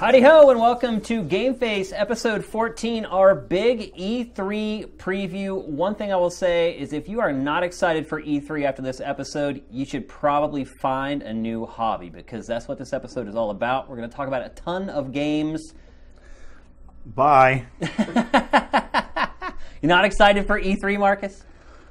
Howdy ho, and welcome to GameFace episode 14, our big E3 preview. One thing I will say is if you are not excited for E3 after this episode, you should probably find a new hobby, because that's what this episode is all about. We're going to talk about a ton of games. Bye. You're not excited for E3, Marcus?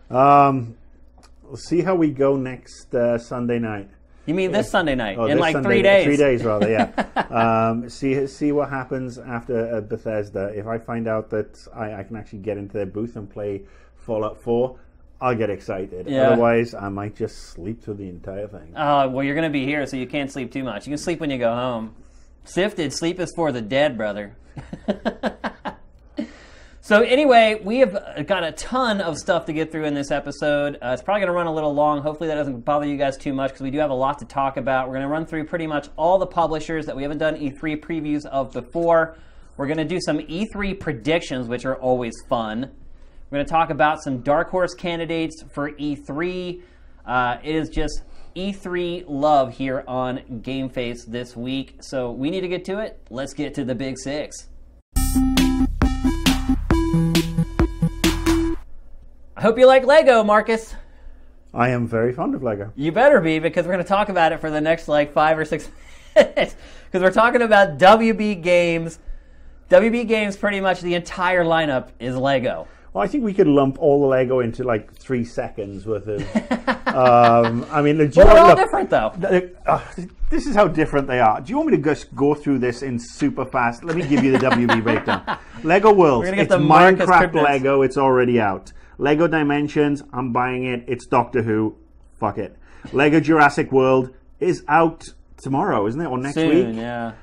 We'll see how we go next Sunday night. You mean this Sunday night? In like Sunday, 3 days? 3 days, rather, yeah. See what happens after Bethesda. If I find out that I can actually get into their booth and play Fallout 4, I'll get excited. Yeah. Otherwise, I might just sleep through the entire thing. Well, you're going to be here, so you can't sleep too much. You can sleep when you go home. Sifted, sleep is for the dead, brother. So anyway, we have got a ton of stuff to get through in this episode. It's probably going to run a little long. Hopefully that doesn't bother you guys too much, because we do have a lot to talk about. We're going to run through pretty much all the publishers that we haven't done E3 previews of before. We're going to do some E3 predictions, which are always fun. We're going to talk about some dark horse candidates for E3. It is just E3 love here on GameFace this week. So we need to get to it. Let's get to the Big Six. I hope you like Lego, Marcus. I am very fond of Lego. You better be, because we're going to talk about it for the next 5 or 6 minutes. Because we're talking about WB Games. WB Games, pretty much the entire lineup is Lego. Well, I think we could lump all the Lego into 3 seconds worth of... I mean, they're all different, though. This is how different they are. Do you want me to just go through this in super fast? Let me give you the WB breakdown. Lego Worlds. It's Minecraft Lego. It's already out. Lego Dimensions, I'm buying it. It's Doctor Who. Fuck it. Lego Jurassic World is out tomorrow, isn't it? Or next week? Soon, yeah.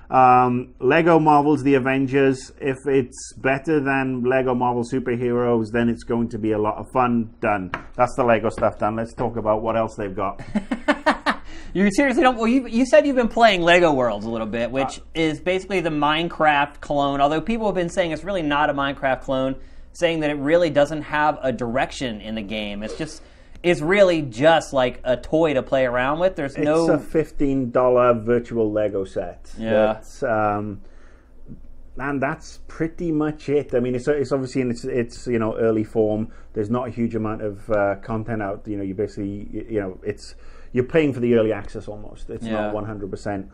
Lego Marvel's The Avengers. If it's better than Lego Marvel Superheroes, then it's going to be a lot of fun. Done. That's the Lego stuff done. Let's talk about what else they've got. You seriously don't... Well, you said you've been playing Lego Worlds a little bit, which is basically the Minecraft clone, although people have been saying it's really not a Minecraft clone, saying that it really doesn't have a direction in the game. It's really just like a toy to play around with. It's a $15 virtual Lego set. Yeah. And that's pretty much it. I mean, it's obviously in its early form. There's not a huge amount of content out. You basically you're paying for the early access almost. It's not 100%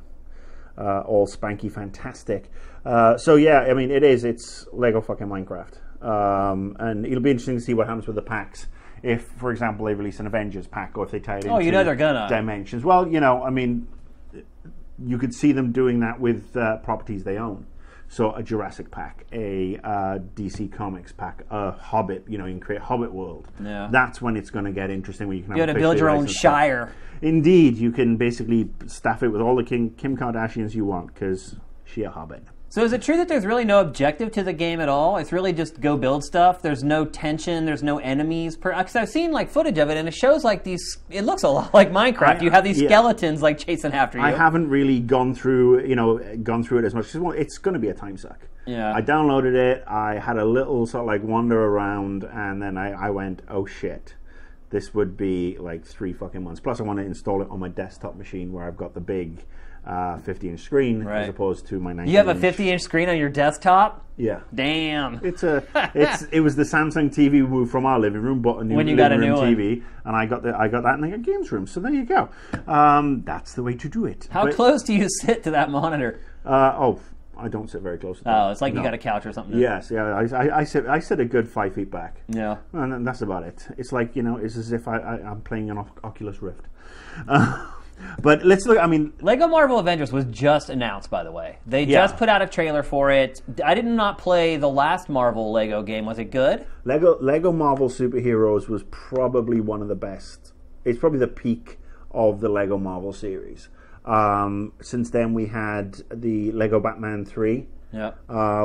all spanky fantastic. So yeah, I mean, it's Lego fucking Minecraft. And it'll be interesting to see what happens with the packs. If, for example, they release an Avengers pack, or if they tie it into they're gonna. Dimensions. Well, I mean, you could see them doing that with properties they own. So a Jurassic pack, a DC Comics pack, a Hobbit. You can create Hobbit World. Yeah. That's when it's going to get interesting. When you can got to build your own Shire. Stuff. Indeed, you can basically staff it with all the Kim Kardashians you want, because she a Hobbit. So is it true that there's really no objective to the game at all? It's really just go build stuff? There's no tension? There's no enemies? Because I've seen footage of it, and it shows these... It looks a lot like Minecraft. You have these skeletons chasing after you. I haven't really gone through it as much. It's going to be a time suck. Yeah. I downloaded it. I had a little sort of wander around, and then I went, oh shit. This would be 3 fucking months. Plus, I want to install it on my desktop machine where I've got the big 50-inch screen as opposed to my 19-inch. You have a 50-inch screen on your desktop? Yeah. Damn. It was the Samsung TV we moved from our living room, bought a new living room TV, and I got that, and I got games room. So there you go. That's the way to do it. How close do you sit to that monitor? I don't sit very close to that. It's like you got a couch or something. Yes, yeah. I sit a good 5 feet back. Yeah. And that's about it. It's like, it's as if I'm playing an Oculus Rift. But let's look, Lego Marvel Avengers was just announced, by the way. They just put out a trailer for it. I did not play the last Marvel Lego game. Was it good? Lego Marvel Superheroes was probably one of the best. It's probably the peak of the Lego Marvel series. Since then, we had the Lego Batman 3,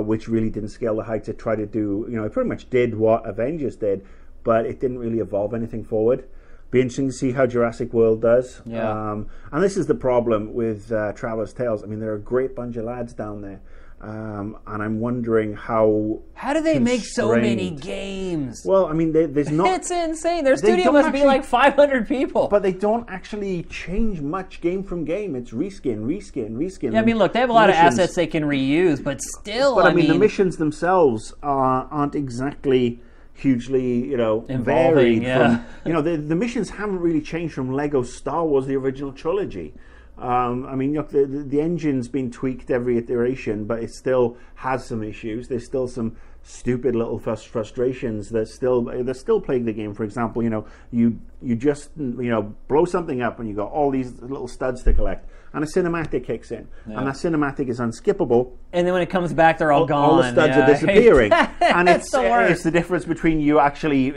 which really didn't scale the heights. It tried to do, it pretty much did what Avengers did, but it didn't really evolve anything forward. Be interesting to see how Jurassic World does. Yeah. And this is the problem with Traveller's Tales. I mean, they're a great bunch of lads down there. And I'm wondering how do they make so many games? Well, I mean, there's not... It's insane. Their studio must be like 500 people. But they don't actually change much game from game. It's reskin. Yeah, I mean, look, they have a lot of assets they can reuse, but still, But I mean, the missions themselves aren't exactly hugely, varied. Yeah. From, the missions haven't really changed from Lego Star Wars, the original trilogy. I mean, look, the engine's been tweaked every iteration, but it still has some issues. There's still some stupid little frustrations that still plague the game. For example, you just blow something up and you got all these little studs to collect, and a cinematic kicks in, and that cinematic is unskippable. And then when it comes back, they're all gone. All the studs are disappearing, and it's the difference between you actually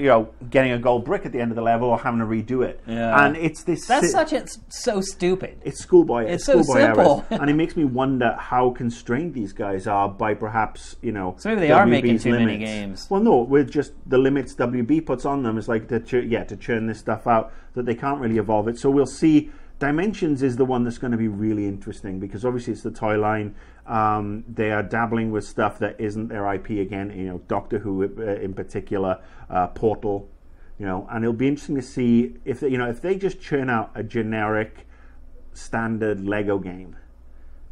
getting a gold brick at the end of the level or having to redo it. Yeah. And it's this. That's so stupid. It's schoolboy. It's so simple, and it makes me wonder how constrained these guys are by perhaps So maybe they are making too many games. Well, no, with just the limits WB puts on them is like to churn this stuff out that they can't really evolve it. So we'll see. Dimensions is the one that's going to be really interesting because obviously it's the toy line. They are dabbling with stuff that isn't their IP again. Doctor Who in particular, Portal. And it'll be interesting to see if they just churn out a generic standard Lego game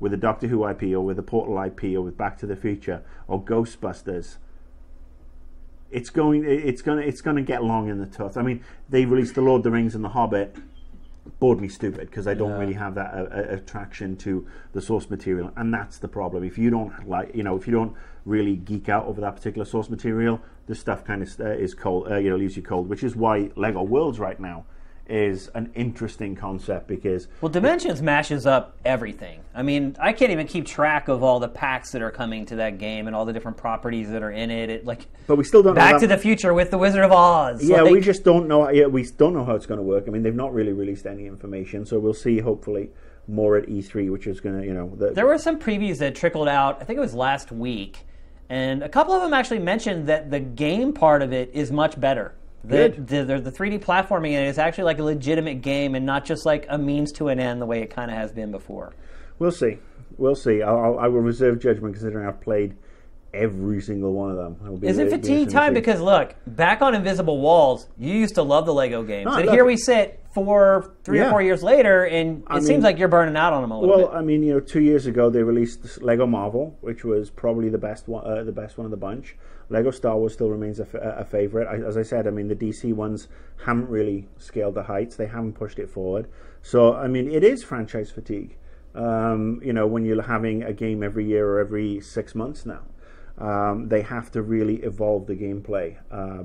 with a Doctor Who IP or with a Portal IP or with Back to the Future or Ghostbusters. It's going to get long in the tooth. I mean, they released The Lord of the Rings and The Hobbit. Bored me stupid because I don't really have that attraction to the source material, and that's the problem. If you don't if you don't really geek out over that particular source material, the stuff kind of is cold. Leaves you cold, which is why Lego Worlds right now is an interesting concept because Dimensions mashes up everything. I mean, I can't even keep track of all the packs that are coming to that game and all the different properties that are in it. But we still don't know Back to the Future with the Wizard of Oz. Yeah, we just don't know. Yeah, we don't know how it's going to work. I mean, they've not really released any information, so we'll see. Hopefully, more at E3, which is going to There were some previews that trickled out. I think it was last week, and a couple of them actually mentioned that the game part of it is much better. The 3D platforming in it is actually like a legitimate game and not just like a means to an end the way it kind of has been before. We'll see. I will reserve judgment considering I've played every single one of them. Is it fatigue time? Because look, back on Invisible Walls, you used to love the Lego games. And here we sit 3 or 4 years later, and it seems like you're burning out on them a little bit. Well, I mean, 2 years ago they released Lego Marvel, which was probably the best one of the bunch. Lego Star Wars still remains a favorite. As I said, I mean, the DC ones haven't really scaled the heights. They haven't pushed it forward. So, I mean, it is franchise fatigue. When you're having a game every year or every 6 months now. They have to really evolve the gameplay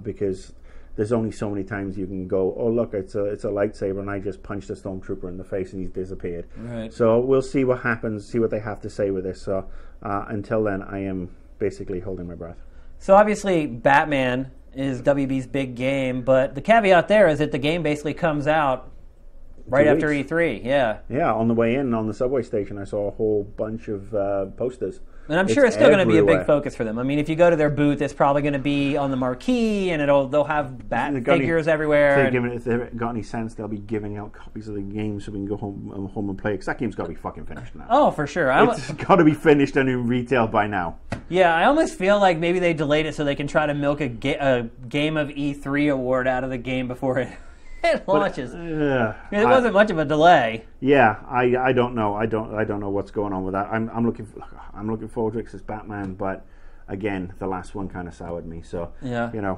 because there's only so many times you can go, oh, look, it's a lightsaber, and I just punched a stormtrooper in the face and he's disappeared. Right. So we'll see what happens, see what they have to say with this. So until then, I am basically holding my breath. So obviously, Batman is WB's big game, but the caveat there is that the game basically comes out right after E3. Yeah. Yeah, on the way in on the subway station, I saw a whole bunch of posters. And I'm sure it's still going to be a big focus for them. I mean, if you go to their booth, it's probably going to be on the marquee, and they'll have bat figures everywhere. If they've got any sense, they'll be giving out copies of the game so we can go home and play. Because that game's got to be fucking finished now. Oh, for sure. It's got to be finished and in retail by now. Yeah, I almost feel like maybe they delayed it so they can try to milk a Game of E3 award out of the game before it launches. It wasn't much of a delay. Yeah, I don't know. I don't know what's going on with that. I'm looking forward to it 'cause it's Batman, but again, the last one kind of soured me. So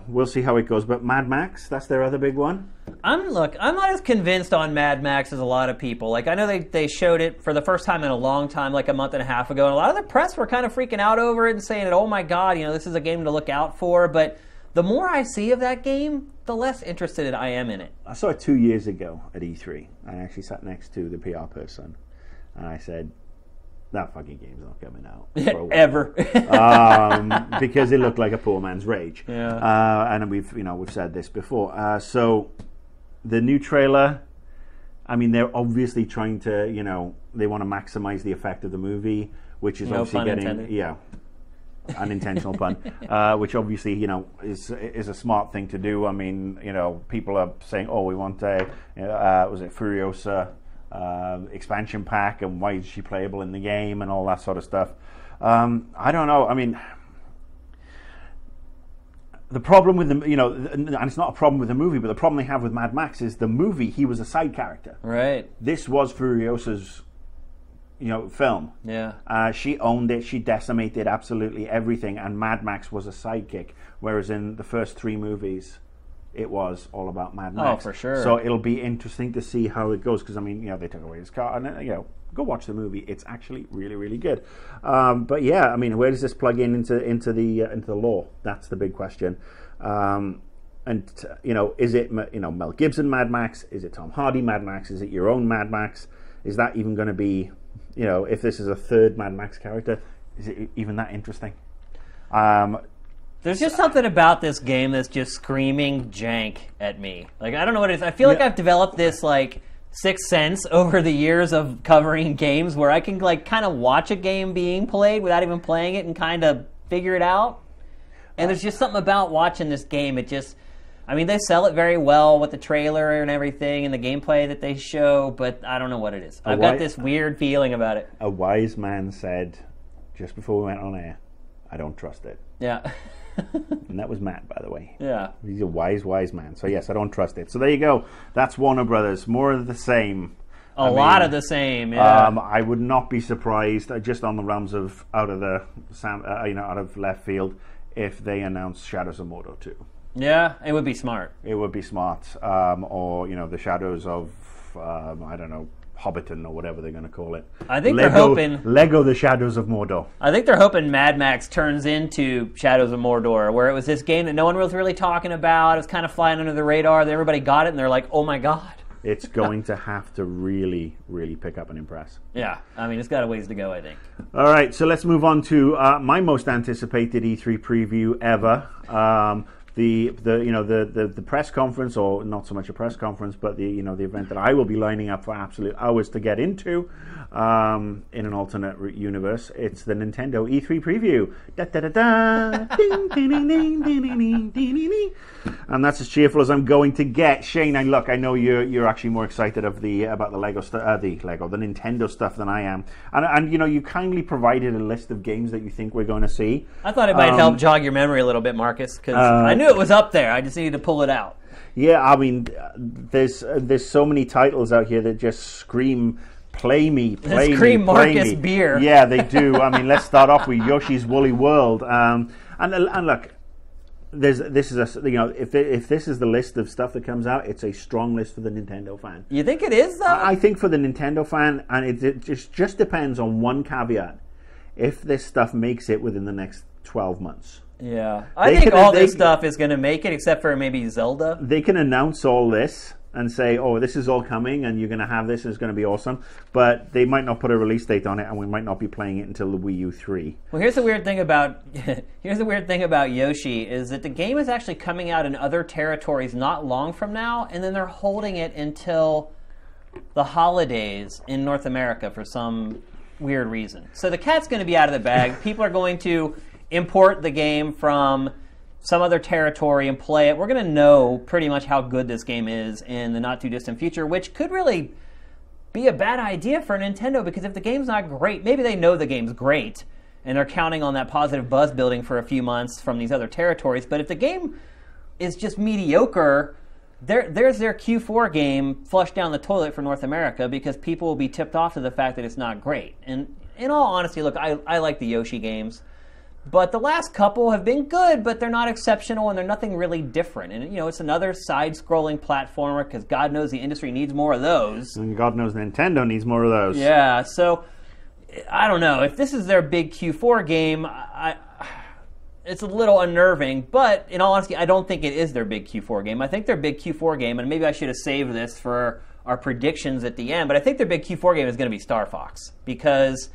we'll see how it goes. But Mad Max, that's their other big one. I'm not as convinced on Mad Max as a lot of people. Like, I know they showed it for the first time in a long time, like a month and a half ago, and a lot of the press were kind of freaking out over it and saying, "Oh my God, this is a game to look out for." But the more I see of that game, the less interested I am in it. I saw it 2 years ago at E3. I actually sat next to the PR person, and I said, that fucking game's not coming out for a while. Ever. Because it looked like a poor man's rage. Yeah. And we've said this before. So the new trailer, I mean, they're obviously trying to, they want to maximize the effect of the movie, which is obviously getting, intended. unintentional pun, which obviously, is a smart thing to do. I mean, people are saying, oh, we want was it Furiosa expansion pack, and why is she playable in the game, and all that sort of stuff. I don't know. I mean, the problem with and it's not a problem with the movie, but the problem they have with Mad Max is the movie, he was a side character. Right. This was Furiosa's, film. Yeah. She owned it. She decimated absolutely everything, and Mad Max was a sidekick. Whereas in the first 3 movies, it was all about Mad Max. Oh, for sure. So it'll be interesting to see how it goes, because I mean, they took away his car, and go watch the movie. It's actually really, really good. But yeah, I mean, where does this plug into the lore? That's the big question. Is it Mel Gibson Mad Max? Is it Tom Hardy Mad Max? Is it your own Mad Max? Is that even going to be, if this is a third Mad Max character, is it even that interesting? There's just something about this game that's just screaming jank at me. Like, I don't know what it is. I feel like I've developed this, like, sixth sense over the years of covering games where I can, like, kind of watch a game being played without even playing it and kind of figure it out. And there's just something about watching this game. It just, I mean, they sell it very well with the trailer and everything and the gameplay that they show, but I don't know what it is. I've got this weird feeling about it. A wise man said, just before we went on air, I don't trust it. Yeah. And that was Matt, by the way. Yeah. He's a wise man. So yes, I don't trust it. So there you go. That's Warner Brothers. More of the same. A lot of the same, yeah. I would not be surprised, just on the realms of out of left field, if they announce Shadows of Mordor 2. Yeah, it would be smart. It would be smart. Or, the Shadows of, I don't know, Hobbiton or whatever they're going to call it. I think they're hoping... Lego The Shadows of Mordor. I think they're hoping Mad Max turns into Shadows of Mordor, where it was this game that no one was really talking about. It was kind of flying under the radar. Then everybody got it, and they're like, oh my god. It's going to have to really, really pick up and impress. Yeah, I mean, it's got a ways to go, I think. All right, so let's move on to my most anticipated E3 preview ever. The press conference, or not so much a press conference, but the event that I will be lining up for absolute hours to get into in an alternate universe. It's the Nintendo E3 preview. Da da da da. Ding ding ding ding ding ding ding ding. And that's as cheerful as I'm going to get. Shane, look, I know you're actually more excited about the Lego stuff, the Nintendo stuff than I am. And you kindly provided a list of games that you think we're going to see. I thought it might help jog your memory a little bit, Marcus, because I knew it was up there. I just needed to pull it out. Yeah, I mean, there's so many titles out here that just scream, play me, play me, scream play Marcus me. Beer. Yeah, they do. I mean, let's start off with Yoshi's Woolly World. And look, if this is the list of stuff that comes out, it's a strong list for the Nintendo fan. You think it is, though? I think for the Nintendo fan, and it just depends on one caveat. If this stuff makes it within the next 12 months. Yeah. I think all this stuff is going to make it, except for maybe Zelda. They can announce all this and say, oh, this is all coming, and you're going to have this, and it's going to be awesome. But they might not put a release date on it, and we might not be playing it until the Wii U 3. Well, here's the weird thing about Yoshi, is that the game is actually coming out in other territories not long from now, and then they're holding it until the holidays in North America for some weird reason. So the cat's going to be out of the bag. People are going to import the game from some other territory and play it. We're going to know pretty much how good this game is in the not-too-distant future, which could really be a bad idea for Nintendo, because if the game's not great, maybe they know the game's great, and they're counting on that positive buzz building for a few months from these other territories. But if the game is just mediocre, there's their Q4 game flushed down the toilet for North America, because people will be tipped off to the fact that it's not great. And in all honesty, look, I like the Yoshi games. But the last couple have been good, but they're not exceptional, and they're nothing really different. And, it's another side-scrolling platformer, because God knows the industry needs more of those. And God knows Nintendo needs more of those. Yeah, so, I don't know. If this is their big Q4 game, it's a little unnerving. But, in all honesty, I don't think it is their big Q4 game. I think their big Q4 game, and maybe I should have saved this for our predictions at the end, but I think their big Q4 game is going to be Star Fox, because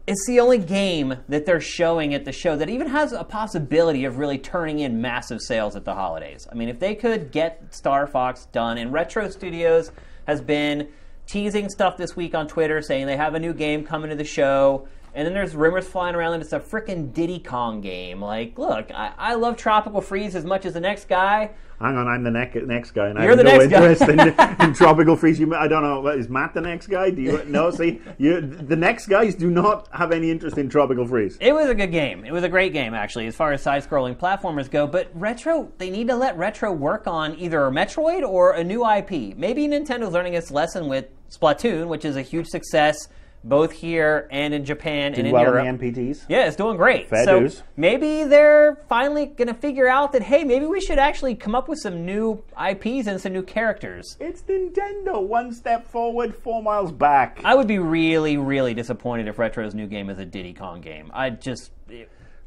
it's the only game that they're showing at the show that even has a possibility of really turning in massive sales at the holidays. I mean, if they could get Star Fox done, and Retro Studios has been teasing stuff this week on Twitter, saying they have a new game coming to the show, And then there's rumors flying around that it's a frickin' Diddy Kong game. Like, look, I love Tropical Freeze as much as the next guy. Hang on, I'm the next guy, and You're I have the no next interest in Tropical Freeze. I don't know. Is Matt the next guy? Do you? No, see, the next guys do not have any interest in Tropical Freeze. It was a good game. It was a great game, actually, as far as side-scrolling platformers go. But Retro, they need to let Retro work on either a Metroid or a new IP. Maybe Nintendo's learning its lesson with Splatoon, which is a huge success both here and in Japan and in Europe. In the NPTs. Yeah, it's doing great. Fair so dues. maybe they're finally going to figure out that, hey, maybe we should actually come up with some new IPs and some new characters. It's Nintendo. One step forward, 4 miles back. I would be really, really disappointed if Retro's new game is a Diddy Kong game.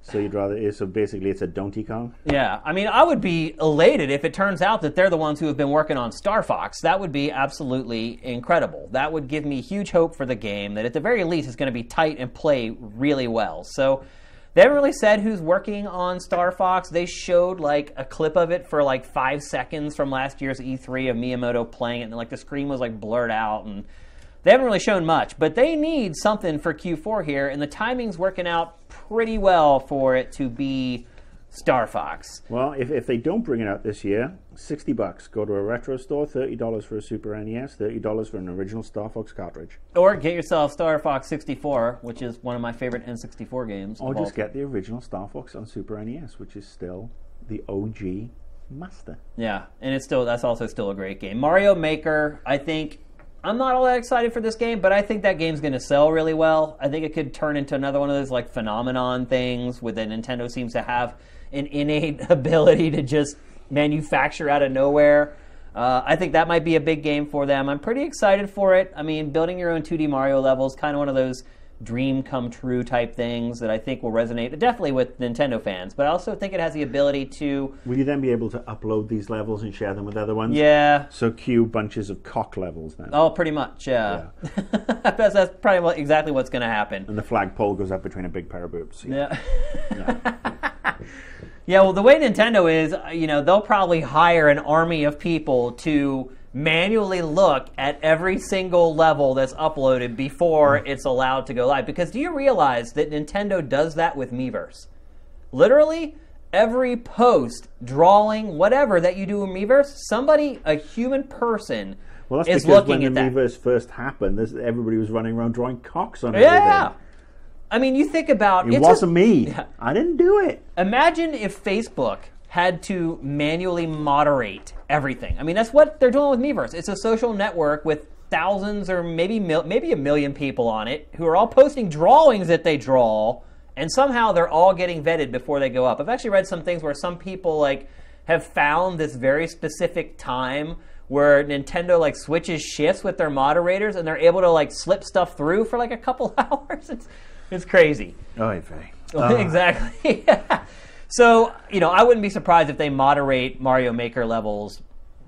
So you'd rather... So basically it's a Donkey Kong? Yeah. I mean, I would be elated if it turns out that they're the ones who have been working on Star Fox. That would be absolutely incredible. That would give me huge hope for the game, that at the very least it's going to be tight and play really well. So they haven't really said who's working on Star Fox. They showed like a clip of it for like 5 seconds from last year's E3 of Miyamoto playing it, and like the screen was like blurred out, and they haven't really shown much, but they need something for Q4 here, and the timing's working out pretty well for it to be Star Fox. Well, if they don't bring it out this year, $60. Go to a retro store, $30 for a Super NES, $30 for an original Star Fox cartridge. Or get yourself Star Fox 64, which is one of my favorite N64 games. Or just get the original Star Fox on Super NES, which is still the OG master. Yeah, and that's also still a great game. Mario Maker, I think... I'm not all that excited for this game, but I think that game's going to sell really well. I think it could turn into another one of those like phenomenon things where Nintendo seems to have an innate ability to just manufacture out of nowhere. I think that might be a big game for them. I'm pretty excited for it. I mean, building your own 2D Mario level is kind of one of those dream come true type things that I think will resonate definitely with Nintendo fans, but I also think it has the ability to... Will you then be able to upload these levels and share them with other ones? Yeah. So cue bunches of cock levels then? Oh, pretty much, yeah. That's probably exactly what's going to happen. And the flagpole goes up between a big pair of boobs. Yeah. Yeah, well, the way Nintendo is, they'll probably hire an army of people to manually look at every single level that's uploaded before it's allowed to go live. Because do you realize that Nintendo does that with Miiverse? Literally, every post, drawing, whatever that you do in Miiverse, a human person, well, that's is looking when at the that. Miiverse first happened, everybody was running around drawing cocks on everything. Yeah. I mean, you think about... It wasn't me. I didn't do it. Imagine if Facebook had to manually moderate everything. I mean, that's what they're doing with Miiverse. It's a social network with thousands or maybe a million people on it who are all posting drawings that they draw, and somehow they're all getting vetted before they go up. I've actually read some things where some people have found this very specific time where Nintendo switches shifts with their moderators, and they're able to slip stuff through for a couple hours. It's crazy. Oh, Exactly. Yeah. So, I wouldn't be surprised if they moderate Mario Maker levels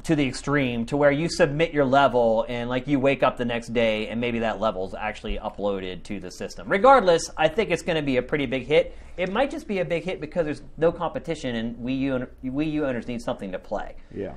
to the extreme to where you submit your level and you wake up the next day and maybe that level's actually uploaded to the system. Regardless, I think it's going to be a pretty big hit. It might just be a big hit because there's no competition and Wii U owners need something to play. Yeah.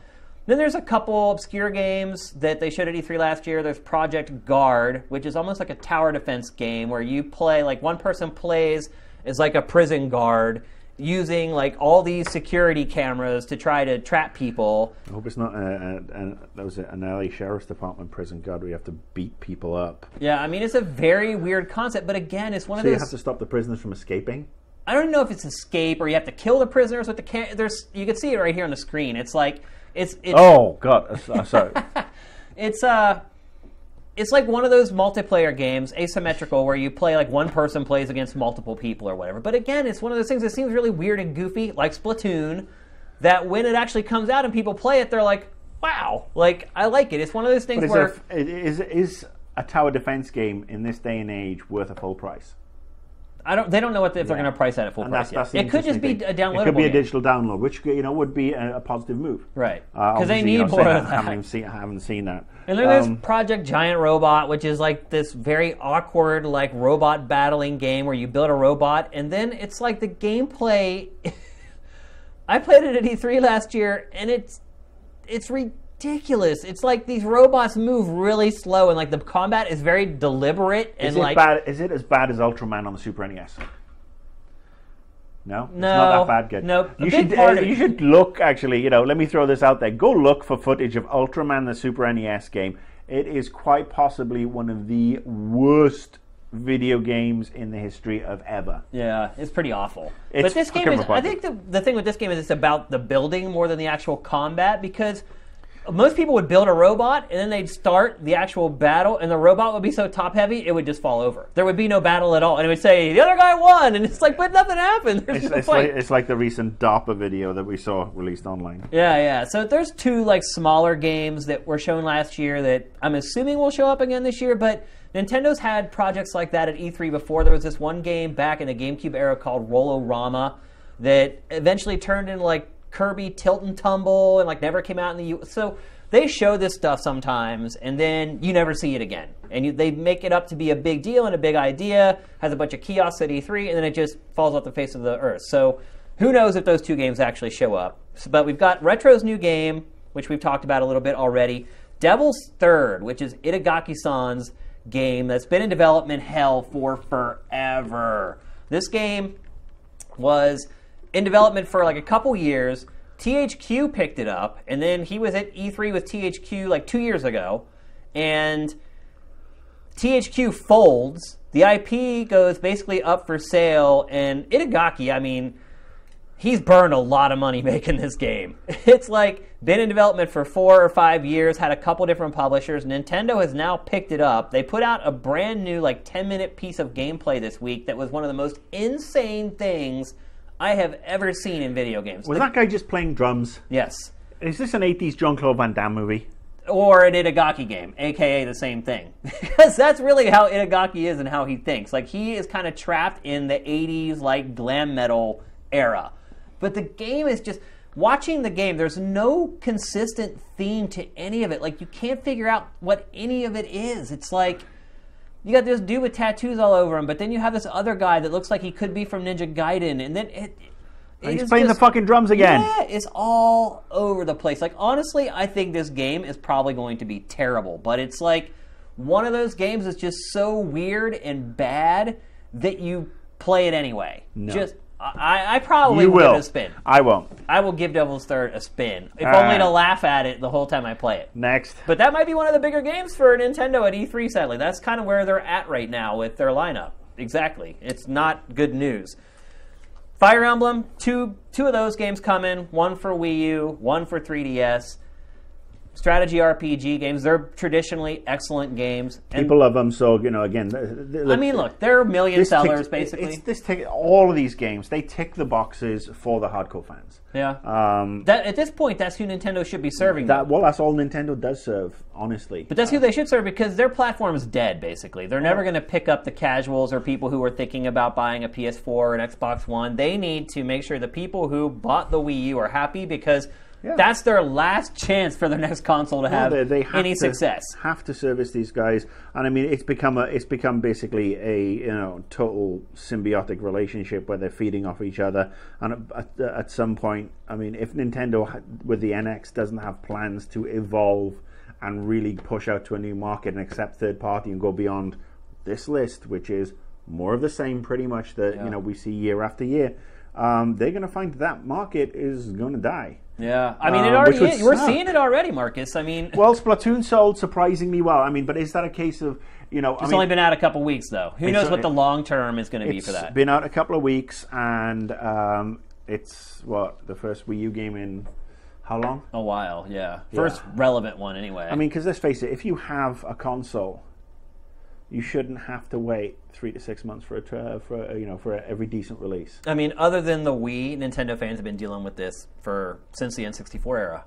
Then there's a couple obscure games that they showed at E3 last year. There's Project Guard, which is almost like a tower defense game where you play, one person plays as a prison guard using all these security cameras to try to trap people. I hope it's not an LA Sheriff's Department prison guard where you have to beat people up. Yeah, I mean, it's a very weird concept, but again, it's one of those... So you have to stop the prisoners from escaping? I don't know if it's escape or you have to kill the prisoners with the you can see it right here on the screen. It's oh, God. Sorry. It's like one of those multiplayer games, asymmetrical, where you play one person plays against multiple people or whatever. But again, it's one of those things that seems really weird and goofy, like Splatoon, that when it actually comes out and people play it, they're like, wow, I like it. It's one of those things where... Is a tower defense game in this day and age worth a full price? They don't know if they're going to price that at full price yet. It could just be a downloadable game. It could be a digital download, which would be a positive move. Right. Because they need more of that. I haven't seen that. And then there's Project Giant Robot, which is this very awkward robot battling game where you build a robot, and then it's the gameplay. I played it at E3 last year, and it's ridiculous. It's like these robots move really slow, and like the combat is very deliberate. And is it as bad as Ultraman on the Super NES? No, no, it's not that bad. Good. Nope. You should look. Actually, let me throw this out there. Go look for footage of Ultraman, the Super NES game. It is quite possibly one of the worst video games in the history of ever. Yeah, it's pretty awful. But this game is, I think the thing with this game is it's about the building more than the actual combat, because most people would build a robot and then they'd start the actual battle and the robot would be so top heavy it would just fall over. There would be no battle at all, and it would say the other guy won, and it's like, but nothing happened. It's like the recent DARPA video that we saw released online. Yeah. So there's two like smaller games that were shown last year that I'm assuming will show up again this year, but Nintendo's had projects like that at E3 before. There was this one game back in the GameCube era called Roll-O-Rama that eventually turned into like Kirby Tilt and Tumble and like never came out in the U.S. So they show this stuff sometimes, and then you never see it again. And they make it up to be a big deal and a big idea, has a bunch of kiosks at E3, and then it just falls off the face of the earth. So who knows if those two games actually show up. But we've got Retro's new game, which we've talked about a little bit already, Devil's Third, which is Itagaki-san's game that's been in development hell for forever. This game was in development for like a couple years. THQ picked it up, and then he was at E3 with THQ like 2 years ago, and THQ folds. The IP goes basically up for sale, and Itagaki, I mean, he's burned a lot of money making this game. It's like been in development for 4 or 5 years, had a couple different publishers. Nintendo has now picked it up. They put out a brand new like 10-minute piece of gameplay this week that was one of the most insane things I have ever seen in video games. Was that guy just playing drums? Yes. Is this an 80s Jean-Claude Van Damme movie? Or an Itagaki game, a.k.a. the same thing. Because that's really how Itagaki is and how he thinks. Like, he is kind of trapped in the 80s, like, glam metal era. But the game is just... Watching the game, there's no consistent theme to any of it. Like, you can't figure out what any of it is. It's like... You got this dude with tattoos all over him, but then you have this other guy that looks like he could be from Ninja Gaiden, and then he's playing the fucking drums again. Yeah, it's all over the place. Like, honestly, I think this game is probably going to be terrible, but it's like one of those games that's just so weird and bad that you play it anyway. No. I probably will give it a spin. I won't. I will give Devil's Third a spin, if only to laugh at it the whole time I play it. Next. But that might be one of the bigger games for Nintendo at E3, sadly. That's kind of where they're at right now with their lineup. Exactly. It's not good news. Fire Emblem, two of those games coming. One for Wii U, one for 3DS. Strategy RPG games, they're traditionally excellent games. People love them, so, again... I mean, look, they're million sellers, basically. All of these games, they tick the boxes for the hardcore fans. Yeah. At this point, that's who Nintendo should be serving. Well, that's all Nintendo does serve, honestly. But that's who they should serve, because their platform is dead, basically. They're never going to pick up the casuals or people who are thinking about buying a PS4 or an Xbox One. They need to make sure the people who bought the Wii U are happy, because... Yeah. That's their last chance for their next console to have any success. Have to service these guys, and I mean it's become basically a total symbiotic relationship where they're feeding off each other. And at some point, I mean, if Nintendo with the NX doesn't have plans to evolve and really push out to a new market and accept third party and go beyond this list, which is more of the same, pretty much that we see year after year, they're going to find that market is going to die. Yeah, I mean, it already is. We're seeing it already, Marcus. I mean... Well, Splatoon sold surprisingly well. I mean, but is that a case of, It's only been out a couple weeks, though. Who knows what the long term is going to be for that? It's been out a couple of weeks, and it's, the first Wii U game in how long? A while, yeah. First relevant one, anyway. I mean, because let's face it, if you have a console, you shouldn't have to wait 3 to 6 months for every decent release. I mean, other than the Wii, Nintendo fans have been dealing with this since the N64 era.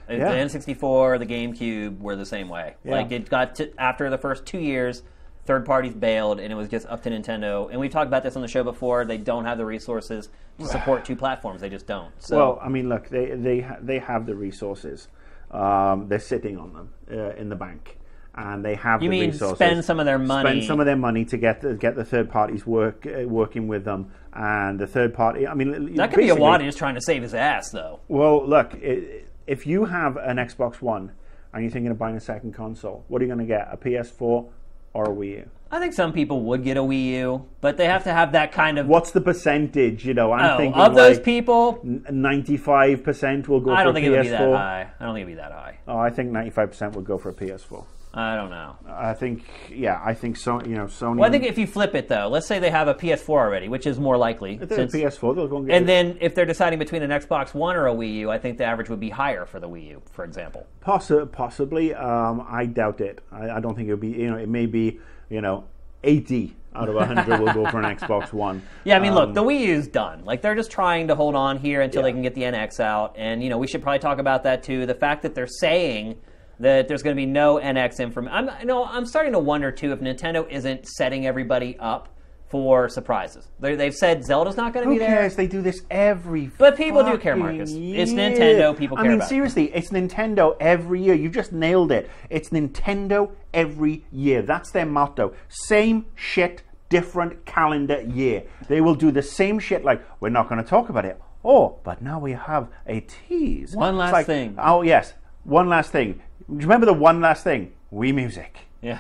Yeah. The N64, the GameCube were the same way. Yeah. Like, it got to, after the first 2 years, third parties bailed, and it was just up to Nintendo. And we've talked about this on the show before. They don't have the resources to support two platforms. They just don't. So. Well, I mean, look, they have the resources. They're sitting on them in the bank. And they have the resources. You mean spend some of their money? Spend some of their money to get the third parties working with them, and the third party. I mean, that could be a Wadi just trying to save his ass, though. Well, look, if you have an Xbox One and you're thinking of buying a second console, what are you going to get? A PS4 or a Wii U? I think some people would get a Wii U, but they have to have that kind of... What's the percentage? I'm thinking of those people... 95% will go for a PS4. I don't think it would be that high. I don't think it would be that high. Oh, I think 95% would go for a PS4. I don't know. I think so. Sony. Well, I think if you flip it though, let's say they have a PS4 already, which is more likely. If they have a PS4, they'll go and get And then if they're deciding between an Xbox One or a Wii U, I think the average would be higher for the Wii U, for example. Possibly. I doubt it. I don't think it would be. It may be. 80 out of 100 will go for an Xbox One. Yeah, I mean, look, the Wii U's done. Like, they're just trying to hold on here until they can get the NX out. And, we should probably talk about that, too. The fact that they're saying that there's going to be no NX information. I'm starting to wonder, too, if Nintendo isn't setting everybody up for surprises. They've said Zelda's not going to be there. Who cares? They do this every But people do care, Marcus. year. It's Nintendo. People care about seriously, it's Nintendo every year. You just nailed it. It's Nintendo every year. That's their motto. Same shit, different calendar year. They will do the same shit like, we're not going to talk about it. Oh, but now we have a tease. One last thing. Oh, yes. One last thing. Do you remember the one last thing? Wii Music. Yeah.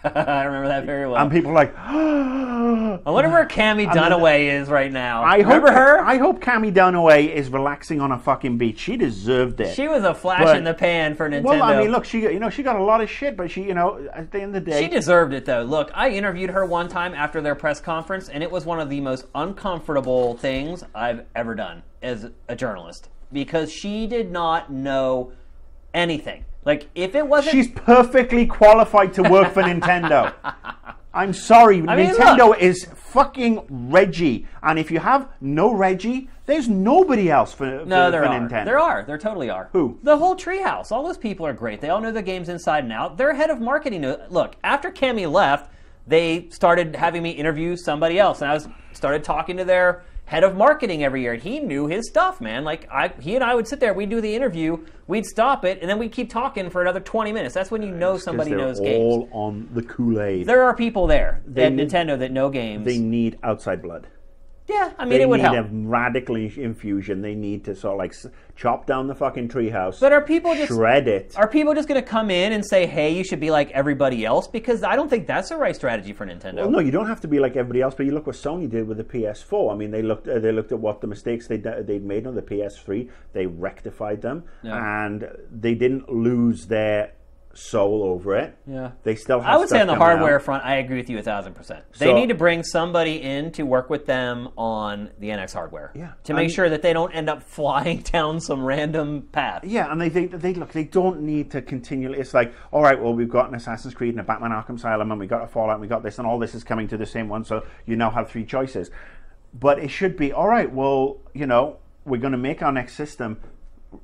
I remember that very well. And people are like, I wonder where Cammie Dunaway is right now. Remember her? I hope Cammie Dunaway is relaxing on a fucking beach. She deserved it. She was a flash in the pan for Nintendo. Well, I mean, look, she got a lot of shit, but she, at the end of the day, she deserved it though. Look, I interviewed her one time after their press conference, and it was one of the most uncomfortable things I've ever done as a journalist because she did not know anything. Like, if it wasn't... She's perfectly qualified to work for Nintendo. I'm sorry, Nintendo is fucking Reggie. And if you have no Reggie, there's nobody else for Nintendo. There are. There totally are. Who? The whole treehouse. All those people are great. They all know the games inside and out. Their head of marketing... Look, after Cammie left, they started having me interview somebody else. And I started talking to their head of marketing every year. And he knew his stuff, man. Like, he and I would sit there, we'd do the interview, we'd stop it, and then we'd keep talking for another 20 minutes. That's when you know somebody knows games. They're all on the Kool-Aid. There are people there at Nintendo that know games. They need outside blood. Yeah, I mean, it would help. They need a radical infusion. They need to sort of like chop down the fucking treehouse. But are people just shred it? Are people just going to come in and say, "Hey, you should be like everybody else"? Because I don't think that's the right strategy for Nintendo. Well, no, you don't have to be like everybody else. But you look what Sony did with the PS4. I mean, they looked at what the mistakes they'd made on the PS3. They rectified them, and they didn't lose their soul over it. Yeah, they still have I would say on the hardware out. front, I agree with you 1,000%. They need to bring somebody in to work with them on the NX hardware. Yeah, to make sure that they don't end up flying down some random path. Yeah, and they don't need to continually. It's like, all right, well, we've got an Assassin's Creed and a Batman Arkham Asylum, and we got a Fallout, and we got this, and all this is coming to the same one. So you now have 3 choices. But it should be all right. Well, we're going to make our next system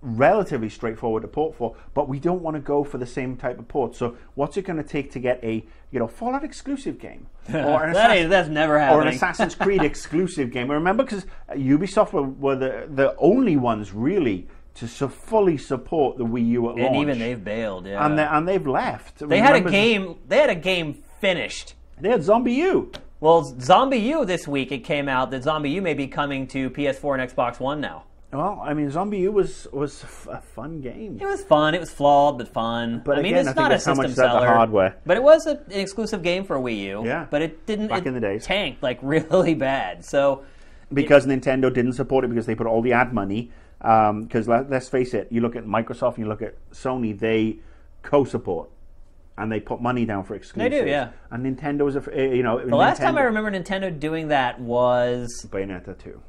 relatively straightforward to port for, but we don't want to go for the same type of port. So what's it going to take to get a Fallout exclusive game, or that's never happening, or an Assassin's Creed exclusive game? Remember, because Ubisoft were the only ones really to fully support the Wii U at launch, and even they've bailed, yeah, and they've left. They had a game finished. They had Zombie U. Well, Zombie U this week it came out that Zombie U may be coming to PS4 and Xbox One now. Well, I mean, Zombie U was a fun game. It was fun. It was flawed, but fun. But I mean, again, it's not a system seller. Hardware. But it was an exclusive game for Wii U. Yeah. But it didn't. Back in the days, tanked like really bad. So because Nintendo didn't support it because they put all the ad money. Because let's face it, you look at Microsoft and you look at Sony, they co-support. And they put money down for exclusives. They do, yeah. And Nintendo was the last time I remember Nintendo doing that was Bayonetta 2.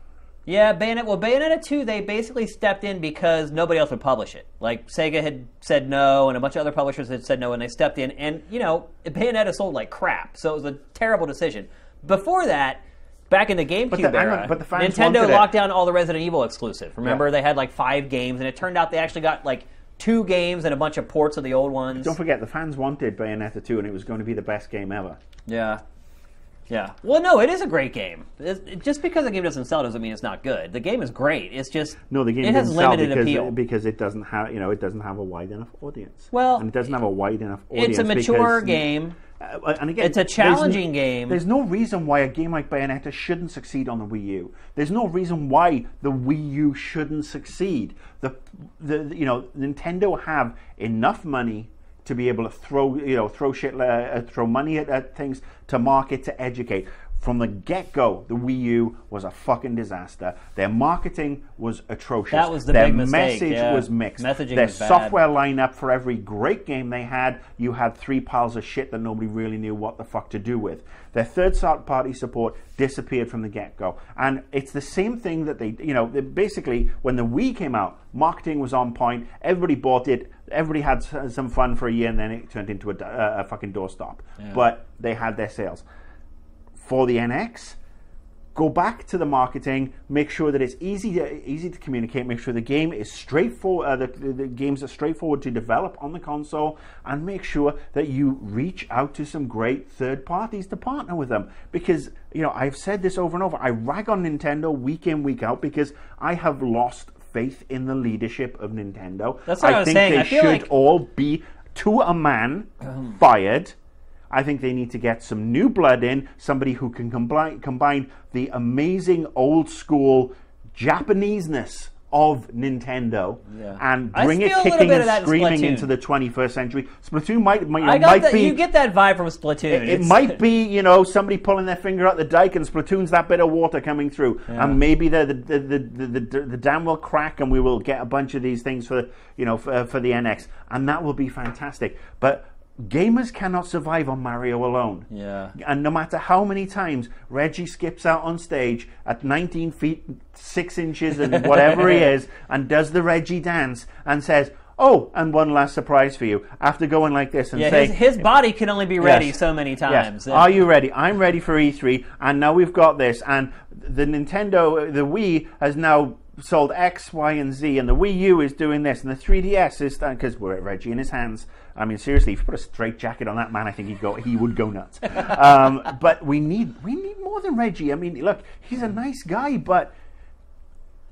Yeah, Bayonetta 2, they basically stepped in because nobody else would publish it. Like, Sega had said no, and a bunch of other publishers had said no, and they stepped in. And, Bayonetta sold like crap, so it was a terrible decision. Before that, back in the GameCube era, Nintendo locked down all the Resident Evil exclusive. Remember, they had like 5 games, and it turned out they actually got like 2 games and a bunch of ports of the old ones. Don't forget, the fans wanted Bayonetta 2, and it was going to be the best game ever. Yeah. Yeah. Well, no, it is a great game. Just because a game doesn't sell doesn't mean it's not good. The game is great. It's just the game it has limited appeal because it doesn't have a wide enough audience. Well, and it doesn't have a wide enough audience. It's a mature game. And again, it's a challenging game. There's no reason why a game like Bayonetta shouldn't succeed on the Wii U. There's no reason why the Wii U shouldn't succeed. Nintendo have enough money to be able to throw money at things, to market, to educate. From the get-go, the Wii U was a fucking disaster. Their marketing was atrocious. That was the big mistake. Their message was mixed. Messaging Their was bad. software lineup, for every great game they had, you had 3 piles of shit that nobody really knew what the fuck to do with. Their third-party support disappeared from the get-go. And it's the same thing that basically, when the Wii came out, marketing was on point, everybody bought it, everybody had some fun for a year, and then it turned into a fucking doorstop. Yeah. But they had their sales. For the NX, go back to the marketing, make sure that it's easy to communicate, make sure the game is straightforward, the games are straightforward to develop on the console, and make sure that you reach out to some great third parties to partner with them. Because, I've said this over and over, I rag on Nintendo week in, week out, because I have lost faith in the leadership of Nintendo. That's what I was saying. I think they should all be, to a man, fired. I think they need to get some new blood in, somebody who can combine the amazing old school Japaneseness of Nintendo and bring it kicking and screaming into the 21st century. Splatoon might be... You get that vibe from Splatoon. It might be, somebody pulling their finger out the dike, and Splatoon's that bit of water coming through. Yeah. And maybe the dam will crack, and we will get a bunch of these things for the NX. And that will be fantastic. But gamers cannot survive on Mario alone. Yeah. And no matter how many times Reggie skips out on stage at 19 feet 6 inches and whatever he is, and does the Reggie dance and says, "Oh, and one last surprise for you," after going like this and saying, his body can only be ready so many times. Yes. Are you ready? I'm ready for E3, and now we've got this. And the Wii has now sold X, Y, and Z, and the Wii U is doing this, and the 3DS is because we're at Reggie in his hands. I mean, seriously, if you put a straight jacket on that man, I think he would go nuts. But we need more than Reggie. I mean, look, he's a nice guy, but...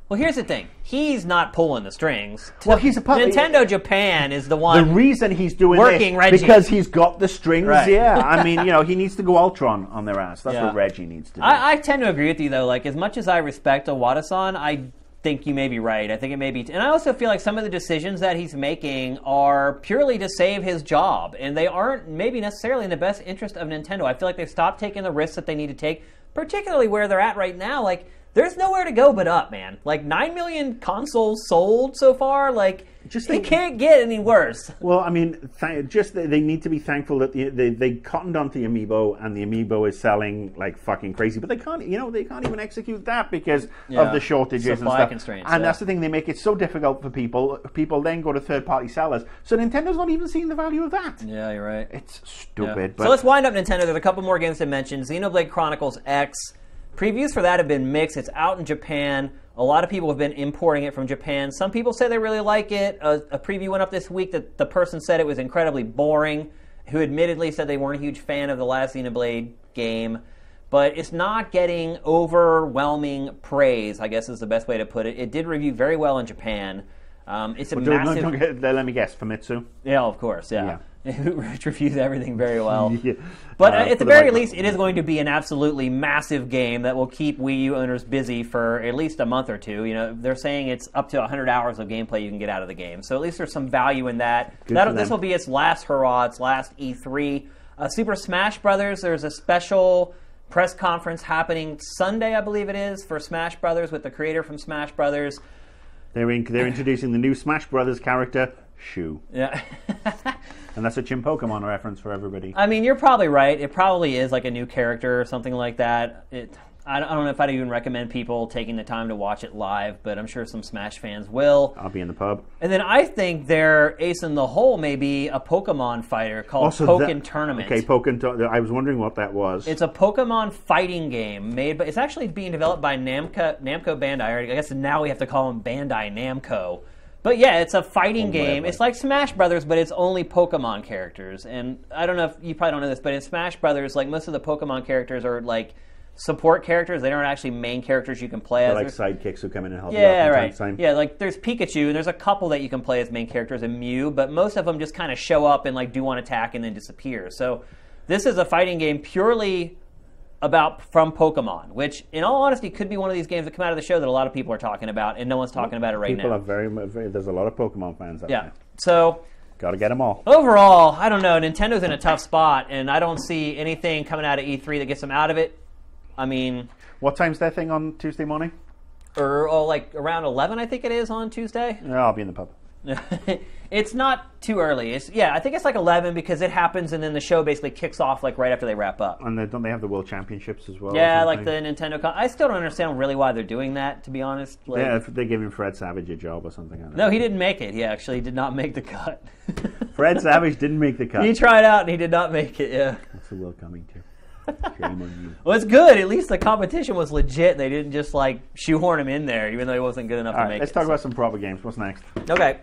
Well, here's the thing. He's not pulling the strings. Well, he's a puppet. Nintendo Japan is the one. The reason he's doing working this Reggie. Because he's got the strings. Right. Yeah, I mean, he needs to go Ultron on their ass. That's what Reggie needs to do. I tend to agree with you, though. Like, as much as I respect Iwata-san, I think you may be right. I think it may be... And I also feel like some of the decisions that he's making are purely to save his job, and they aren't maybe necessarily in the best interest of Nintendo. I feel like they've stopped taking the risks that they need to take, particularly where they're at right now. Like, there's nowhere to go but up, man. Like, 9 million consoles sold so far. Like, it can't get any worse. Well, I mean, they need to be thankful that they cottoned onto the Amiibo, and the Amiibo is selling like fucking crazy. But they can't even execute that because of the shortages supply and stuff. Constraints. And that's the thing; they make it so difficult for people. People then go to third-party sellers. So Nintendo's not even seeing the value of that. Yeah, you're right. It's stupid. Yeah. But so let's wind up Nintendo. There's a couple more games to mention. Xenoblade Chronicles X. Previews for that have been mixed. It's out in Japan. A lot of people have been importing it from Japan. Some people say they really like it. A preview went up this week that the person said it was incredibly boring, who admittedly said they weren't a huge fan of the last Xenoblade game. But it's not getting overwhelming praise, I guess is the best way to put it. It did review very well in Japan. It's a massive... Let me guess, Famitsu? Yeah, of course, yeah. Which reviews everything very well. Yeah. But at the very least, it is going to be an absolutely massive game that will keep Wii U owners busy for at least a month or two. They're saying it's up to 100 hours of gameplay you can get out of the game. So at least there's some value in that. This will be its last hurrah, its last E3. Super Smash Brothers, there's a special press conference happening Sunday, I believe it is, for Smash Brothers with the creator from Smash Brothers. They're introducing the new Smash Brothers character, Shu. Yeah. And that's a Chim Pokemon reference for everybody. I mean, you're probably right. It probably is like a new character or something like that. I don't know if I'd even recommend people taking the time to watch it live, but I'm sure some Smash fans will. I'll be in the pub. And then I think their ace in the hole may be a Pokemon fighter called Pokken Tournament. Okay, I was wondering what that was. It's a Pokemon fighting game but it's actually being developed by Namco Bandai. I guess now we have to call them Bandai Namco. But yeah, it's a fighting game. It's like Smash Brothers, but it's only Pokemon characters. And I don't know if you probably don't know this, but in Smash Brothers, like most of the Pokemon characters are like support characters. They aren't actually main characters you can play as. They're like sidekicks who come in and help you out from time to time. Yeah, like there's Pikachu, and there's a couple that you can play as main characters, and Mew, but most of them just kind of show up and like do one attack and then disappear. So This is a fighting game purely from Pokemon, which, in all honesty, could be one of these games that come out of the show that a lot of people are talking about, and no one's talking about it right now. People are very, there's a lot of Pokemon fans out there. So, got to get them all. Overall, I don't know. Nintendo's in a tough spot, and I don't see anything coming out of E3 that gets them out of it. I mean... What time's that thing on Tuesday morning? Like around 11, I think it is, on Tuesday. Yeah, I'll be in the pub. It's not too early. I think it's like 11 because it happens and then the show basically kicks off like right after they wrap up. And don't they have the World Championships as well? Yeah, like the Nintendo... I still don't understand really why they're doing that, to be honest. Like, yeah, they're giving Fred Savage a job or something. No, he didn't make it. He actually did not make the cut. Fred Savage didn't make the cut. He tried out and he did not make it, yeah. What's the world coming to? Shame on you. Well, it's good. At least the competition was legit. They didn't just like shoehorn him in there, even though he wasn't good enough to make it. Let's talk about some proper games. What's next? Okay.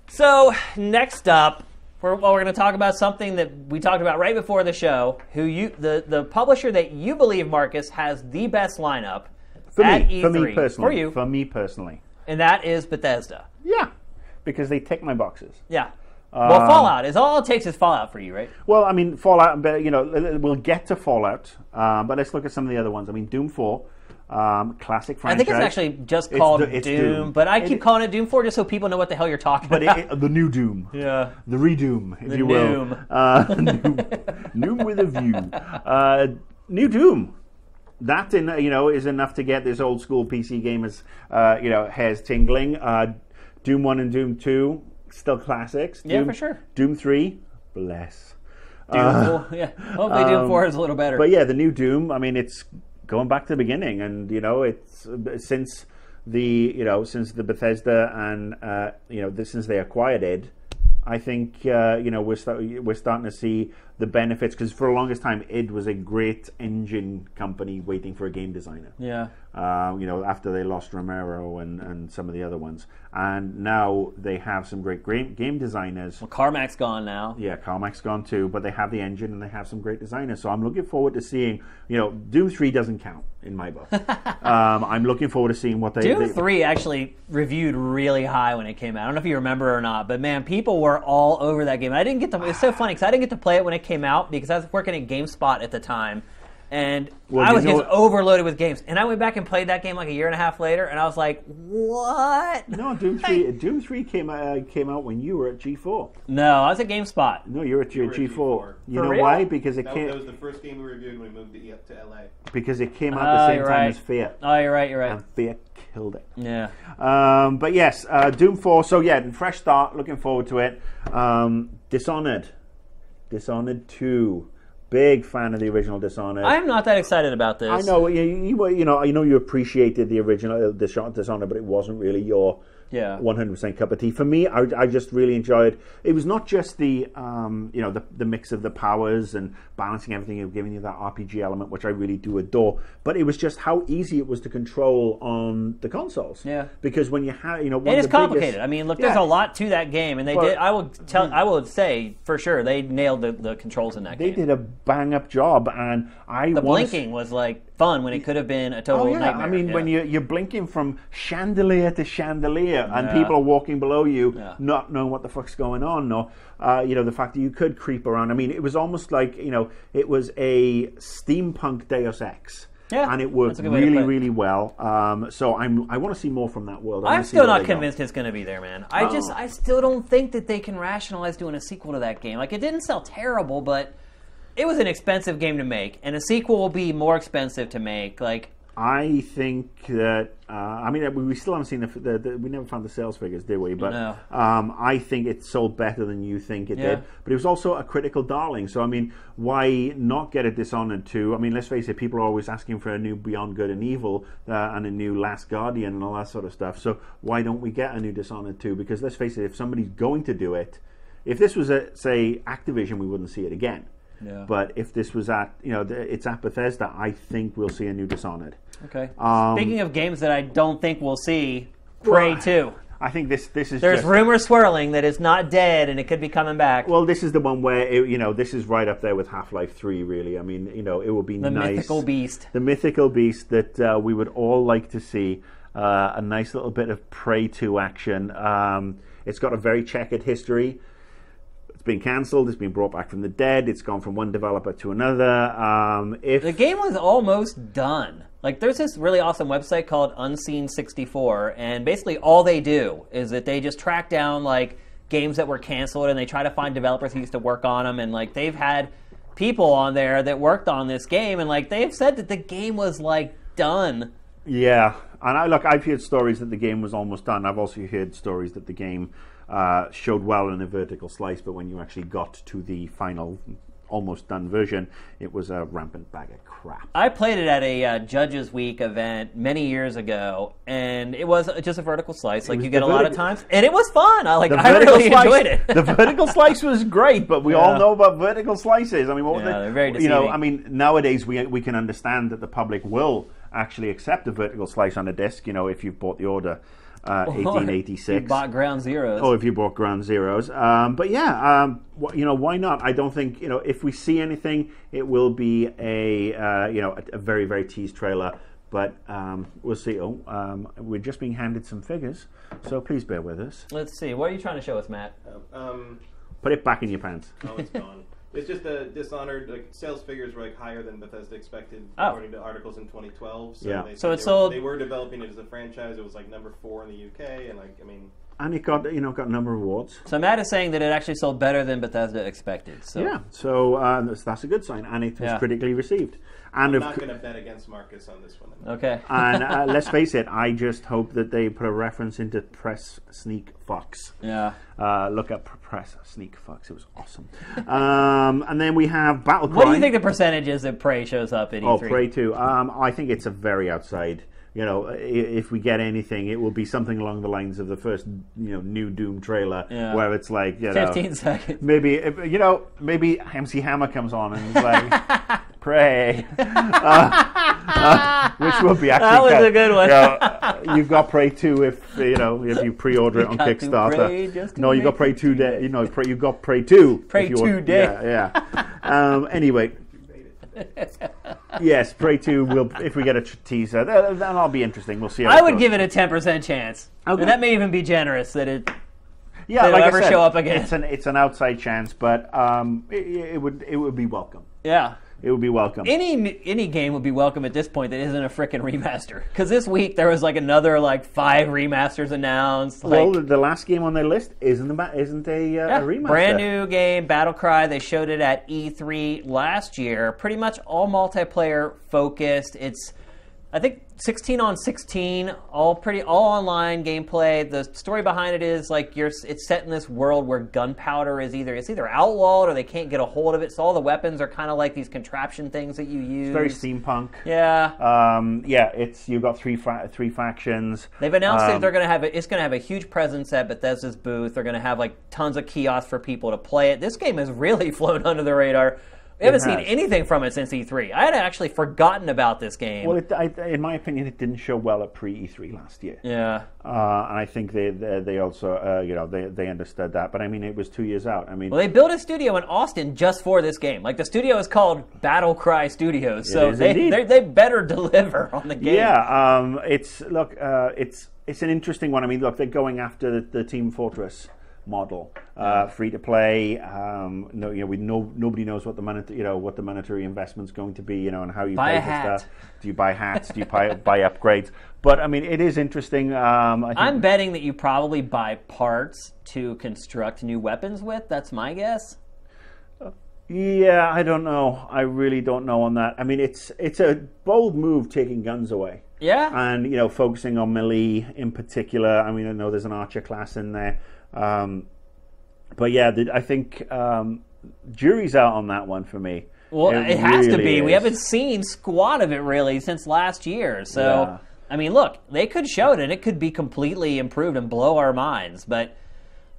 So, next up, we're going to talk about something that we talked about right before the show, the publisher that you believe, Marcus, has the best lineup at E3. For me personally. And that is Bethesda. Yeah, because they tick my boxes. Yeah. Well, Fallout is all it takes is Fallout for you, right? Well, I mean, Fallout, we'll get to Fallout, but let's look at some of the other ones. I mean, Doom 4. Classic franchise. I think it's actually just called Doom, but I keep calling it Doom 4 just so people know what the hell you're talking about. The new Doom. Yeah. The redoom, if you will. Noom with a view. New Doom. That, is enough to get this old school PC gamers, hairs tingling. Doom 1 and Doom 2, still classics. Yeah, for sure. Doom 3, bless. Doom 4, yeah. Hopefully Doom 4 is a little better. But yeah, the new Doom, I mean, it's going back to the beginning, and it's since the Bethesda and since they acquired id, I think we're starting to see the benefits, because for the longest time id was a great engine company waiting for a game designer. Yeah. After they lost Romero and some of the other ones, and now they have some great game designers. Well, Carmack's gone now. Yeah, Carmack's gone too, but they have the engine and they have some great designers. So I'm looking forward to seeing. Doom 3 doesn't count in my book. I'm looking forward to seeing what Doom 3 actually reviewed really high when it came out. I don't know if you remember or not, but man, people were all over that game. I didn't get to. It's so funny because I didn't get to play it when it came out because I was working at GameSpot at the time. And I was just overloaded with games. And I went back and played that game like a year and a half later, and I was like, what? No, Doom 3 came out when you were at G4. No, I was at GameSpot. No, you were at G4. You know real? why? Because that was the first game we reviewed when we moved to LA. Because it came out the same time as Fear. Oh, you're right. And Fear killed it. Yeah. But yes, Doom 4. So yeah, fresh start. Looking forward to it. Dishonored 2. Big fan of the original Dishonored. I'm not that excited about this. I know you appreciated the original Dishonored, but it wasn't really your 100% cup of tea. For me, I just really enjoyed. It was not just the mix of the powers and balancing everything and giving you that RPG element, which I really do adore. But it was just how easy it was to control on the consoles. Yeah. Because when you have it is complicated. I mean, look, there's a lot to that game, and they did. I will say for sure they nailed the controls in that game. They did a bang up job, and blinking was like fun when it could have been a total nightmare. I mean, when you're blinking from chandelier to chandelier, and people are walking below you, not knowing what the fuck's going on, or the fact that you could creep around. I mean, it was almost like it was a steampunk Deus Ex. Yeah, and it worked really, really well. So I want to see more from that world. I'm still not convinced it's going to be there, man. I still don't think that they can rationalize doing a sequel to that game. Like, it didn't sell terrible, but it was an expensive game to make, and a sequel will be more expensive to make. Like, I think that we still haven't seen we never found the sales figures, did we? But no. I think it sold better than you think it did. But it was also a critical darling. So I mean, why not get a Dishonored 2? I mean, let's face it, people are always asking for a new Beyond Good and Evil and a new Last Guardian and all that sort of stuff. So why don't we get a new Dishonored 2? Because let's face it, if somebody's going to do it, if this was say Activision, we wouldn't see it again. Yeah. But if this was at it's at Bethesda, I think we'll see a new Dishonored. Okay. Speaking of games that I don't think we'll see, Prey 2. I think this is. There's rumors swirling that it's not dead and it could be coming back. Well, this is the one where this is right up there with Half-Life 3. Really, I mean, it would be the nice. Mythical beast. The mythical beast that we would all like to see. A nice little bit of Prey 2 action. It's got a very checkered history. been cancelled. It's been brought back from the dead. It's gone from one developer to another. If the game was almost done. Like, there's this really awesome website called Unseen64, and basically all they do is that they just track down, like, games that were canceled, and they try to find developers who used to work on them, and, like, they've had people on there that worked on this game, and, like, they've said that the game was, like, done. Yeah, and I've heard stories that the game was almost done. I've also heard stories that the game showed well in a vertical slice, but when you actually got to the final almost done version, it was a rampant bag of crap. I played it at a Judges Week event many years ago, and it was just a vertical slice, like you get a lot of times, and it was fun. I really enjoyed it. The vertical slice was great, but we all know about vertical slices. I mean, they're very deceiving. I mean, nowadays we can understand that the public will actually accept a vertical slice on a disc. If you've bought the order. 1886. You bought Ground Zeroes. Oh, if you bought Ground Zeroes. But yeah, why not? I don't think, if we see anything, it will be a very, very teased trailer. But we'll see. We're just being handed some figures, so please bear with us. Let's see. What are you trying to show us, Matt? Put it back in your pants. Oh, it's gone. It's just a Dishonored, like, sales figures were higher than Bethesda expected, according to articles in 2012. So yeah. So it's sold. They were developing it as a franchise. It was like number 4 in the UK, and and it got got a number of awards. So Matt is saying that it actually sold better than Bethesda expected. So yeah, so that's a good sign, and it was critically received. And I'm not going to bet against Marcus on this one. Okay. And let's face it, I just hope that they put a reference into Press Sneak Fox. Yeah. Look up Press Sneak Fox. It was awesome. And then we have Battlecry. What do you think the percentage is that Prey shows up at E3? Oh, Prey 2. I think it's a very outside. If we get anything, it will be something along the lines of the first, new Doom trailer, where it's like, 15 seconds. Maybe, maybe MC Hammer comes on and is like, Prey, which would be actually. That was a good one. You've got Prey 2 if you pre-order it on Kickstarter. No, you got Prey 2 day. You've got Prey 2. Prey 2 day. Yeah. Anyway. Yes, Prey 2 will. If we get a teaser, that'll be interesting. We'll see. How I would give it a 10% chance. Okay. And that may even be generous that it. Yeah, like ever show up again. It's an outside chance, but it would be welcome. Yeah. It would be welcome. Any game would be welcome at this point that isn't a frickin' remaster. Because this week there was like another 5 remasters announced. Well, the last game on their list isn't a remaster. Brand new game, Battlecry. They showed it at E3 last year. Pretty much all multiplayer focused. It's, I think, 16 on 16, all online gameplay. The story behind it is it's set in this world where gunpowder is either outlawed or they can't get a hold of it. So all the weapons are kind of like these contraption things that you use. It's very steampunk. Yeah. You've got three factions. They've announced that it's going to have a huge presence at Bethesda's booth. They're going to have tons of kiosks for people to play it. This game has really flown under the radar. We haven't seen anything from it since E3. I had actually forgotten about this game. Well, in my opinion, it didn't show well at pre-E3 last year. Yeah. And I think they also, they understood that. But, I mean, it was 2 years out. Well, they built a studio in Austin just for this game. The studio is called Battlecry Studios. So they better deliver on the game. Yeah. It's an interesting one. They're going after the Team Fortress model, free to play. Nobody knows what the monetary investment's going to be, and how you pay for stuff. Do you buy hats? Do you buy upgrades? But it is interesting. I'm betting that you probably buy parts to construct new weapons with. That's my guess. Yeah, I don't know. I really don't know on that. It's a bold move taking guns away. Yeah, and focusing on melee in particular. I know there's an archer class in there. But yeah, I think jury's out on that one for me. Well, it has to be. We haven't seen squat of it really since last year. So, look, they could show it and it could be completely improved and blow our minds. But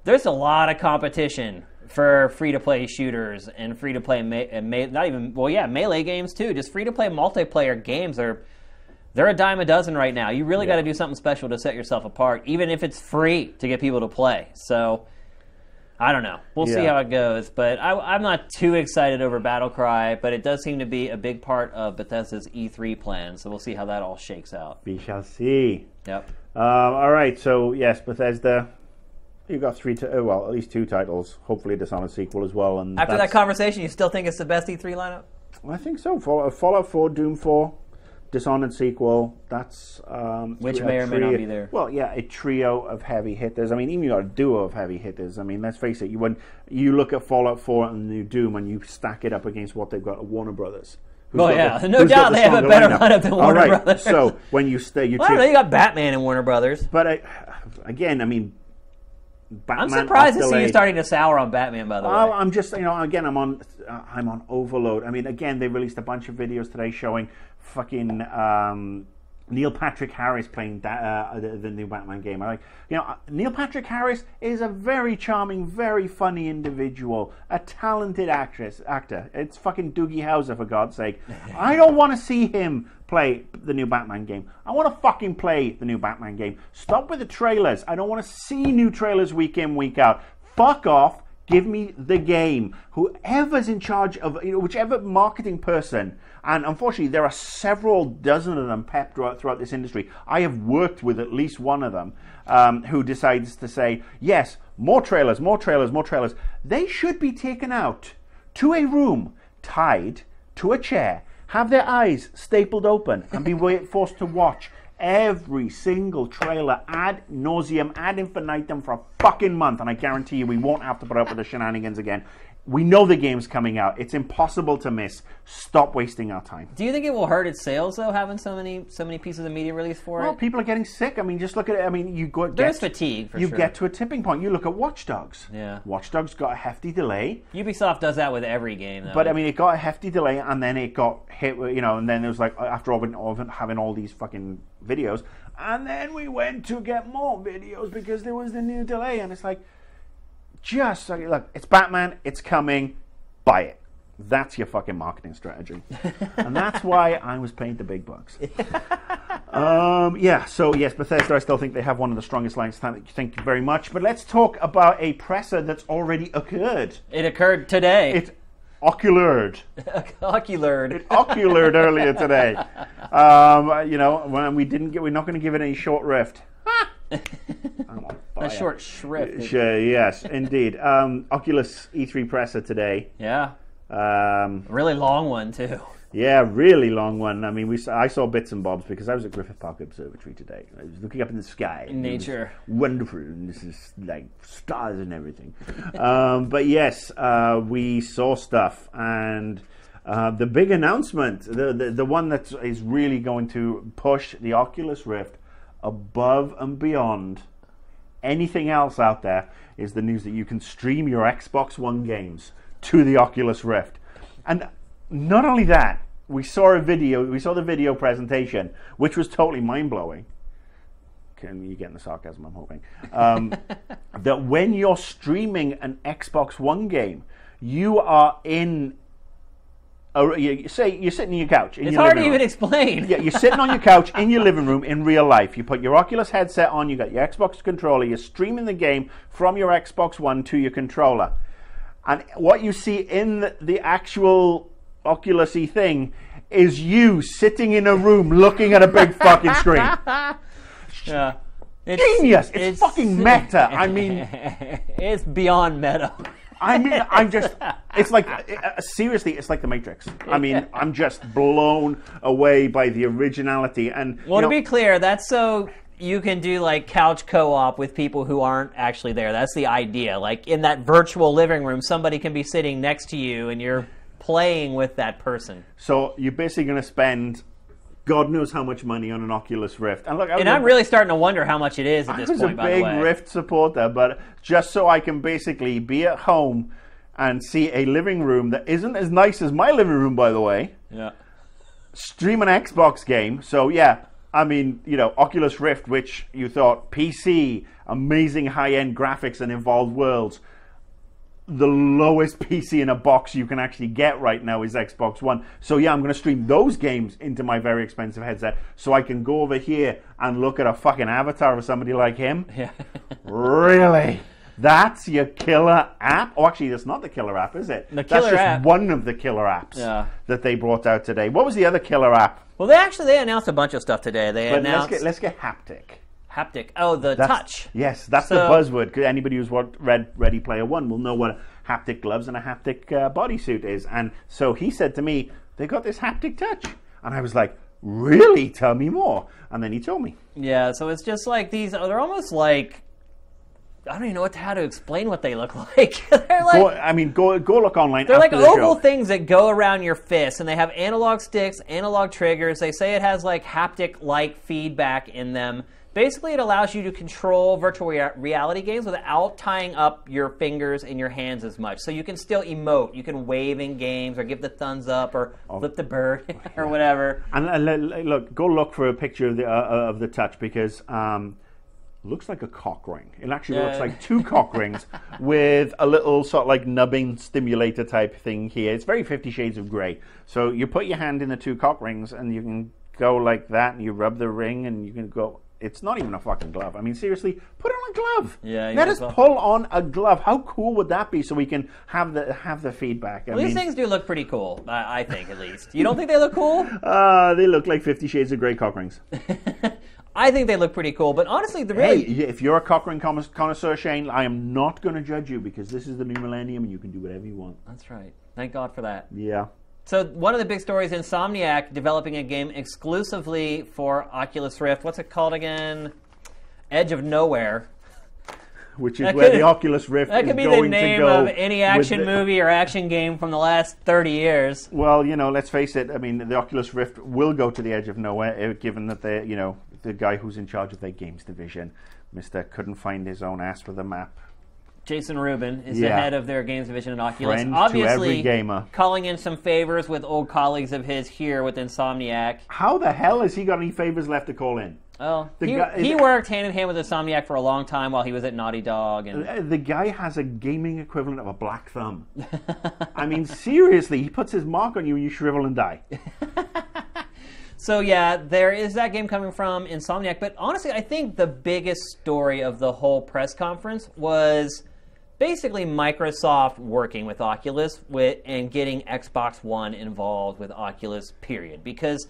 there's a lot of competition for free-to-play shooters and free-to-play melee games too. Just free-to-play multiplayer games they're a dime a dozen right now. You really got to do something special to set yourself apart, even if it's free to get people to play. So, I don't know. We'll see how it goes. But I'm not too excited over Battlecry, but it does seem to be a big part of Bethesda's E3 plan. So we'll see how that all shakes out. We shall see. Yep. All right. So, yes, Bethesda, You got at least 2 titles. Hopefully, a Dishonored sequel as well. And after that conversation, you still think it's the best E3 lineup? I think so. Fallout 4, Doom 4, Dishonored sequel. That's which may or may not be there. Well, yeah, a trio of heavy hitters. I mean, even you got a duo of heavy hitters. I mean, let's face it. When you look at Fallout 4 and the new Doom, and you stack it up against what they've got at Warner Brothers. No doubt they have a better lineup than Warner Brothers. So when you stay, I don't know, you got Batman and Warner Brothers. But again, I mean, Batman. I'm surprised to see you starting to sour on Batman. By the way, I'm just again, I'm on overload. I mean, again, they released a bunch of videos today showing fucking Neil Patrick Harris playing the new Batman game. Neil Patrick Harris is a very charming, very funny individual, a talented actor. It's fucking Doogie Howser, for God's sake. I don't want to see him play the new Batman game. I want to fucking play the new Batman game. Stop with the trailers. I don't want to see new trailers week in, week out. Fuck off. Give me the game. Whoever's in charge of, whichever marketing person, and unfortunately there are several dozen of them pepped throughout this industry. I have worked with at least one of them who decides to say, yes, more trailers, more trailers, more trailers. They should be taken out to a room, tied to a chair, have their eyes stapled open, and be forced to watch every single trailer ad nauseum, ad infinitum for a fucking month, and I guarantee you we won't have to put up with the shenanigans again. We know the game's coming out. It's impossible to miss. Stop wasting our time. Do you think it will hurt its sales, though, having so many pieces of media released for it? Well, people are getting sick. I mean, just look at it. I mean, there's fatigue, for sure. You get to a tipping point. You look at Watch Dogs. Yeah. Watch Dogs got a hefty delay. Ubisoft does that with every game, though. But, I mean, it got a hefty delay, and then it got hit, and then it was like, after having all these fucking videos, and then we went to get more videos because there was the new delay, and it's like, just like, look, it's Batman, it's coming, buy it. That's your fucking marketing strategy. And that's why I was paid the big bucks. So yes, Bethesda, I still think they have one of the strongest lines. Thank you very much. But let's talk about a presser that's already occurred. It occurred today. It oculared. Oculared. It oculared earlier today. When we're not going to give it any short rift. A short shrift. Sure, yes, indeed. Oculus E3 presser today. Yeah. Really long one, too. Yeah, really long one. I mean, I saw bits and bobs because I was at Griffith Park Observatory today. I was looking up in the sky. In nature. Wonderful. And this is like stars and everything. But yes, we saw stuff. And the big announcement, the one that is really going to push the Oculus Rift above and beyond anything else out there, is the news that you can stream your Xbox One games to the Oculus Rift. And not only that, we saw the video presentation, which was totally mind-blowing. You're getting the sarcasm, I'm hoping. That when you're streaming an Xbox One game, you are in you're sitting on your couch. It's hard to even explain. Yeah, you're sitting on your couch in your living room in real life. You put your Oculus headset on, you got your Xbox controller, you're streaming the game from your Xbox One to your controller. And what you see in the actual Oculus-y thing is you sitting in a room looking at a big fucking screen. Yeah. Genius! It's fucking meta. I mean... It's beyond meta. I mean, it's like, seriously, it's like The Matrix. I mean, I'm just blown away by the originality. And well, to be clear, that's so you can do like couch co-op with people who aren't actually there. That's the idea. Like in that virtual living room, somebody can be sitting next to you and you're playing with that person. So you're basically going to spend God knows how much money on an Oculus Rift. And look, I'm really starting to wonder how much it is at this point, by the way. I was a big Rift supporter, but just so I can basically be at home and see a living room that isn't as nice as my living room, by the way. Yeah. Stream an Xbox game. So, yeah, I mean, Oculus Rift, which you thought PC, amazing high-end graphics and involved worlds. The lowest PC in a box you can actually get right now is Xbox One. So yeah, I'm going to stream those games into my very expensive headset so I can go over here and look at a fucking avatar of somebody like him. Yeah. Really? That's your killer app? Oh, actually, that's not the killer app, is it? The killer that's just app. One of the killer apps that they brought out today. What was the other killer app? Well, they announced a bunch of stuff today. Let's get haptic. haptic. Oh, the touch. Yes, that's the buzzword. Anybody who's read Ready Player One will know what haptic gloves and a haptic bodysuit is. And so he said to me, they got this haptic touch. And I was like, really? Tell me more. And then he told me. Yeah, so it's just like these, they're almost like, I don't even know how to explain what they look like. They're like, go look online. They're like oval things that go around your fist, and they have analog sticks, analog triggers. They say it has like haptic-like feedback in them. Basically, it allows you to control virtual reality games without tying up your fingers and your hands as much. So you can still emote. You can wave in games or give the thumbs up or flip the bird or whatever. And look, go look for a picture of the touch because looks like a cock ring. It actually looks like two cock rings with a little sort of like nubbing stimulator type thing here. It's very 50 Shades of Grey. So you put your hand in the two cock rings and you can go like that and you rub the ring and you can go. It's not even a fucking glove. I mean, seriously, put on a glove. Yeah, let us pull on a glove. How cool would that be? So we can have the feedback. Well, these things do look pretty cool. I think, at least. You don't think they look cool? They look like 50 Shades of Grey cock rings. I think they look pretty cool, but honestly, Hey, if you're a cock ring connoisseur, Shane, I am not going to judge you because this is the new millennium and you can do whatever you want. That's right. Thank God for that. Yeah. So one of the big stories, Insomniac developing a game exclusively for Oculus Rift. What's it called again? Edge of Nowhere. Which is where the Oculus Rift is going to go. That could be the name of any action movie or action game from the last 30 years. Well, let's face it. I mean, the Oculus Rift will go to the Edge of Nowhere, given that the guy who's in charge of their games division, Mr. couldn't find his own ass with a map. Jason Rubin is the head of their games division at Oculus. Friend obviously, to every gamer. Calling in some favors with old colleagues of his here with Insomniac. How the hell has he got any favors left to call in? Well, he worked hand in hand with Insomniac for a long time while he was at Naughty Dog. And the guy has a gaming equivalent of a black thumb. I mean, seriously, he puts his mark on you and you shrivel and die. So yeah, there is that game coming from Insomniac. But honestly, I think the biggest story of the whole press conference was basically Microsoft working with Oculus and getting Xbox One involved with Oculus, period. Because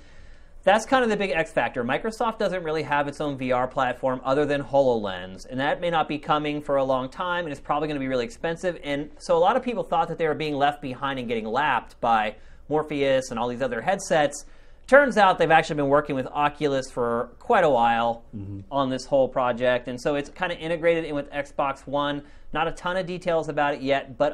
that's kind of the big X factor. Microsoft doesn't really have its own VR platform other than HoloLens, and that may not be coming for a long time, and it's probably going to be really expensive. And so a lot of people thought that they were being left behind and getting lapped by Morpheus and all these other headsets. Turns out they've actually been working with Oculus for quite a while on this whole project, and so it's kind of integrated in with Xbox One. Not a ton of details about it yet, but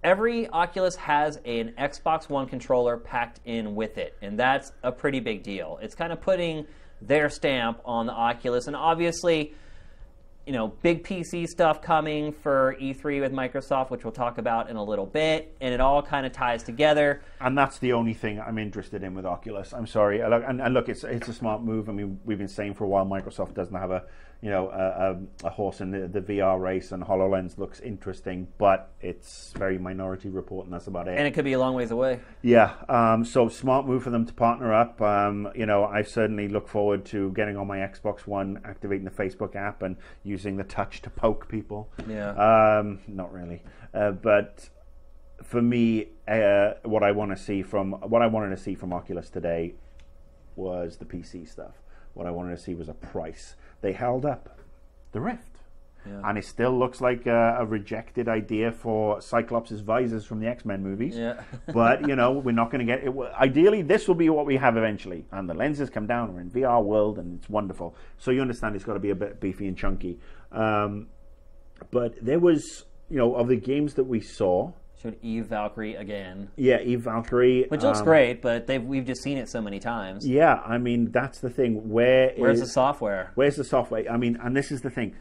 every Oculus has an Xbox One controller packed in with it, and that's a pretty big deal. It's kind of putting their stamp on the Oculus, and obviously, big PC stuff coming for E3 with Microsoft, which we'll talk about in a little bit, and it all kind of ties together. And that's the only thing I'm interested in with Oculus. I'm sorry. And look, it's a smart move. I mean, we've been saying for a while Microsoft doesn't have a horse in the VR race, and HoloLens looks interesting, but it's very minority report, and that's about it. And it could be a long ways away. Yeah, so smart move for them to partner up. I certainly look forward to getting on my Xbox One, activating the Facebook app, and using the touch to poke people. Yeah. Not really, but for me, what I wanted to see from Oculus today was the PC stuff. What I wanted to see was a price. They held up the Rift. Yeah. And it still looks like a rejected idea for Cyclops' visors from the X-Men movies. Yeah. But, we're not going to get it. Ideally, this will be what we have eventually. And the lenses come down. We're in VR world, and it's wonderful. So you understand it's got to be a bit beefy and chunky. But there was, of the games that we saw... Showed Eve Valkyrie again. Yeah, Eve Valkyrie. Which looks great, but we've just seen it so many times. Yeah, I mean, that's the thing. Where's the software? Where's the software? I mean, and this is the thing.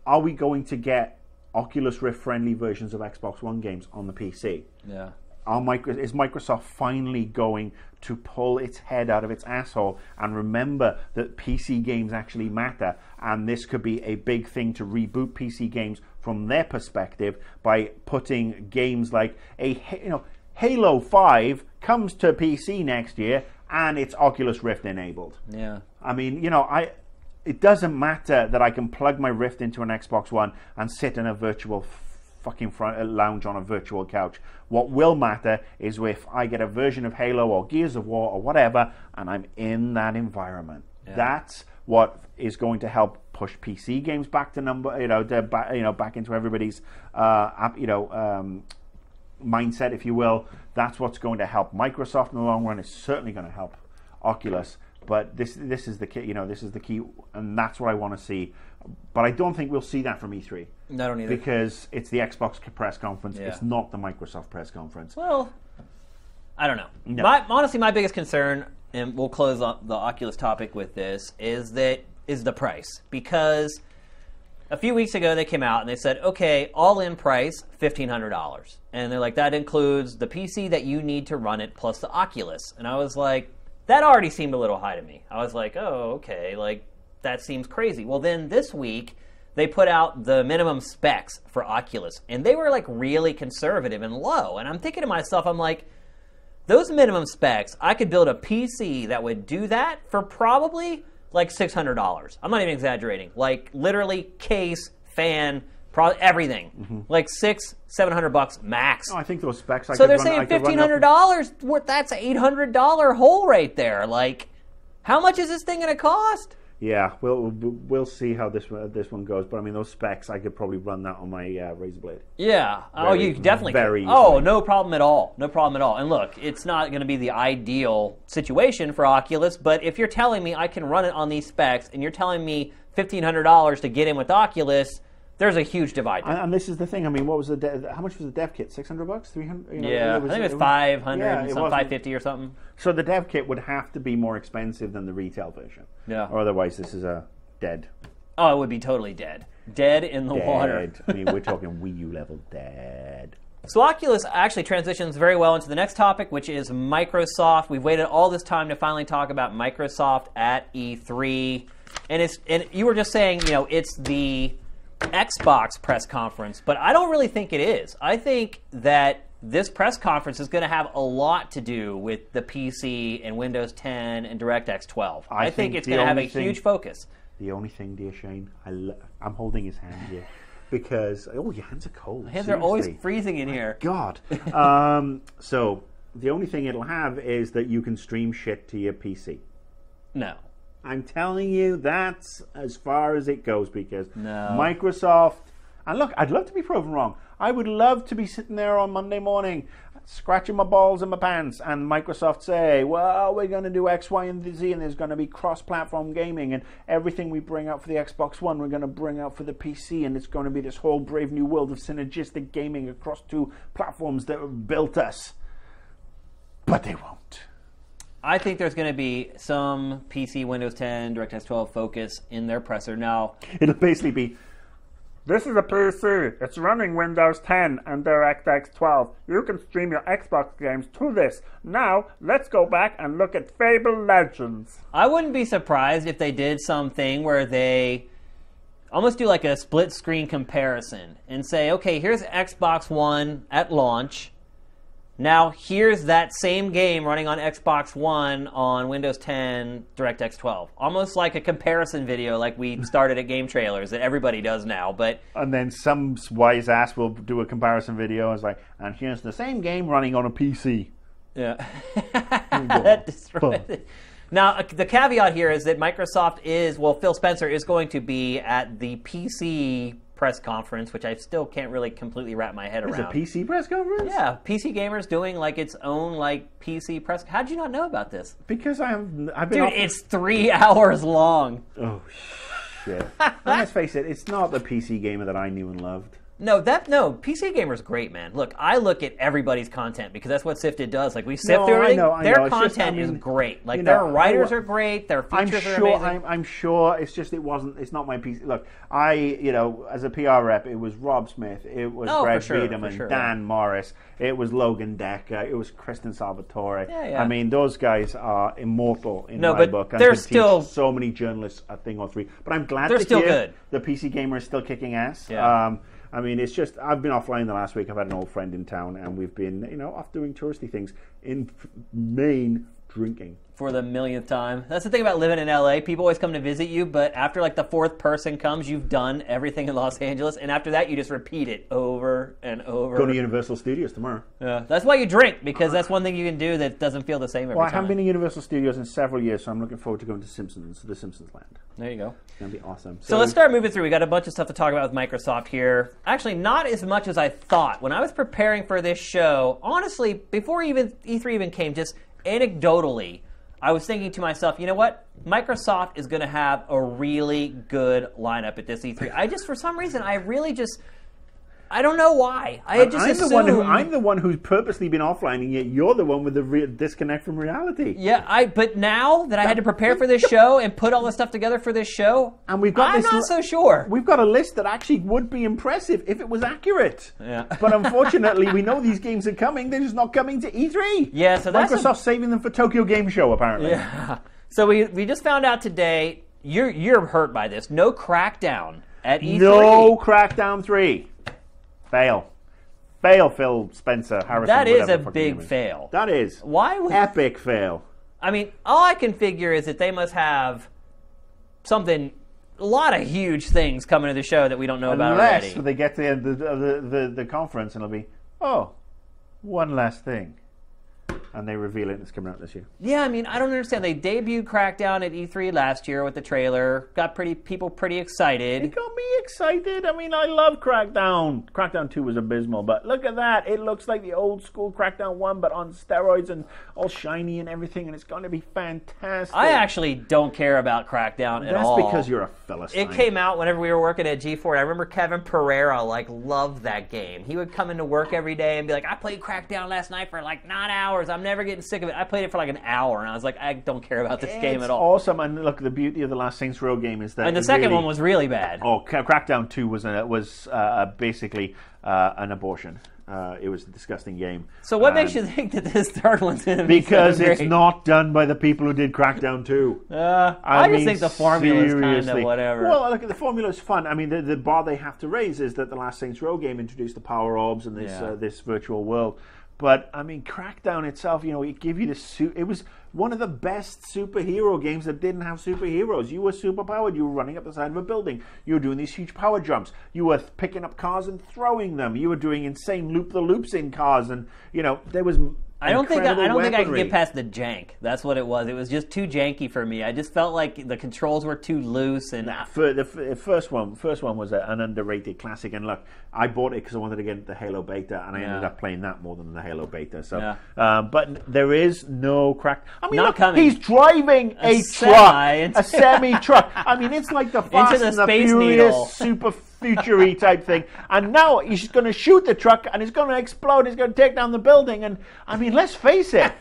Are we going to get Oculus Rift-friendly versions of Xbox One games on the PC? Yeah. Is Microsoft finally going to pull its head out of its asshole and remember that PC games actually matter, and this could be a big thing to reboot PC games from their perspective by putting games like Halo 5 comes to PC next year and it's Oculus Rift enabled. Yeah. I mean, it doesn't matter that I can plug my Rift into an Xbox One and sit in a virtual fucking lounge on a virtual couch. What will matter is if I get a version of Halo or Gears of War or whatever, and I'm in that environment. Yeah. That's what is going to help push PC games back to back into everybody's mindset, if you will. That's what's going to help Microsoft in the long run. It's certainly going to help Oculus. But this is the key. This is the key, and that's what I want to see. But I don't think we'll see that from E3. No, I don't either. Because it's the Xbox press conference. Yeah. It's not the Microsoft press conference. Well, I don't know. No. Honestly, my biggest concern, and we'll close up the Oculus topic with this, is the price. Because a few weeks ago they came out and they said, okay, all-in price, $1,500. And they're like, that includes the PC that you need to run it plus the Oculus. And I was like, that already seemed a little high to me. I was like, oh, okay, like, that seems crazy. Well, then this week, they put out the minimum specs for Oculus, and they were, like, really conservative and low. And I'm thinking to myself, I'm like, those minimum specs, I could build a PC that would do that for probably, like, $600. I'm not even exaggerating. Like, literally, case, fan, everything. Like $600-$700 max. Oh, I think those specs. So they're saying $1,500. That's an $800 hole right there. Like, how much is this thing going to cost? Yeah, we'll see how this one goes. But I mean, those specs, I could probably run that on my Razer Blade. Yeah. You definitely very could. Oh, no problem at all. No problem at all. And look, it's not going to be the ideal situation for Oculus, but if you're telling me I can run it on these specs, and you're telling me $1,500 to get in with Oculus, there's a huge divide there. And this is the thing. I mean, what was how much was the dev kit? $600, $300? Yeah, I think it was $500, $550 or something. So the dev kit would have to be more expensive than the retail version. Yeah. Or otherwise, this is a dead. Oh, it would be totally dead. Dead in the water. I mean, we're talking Wii U level dead. So Oculus actually transitions very well into the next topic, which is Microsoft. We've waited all this time to finally talk about Microsoft at E3, and you were just saying, it's the Xbox press conference, but I don't really think it is. I think that this press conference is going to have a lot to do with the PC and Windows 10 and DirectX 12. I think it's going to have a huge focus. The only thing, dear Shane, I'm holding his hand here because your hands are cold. My hands are always freezing in here. God. So the only thing it'll have is that you can stream shit to your PC. No. I'm telling you, that's as far as it goes because Microsoft, and look, I'd love to be proven wrong. I would love to be sitting there on Monday morning, scratching my balls in my pants, and Microsoft say, well, we're going to do X, Y, and Z, and there's going to be cross-platform gaming, and everything we bring out for the Xbox One, we're going to bring out for the PC, and it's going to be this whole brave new world of synergistic gaming across two platforms that have built us. But they won't. I think there's going to be some PC, Windows 10, DirectX 12 focus in their presser. Now, it'll basically be, this is a PC. It's running Windows 10 and DirectX 12. You can stream your Xbox games to this. Now, let's go back and look at Fable Legends. I wouldn't be surprised if they did something where they almost do like a split screen comparison and say, okay, here's Xbox One at launch. Now, here's that same game running on Xbox One on Windows 10, DirectX 12. Almost like a comparison video like we started at Game Trailers that everybody does now. And then some wise ass will do a comparison video and it's like, and here's the same game running on a PC. Yeah. That destroyed it. Now, the caveat here is that Microsoft Phil Spencer is going to be at the PC press conference, which I still can't really completely wrap my head around. It's a PC press conference? Yeah, PC Gamer's doing like its own like PC press. How did you not know about this? Because I've been. Dude, it's 3 hours long. Oh shit! Let's face it, it's not the PC Gamer that I knew and loved. No, PC Gamer's great, man. Look, I look at everybody's content because that's what Sifted does. Like, we sift through everything. Their content is great. Like, their writers are great. Their features are amazing. I'm sure. It's just it's not my PC. Look, as a PR rep, it was Rob Smith, it was Greg Wiedemann, Dan Morris, it was Logan Decker, it was Kristen Salvatore. Yeah. I mean, those guys are immortal in my book. They're still so many journalists a thing or three. But I'm glad they're still good. The PC Gamer is still kicking ass. Yeah. I mean, it's just, I've been offline the last week. I've had an old friend in town, and we've been, off doing touristy things in Maine, drinking. For the millionth time. That's the thing about living in LA. People always come to visit you, but after like the fourth person comes, you've done everything in Los Angeles, and after that, you just repeat it over and over. Go to Universal Studios tomorrow. Yeah, that's why you drink, because that's one thing you can do that doesn't feel the same every time. Well, I haven't been to Universal Studios in several years, so I'm looking forward to going to the Simpsons Land. There you go. It's going to be awesome. So let's start moving through. We got a bunch of stuff to talk about with Microsoft here. Actually, not as much as I thought. When I was preparing for this show, honestly, before even E3 even came, just anecdotally, I was thinking to myself, you know what? Microsoft is going to have a really good lineup at this E3. I just, for some reason, I don't know why. I'm the one who's purposely been offline, and yet you're the one with the disconnect from reality. Yeah, but now that I had to prepare for this show and put all the stuff together for this show, and we've got I'm not so sure. We've got a list that actually would be impressive if it was accurate. Yeah. But unfortunately, we know these games are coming. They're just not coming to E3. Yeah, so that's Microsoft's saving them for Tokyo Game Show, apparently. Yeah. So we just found out today. You're hurt by this. No Crackdown at E3. No Crackdown 3. Fail, Phil Spencer, Harrison. That is a big fail. That is. Why would... Epic fail. I mean, all I can figure is that they must have something, a lot of huge things coming to the show that we don't know about already. Unless they get to the end of the conference and it'll be, one last thing. And they reveal it and it's coming out this year. Yeah, I mean, I don't understand. They debuted Crackdown at E3 last year with the trailer. Got people pretty excited. It got me excited. I mean, I love Crackdown. Crackdown 2 was abysmal, but look at that. It looks like the old school Crackdown 1, but on steroids and all shiny and everything, and it's going to be fantastic. I actually don't care about Crackdown at all. That's because you're a Philistine. It came out whenever we were working at G4. I remember Kevin Pereira, loved that game. He would come into work every day and be like, I played Crackdown last night for 9 hours. I'm never getting sick of it. I played it for an hour, and I was like, I don't care about this game at all. Awesome, and look, the beauty of the last Saints Row game is that... And the second one was really bad. Oh, Crackdown 2 was basically an abortion. It was a disgusting game. So what makes you think that this third one's going to be because so great? It's not done by the people who did Crackdown 2. I just think the formula is kind of whatever. Well, look, the formula is fun. I mean, the bar they have to raise is that the last Saints Row game introduced the power orbs and this virtual world. But, I mean, Crackdown itself, it gave you it was one of the best superhero games that didn't have superheroes. You were superpowered. You were running up the side of a building. You were doing these huge power jumps. You were picking up cars and throwing them. You were doing insane loop-the-loops in cars. And, there was... I don't think I can get past the jank. That's what it was. It was just too janky for me. I just felt like the controls were too loose. And the first one was an underrated classic. And look, I bought it because I wanted to get the Halo beta, and I ended up playing that more than the Halo beta. So, but there is no crack. I mean, he's driving a semi truck. I mean, it's like the Fast and the Furious Super Future-y type thing, and now he's going to shoot the truck and it's going to explode. He's going to take down the building, and I mean, let's face it,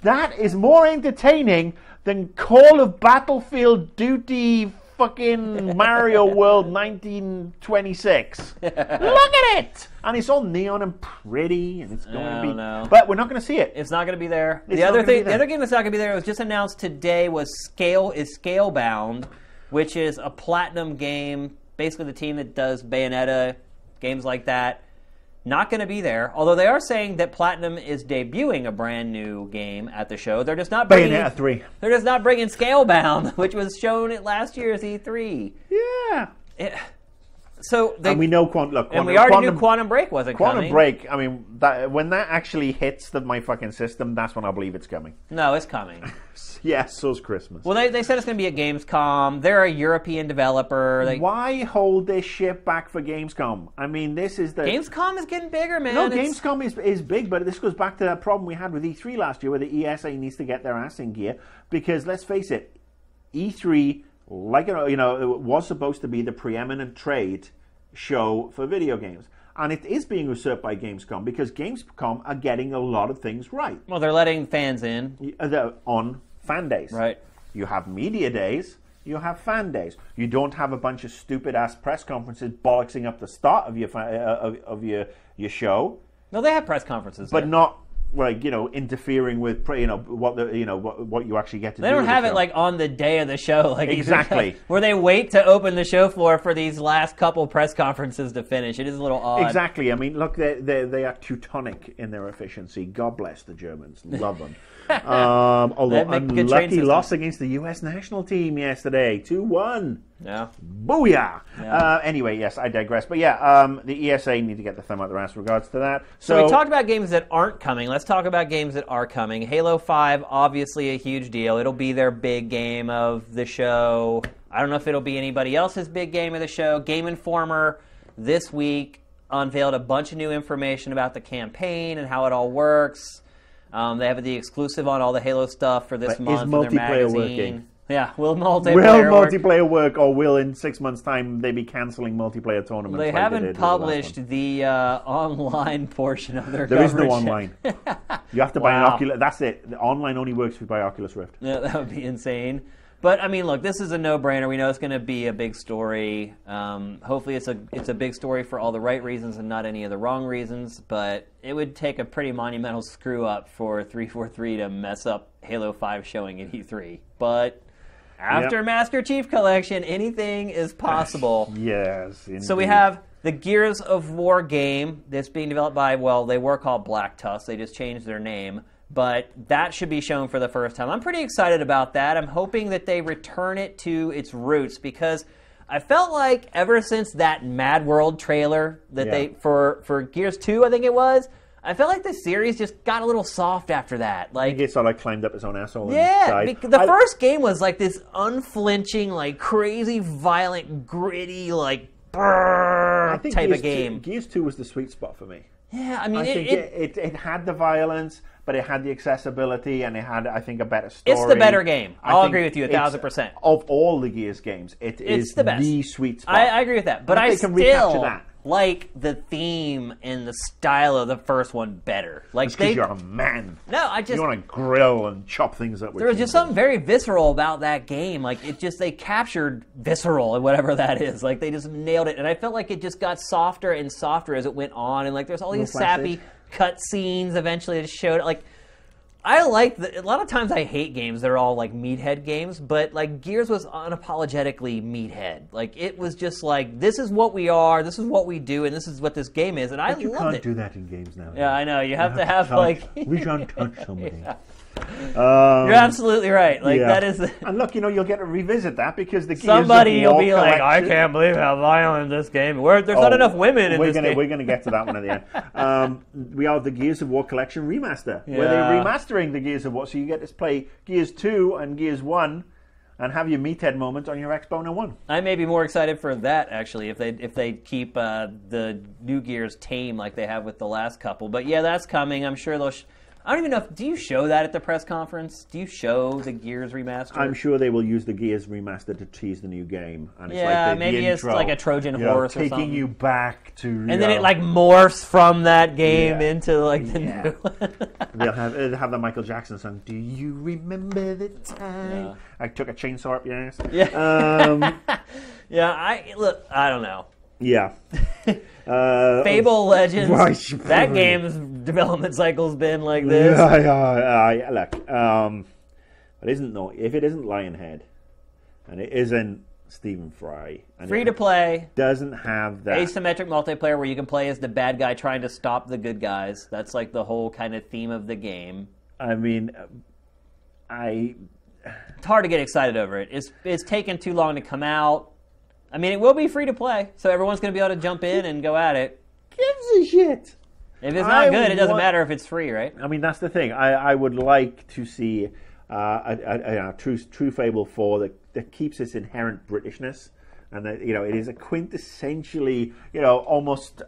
that is more entertaining than Call of Battlefield Duty fucking Mario World 1926. Look at it, and it's all neon and pretty, and it's going to be. But we're not going to see it. It's not going to be there. The other game that's not going to be there, it was just announced today, was Scalebound, which is a Platinum game. Basically, the team that does Bayonetta, games like that, not going to be there. Although they are saying that Platinum is debuting a brand new game at the show. They're just not bringing Bayonetta 3. They're just not bringing Scalebound, which was shown at last year's E3. Yeah. And we know we already knew Quantum Break wasn't coming. Quantum Break. I mean, when that actually hits my fucking system, that's when I believe it's coming. No, it's coming. Yes, so's Christmas. Well, they said it's going to be at Gamescom. They're a European developer. Why hold this shit back for Gamescom? I mean, this is the... Gamescom is getting bigger, man. No, Gamescom is big, but this goes back to that problem we had with E3 last year, where the ESA needs to get their ass in gear. Because, let's face it, E3, it was supposed to be the preeminent trade show for video games. And it is being usurped by Gamescom, because Gamescom are getting a lot of things right. Well, they're letting fans in. On fan days. Right. You have media days, you have fan days. You don't have a bunch of stupid-ass press conferences bollocksing up the start of your show. No, they have press conferences. But not like, interfering with, what you actually get to do. They don't have it like on the day of the show, like exactly, where they wait to open the show floor for these last couple press conferences to finish. It is a little odd. Exactly. I mean, look, they are Teutonic in their efficiency. God bless the Germans. Love them. Although unlucky loss against the U.S. national team yesterday, 2-1. Yeah. Booyah! Yeah. Anyway, yes, I digress. But yeah, the ESA need to get the thumb out their ass regards to that. So we talked about games that aren't coming. Let's talk about games that are coming. Halo 5, obviously a huge deal. It'll be their big game of the show. I don't know if it'll be anybody else's big game of the show. Game Informer this week unveiled a bunch of new information about the campaign and how it all works. They have the exclusive on all the Halo stuff for this month in their magazine. Working? Yeah, will multiplayer work, or will in 6 months' time they be canceling multiplayer tournaments? They haven't published the online portion of their coverage. There is no online. You have to buy an Oculus. That's it. The online only works if you buy Oculus Rift. Yeah, that would be insane. But I mean, look, this is a no-brainer. We know it's going to be a big story. Hopefully, it's a big story for all the right reasons and not any of the wrong reasons. But it would take a pretty monumental screw-up for 343 to mess up Halo 5 showing at E3. But after Master Chief Collection, anything is possible. Yes, indeed. So we have the Gears of War game that's being developed by, they were called Black Tusk. They just changed their name. But that should be shown for the first time. I'm pretty excited about that. I'm hoping that they return it to its roots, because I felt like ever since that Mad World trailer that they for Gears 2, I think it was, I felt like the series just got a little soft after that. Like, it sort of climbed up its own asshole. Yeah, the first game was like this unflinching, like crazy, violent, gritty, like type of game. Gears 2 was the sweet spot for me. Yeah, I mean, it had the violence, but it had the accessibility, and it had, I think, a better story. It's the better game. I'll agree with you 1,000%. Of all the Gears games, it's the best. The sweet spot. I agree with that, but I still like the theme and the style of the first one better. Like, because you're a man. No, you want to grill and chop things up with. There was just something very visceral about that game. Like, they captured visceral and whatever that is. Like, they just nailed it. And I felt like it just got softer and softer as it went on. And like, there's all these sappy cut scenes eventually that showed. Like, I like a lot of times I hate games that are all like meathead games, but like Gears was unapologetically meathead. Like, it was just like, this is what we are, this is what we do, and this is what this game is, and I loved it. You can't do that in games now. Yeah, I know. You have to have like reach out and touch somebody. Yeah. You're absolutely right. Like, that is. And look, you'll get to revisit that, because the somebody you'll be like, I can't believe how violent this game. There's not enough women in this game. We're going to get to that one at the end. We have the Gears of War Collection remaster, where they're remastering the Gears of War, so you get to play Gears 2 and Gears 1 and have your meathead moment on your Xbox One. I may be more excited for that, actually, if they keep the new Gears tame like they have with the last couple. But yeah, that's coming. I'm sure they'll. I don't even know do you show that at the press conference? Do you show the Gears remaster? I'm sure they will use the Gears remaster to tease the new game. And it's maybe it's like a Trojan horse or something. Taking you back to... And then it like morphs from that game into like the new one. They'll have the Michael Jackson song, Do You Remember the Time? Yeah. I took a chainsaw up your ass. Yeah. I don't know. Yeah. Fable Legends. That game's development cycle's been like this. Look, if it isn't Lionhead, and it isn't Stephen Fry, and free to play, doesn't have that asymmetric multiplayer where you can play as the bad guy trying to stop the good guys. That's like the whole kind of theme of the game. I mean, it's hard to get excited over it. It's taken too long to come out. I mean, it will be free to play, so everyone's going to be able to jump in and go at it. Gives a shit. If it's not good, it doesn't matter if it's free, right? I mean, that's the thing. I would like to see a true Fable 4 that keeps its inherent Britishness, and that it is a quintessentially almost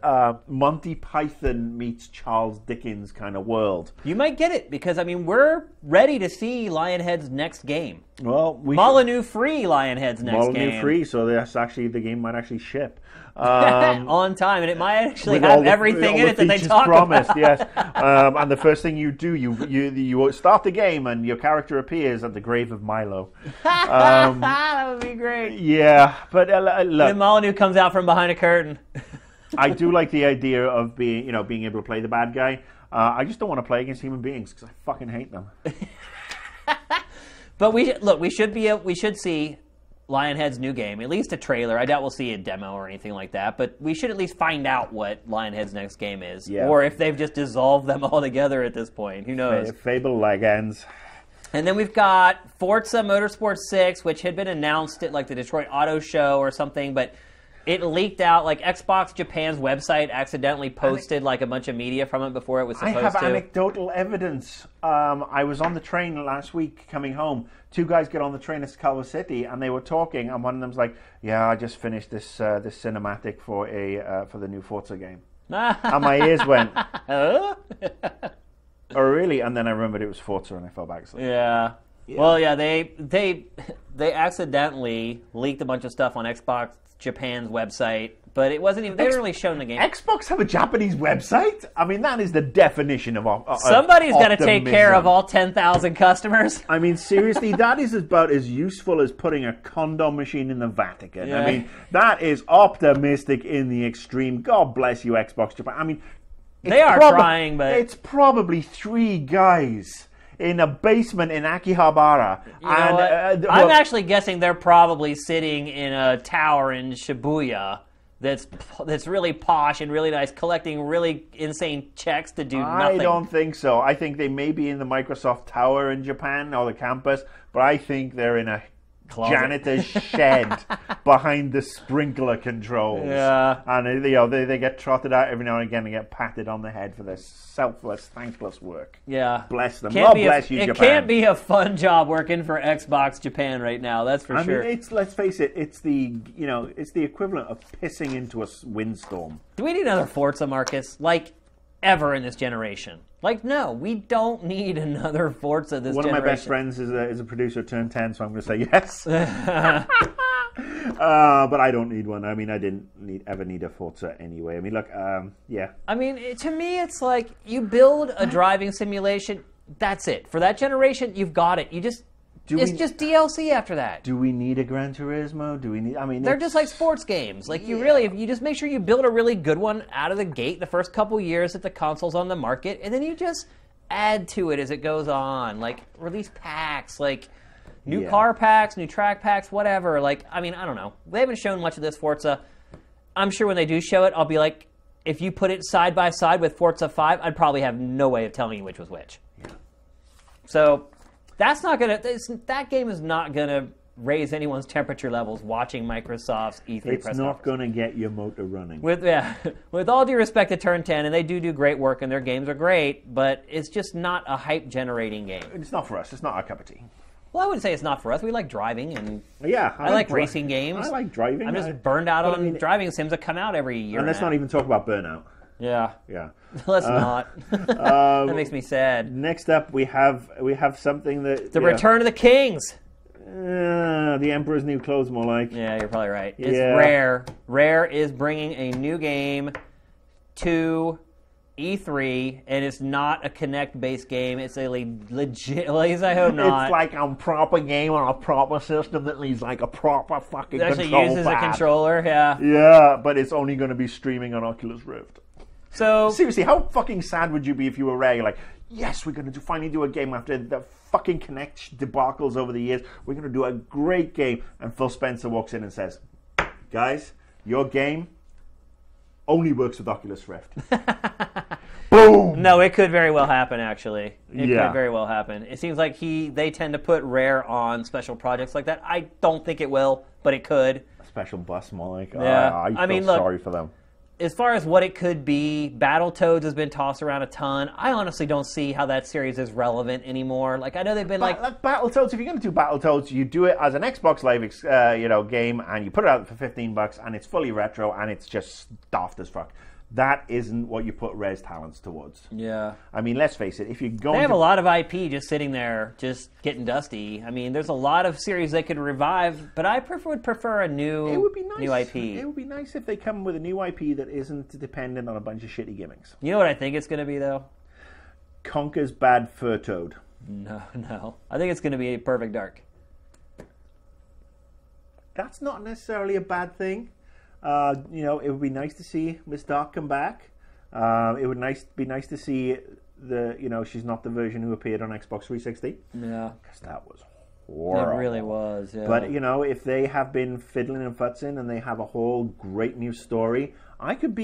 Monty Python meets Charles Dickens kind of world. You might get it, because I mean, we're ready to see Lionhead's next game. Well, Molyneux free Lionhead's next game. Molyneux free, so the game might actually ship on time, and it might actually have everything in it that they talk promised, about. Yes. And the first thing you do, you start the game, and your character appears at the grave of Milo. That would be great. Yeah, but look, and Molyneux comes out from behind a curtain. I do like the idea of being able to play the bad guy. I just don't want to play against human beings because I fucking hate them. But we should see Lionhead's new game, at least a trailer. I doubt we'll see a demo or anything like that, but we should at least find out what Lionhead's next game is, or if they've just dissolved them all together at this point. Who knows? Fable Legends. And then we've got Forza Motorsport 6, which had been announced at like the Detroit Auto Show or something, but it leaked out. Like Xbox Japan's website accidentally posted like a bunch of media from it before it was supposed to. I have anecdotal evidence. I was on the train last week coming home. Two guys get on the train to Culver City, and they were talking, and one of them's like, "Yeah, I just finished this cinematic for the new Forza game," and my ears went, "Oh, really?" And then I remembered it was Forza, and I fell back asleep. Yeah. Well, yeah, they accidentally leaked a bunch of stuff on Xbox Japan's website, but it wasn't even. They didn't really show the game. Xbox have a Japanese website? I mean, that is the definition of somebody's got to take care of all 10,000 customers. I mean, seriously, that is about as useful as putting a condom machine in the Vatican. Yeah. I mean, that is optimistic in the extreme. God bless you, Xbox Japan. I mean, they are trying, but it's probably 3 guys in a basement in Akihabara. I'm actually guessing they're probably sitting in a tower in Shibuya that's really posh and really nice, collecting really insane checks to do nothing. I don't think so. I think they may be in the Microsoft Tower in Japan or the campus, but I think they're in a janitor's shed behind the sprinkler controls. Yeah. And they get trotted out every now and again and get patted on the head for their selfless, thankless work. Yeah. Bless them. God bless you, Japan. It can't be a fun job working for Xbox Japan right now, that's for sure. I mean, let's face it, it's the equivalent of pissing into a windstorm. Do we need another Forza, Marcus? Like, ever in this generation? Like, no, we don't need another Forza this generation. One of my best friends is a producer turned 10, so I'm going to say yes. But I don't need one. I mean, I didn't ever need a Forza anyway. I mean, look, yeah. I mean, to me, it's like you build a driving simulation, that's it. For that generation, you've got it. It's just DLC after that. Do we need a Gran Turismo? Do we need? I mean, they're just like sports games. Like you just make sure you build a really good one out of the gate the first couple years that the console's on the market, and then you just add to it as it goes on. Like release packs, like new car packs, new track packs, whatever. Like, I mean, I don't know. They haven't shown much of this Forza. I'm sure when they do show it, I'll be like, if you put it side by side with Forza 5, I'd probably have no way of telling you which was which. Yeah. So. That game is not gonna raise anyone's temperature levels watching Microsoft's E3 press conference. It's not gonna get your motor running. With all due respect to Turn 10, and they do great work, and their games are great, but it's just not a hype-generating game. It's not for us. It's not our cup of tea. Well, I wouldn't say it's not for us. We like driving, and I like racing games. I like driving. I'm just burned out on driving sims that come out every year. And let's not even talk about Burnout. Yeah. Let's not. That makes me sad. Next up, we have something that... The Return of the Kings. The Emperor's New Clothes, more like. Yeah, you're probably right. It's Rare. Rare is bringing a new game to E3, and it's not a Kinect-based game. It's a legit... At least I hope not. It's like a proper game on a proper system that needs like a proper fucking control pad. It actually uses a controller, yeah. Yeah, but it's only going to be streaming on Oculus Rift. So seriously, how fucking sad would you be if you were Rare? You're like, yes, we're going to finally do a game after the fucking Kinect debacles over the years. We're going to do a great game. And Phil Spencer walks in and says, guys, your game only works with Oculus Rift. Boom! No, it could very well happen, actually. It could very well happen. It seems like they tend to put Rare on special projects like that. I don't think it will, but it could. A special bus, more like. Yeah. I feel sorry for them. As far as what it could be, Battletoads has been tossed around a ton. I honestly don't see how that series is relevant anymore. Like, I know they've been like Battletoads, if you're going to do Battletoads, you do it as an Xbox Live game, and you put it out for $15, and it's fully retro, and it's just daft as fuck. That isn't what you put Rare's talents towards. Yeah. I mean, let's face it, if you're going They have a lot of IP just sitting there, just getting dusty. I mean, there's a lot of series they could revive, but I would prefer a new IP. It would be nice if they come with a new IP that isn't dependent on a bunch of shitty gimmicks. You know what I think it's going to be, though? Conker's Bad Fur Toad. No. I think it's going to be Perfect Dark. That's not necessarily a bad thing. It would be nice to see Miss Dark come back. It would be nice to see she's not the version who appeared on Xbox 360. Yeah, because that was horrible. It really was. Yeah. But if they have been fiddling and futzing and they have a whole great new story, I could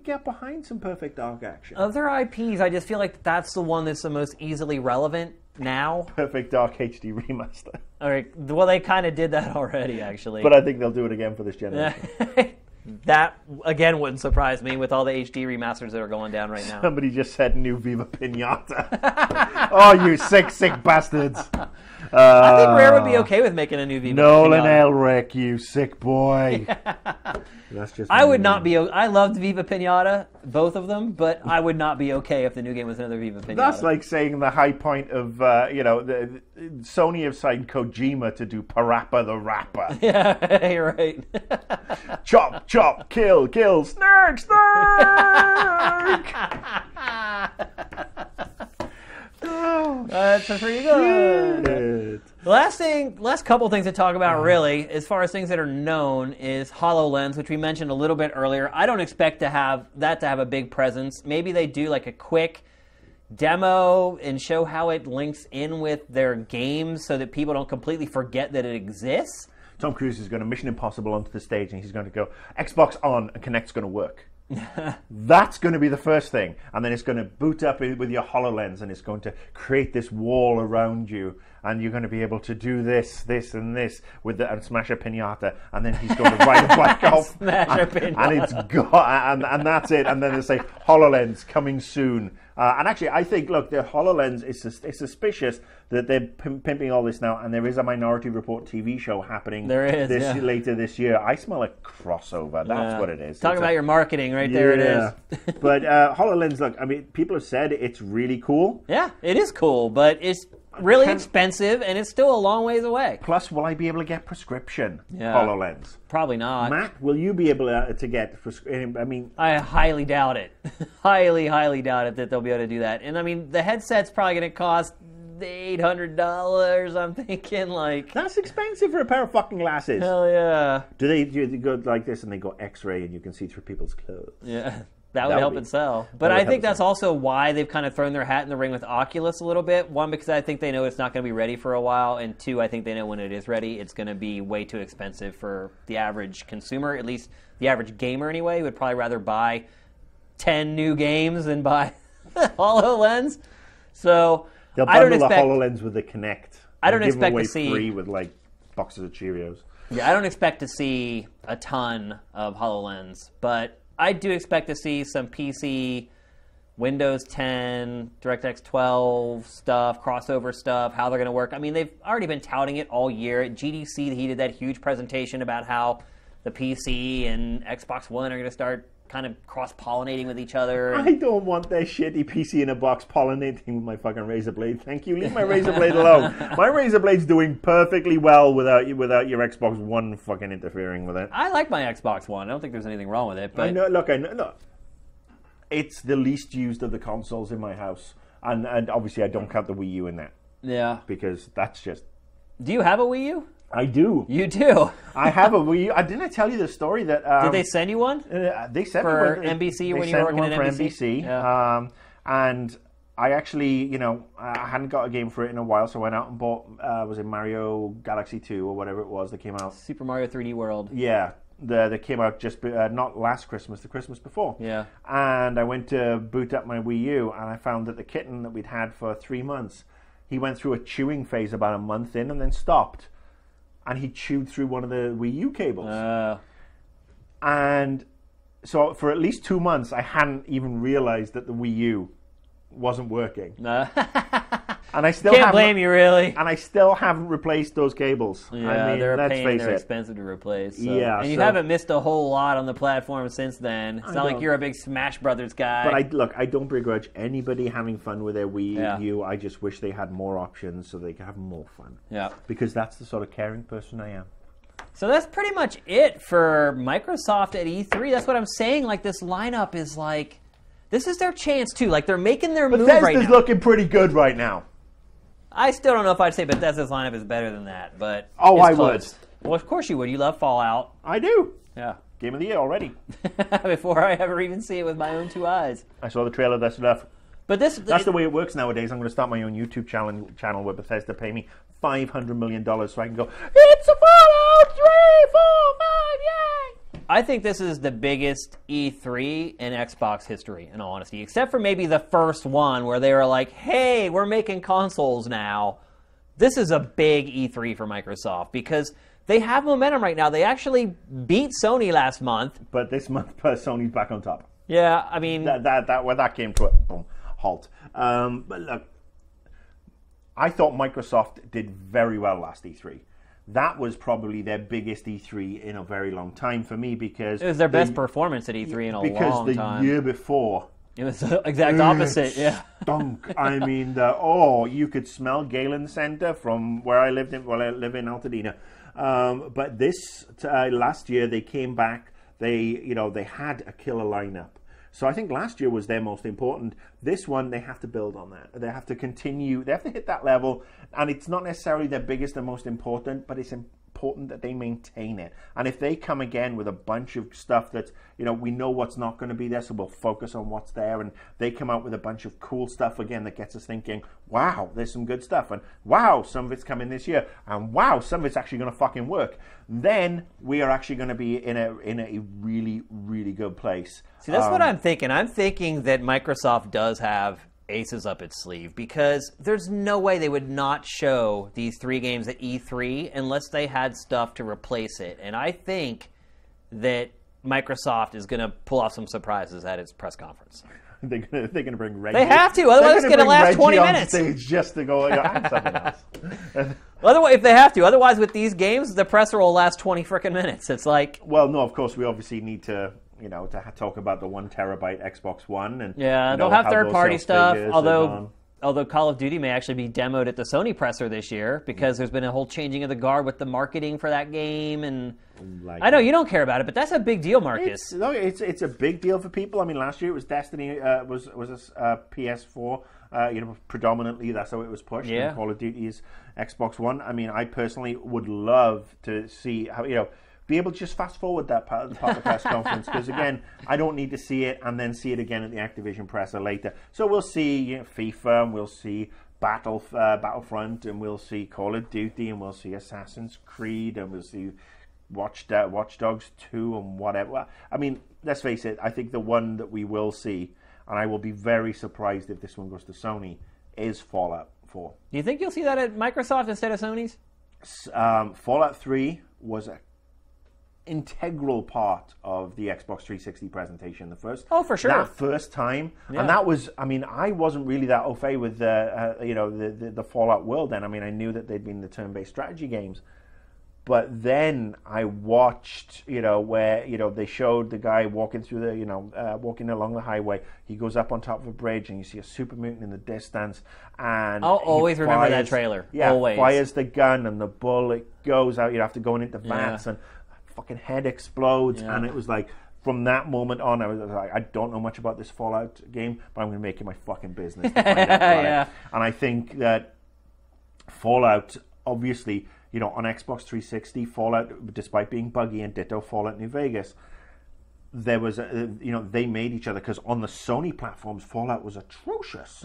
get behind some Perfect Dark action. Other IPs, I just feel like that's the one that's the most easily relevant now. Perfect Dark HD remaster. All right. Well, they kind of did that already, actually. But I think they'll do it again for this generation. That, again, wouldn't surprise me with all the HD remasters that are going down right now. Somebody just said new Viva Pinata. Oh, you sick bastards. I think Rare would be okay with making a new Viva Nolan Pinata. Elric, you sick boy. That's just I would not be... I loved Viva Pinata, both of them, but I would not be okay if the new game was another Viva Pinata. That's like saying the high point of, Sony have signed Kojima to do Parappa the Rapper. Yeah, you're right. Chop, chop, kill, snark, snark! That's pretty good. The last couple things to talk about, really, as far as things that are known, is HoloLens, which we mentioned a little bit earlier. I don't expect to have a big presence. Maybe they do like a quick demo and show how it links in with their games so that people don't completely forget that it exists. Tom Cruise is going to Mission Impossible onto the stage and he's going to go, Xbox on and Kinect's going to work. That's going to be the first thing, and then it's going to boot up with your HoloLens and it's going to create this wall around you, and you're going to be able to do this and this and smash a pinata, and then he's going to ride a bike off Smash a pinata. and it's got and that's it, and then they say HoloLens coming soon. And actually, I think, look, the HoloLens is suspicious that they're pimping all this now, and there is a Minority Report TV show happening later this year. I smell a crossover. That's what it is. Talk about your marketing right there. It is. But HoloLens, look, I mean, people have said it's really cool. Yeah, it is cool, but it's really expensive, and it's still a long ways away. Plus, will I be able to get prescription HoloLens? Probably not. Matt, will you be able to get prescription? I mean, I highly doubt it. highly doubt it that they'll be able to do that. And I mean, the headset's probably going to cost $800. I'm thinking like that's expensive for a pair of fucking glasses. Hell yeah. Do they go like this and they go X-ray and you can see through people's clothes? Yeah. That would help it sell. But I think that's also why they've kind of thrown their hat in the ring with Oculus a little bit. One, because I think they know it's not going to be ready for a while. And two, I think they know when it is ready, it's going to be way too expensive for the average consumer, at least the average gamer anyway, would probably rather buy 10 new games than buy HoloLens. So they'll bundle the HoloLens with the Kinect. I don't expect to see free with like boxes of Cheerios. Yeah, I don't expect to see a ton of HoloLens, but I do expect to see some PC, Windows 10, DirectX 12 stuff, crossover stuff, how they're going to work. I mean, they've already been touting it all year. At GDC, he did that huge presentation about how the PC and Xbox One are going to start kind of cross-pollinating with each other. I don't want that shitty PC in a box pollinating with my fucking Razer Blade. Thank you. Leave my Razer Blade alone. My Razer Blade's doing perfectly well without your Xbox One fucking interfering with it. I like my Xbox One. I don't think there's anything wrong with it. But I know. Look. It's the least used of the consoles in my house, and obviously I don't count the Wii U in that. Yeah. Because that's just. Do you have a Wii U? I do. You do? I have a Wii U. Didn't I tell you the story that... did they send you one? They sent for me one. NBC when you were working at NBC? NBC. Yeah. And I actually, I hadn't got a game for it in a while, so I went out and bought, was it Mario Galaxy 2 or whatever it was that came out? Super Mario 3D World. Yeah. That came out just not last Christmas, the Christmas before. Yeah. And I went to boot up my Wii U, and I found that the kitten that we'd had for 3 months, he went through a chewing phase about a month in and then stopped. And he chewed through one of the Wii U cables. And so for at least 2 months, I hadn't even realized that the Wii U wasn't working. And I still can't blame you, really. And I still haven't replaced those cables. Yeah, I mean, they're a let's pain. face They're it. expensive to replace. So. Yeah, and you haven't missed a whole lot on the platform since then. It's not like you're a big Smash Brothers guy. But I don't begrudge anybody having fun with their Wii U. I just wish they had more options so they could have more fun. Yeah. Because that's the sort of caring person I am. So that's pretty much it for Microsoft at E3. That's what I'm saying. Like, this lineup is like, this is their chance too. Like, they're making their move right now. Bethesda's looking pretty good right now. I still don't know if I'd say Bethesda's lineup is better than that, but oh, I close. would. Well, of course you would. You love Fallout. I do. Yeah. Game of the year already. Before I ever even see it with my own 2 eyes. I saw the trailer. That's enough. But that's the way it works nowadays. I'm going to start my own YouTube channel where Bethesda pay me $500 million so I can go, it's a Fallout 3, 4, 5, yay! I think this is the biggest E3 in Xbox history, in all honesty, except for maybe the first one where they were like, hey, we're making consoles now. This is a big E3 for Microsoft because they have momentum right now. They actually beat Sony last month. But this month, Sony's back on top. Yeah, I mean... That came to a halt. But look, I thought Microsoft did very well last E3. That was probably their biggest E3 in a very long time for me because... It was their best performance at E3 in a long time. Because the year before... It was the exact opposite, yeah. Stunk. I mean, you could smell Galen Center from where I lived in. Well, I live in Altadena. But this last year they came back. They had a killer lineup. So I think last year was their most important. This one they have to build on that. They have to continue. They have to hit that level. And it's not necessarily their biggest and most important, but it's important that they maintain it. And if they come again with a bunch of stuff that, we know what's not going to be there, so we'll focus on what's there, and they come out with a bunch of cool stuff again that gets us thinking, wow, there's some good stuff, and wow, some of it's coming this year, and wow, some of it's actually going to fucking work, then we are actually going to be in a really, really good place. See, that's what I'm thinking. I'm thinking that Microsoft does have aces up its sleeve because there's no way they would not show these 3 games at E3 unless they had stuff to replace it. And I think that Microsoft is going to pull off some surprises at its press conference. They're going to bring Reggie. They have to, otherwise it's going to last 20 minutes. Stage just to go and something else. Otherwise, if they have to, otherwise with these games, the presser will last 20 frickin' minutes. It's like, well, no, of course we obviously need to. To talk about the 1 terabyte Xbox One, and they'll have third-party stuff. Although Call of Duty may actually be demoed at the Sony presser this year because there's been a whole changing of the guard with the marketing for that game, and I know you don't care about it, but that's a big deal, Marcus. It's a big deal for people. I mean, last year it was Destiny was a PS4. Predominantly that's how it was pushed. Yeah. And Call of Duty is Xbox One. I mean, I personally would love to see how be able to just fast forward that part of the press conference because again, I don't need to see it and then see it again at the Activision presser later. So we'll see FIFA, and we'll see Battlefront, and we'll see Call of Duty, and we'll see Assassin's Creed, and we'll see Watch Dogs 2 and whatever. I mean, let's face it. I think the one that we will see, and I will be very surprised if this one goes to Sony, is Fallout 4. Do you think you'll see that at Microsoft instead of Sony's? Fallout 3 was a integral part of the Xbox 360 presentation. For sure. That first time, and that was. I mean, I wasn't really that au fait with the Fallout world then. I mean, I knew that they'd been the turn-based strategy games, but then I watched, where they showed the guy walking through walking along the highway. He goes up on top of a bridge, and you see a super mutant in the distance. And I'll always remember that trailer. Yeah, always. Fires the gun, and the bullet goes out. After going into vats and fucking head explodes, and it was like from that moment on I was like, I don't know much about this Fallout game, but I'm going to make it my fucking business to find out about it. And I think that Fallout, obviously, on Xbox 360, Fallout, despite being buggy, and ditto Fallout New Vegas, there was they made each other, because on the Sony platforms Fallout was atrocious.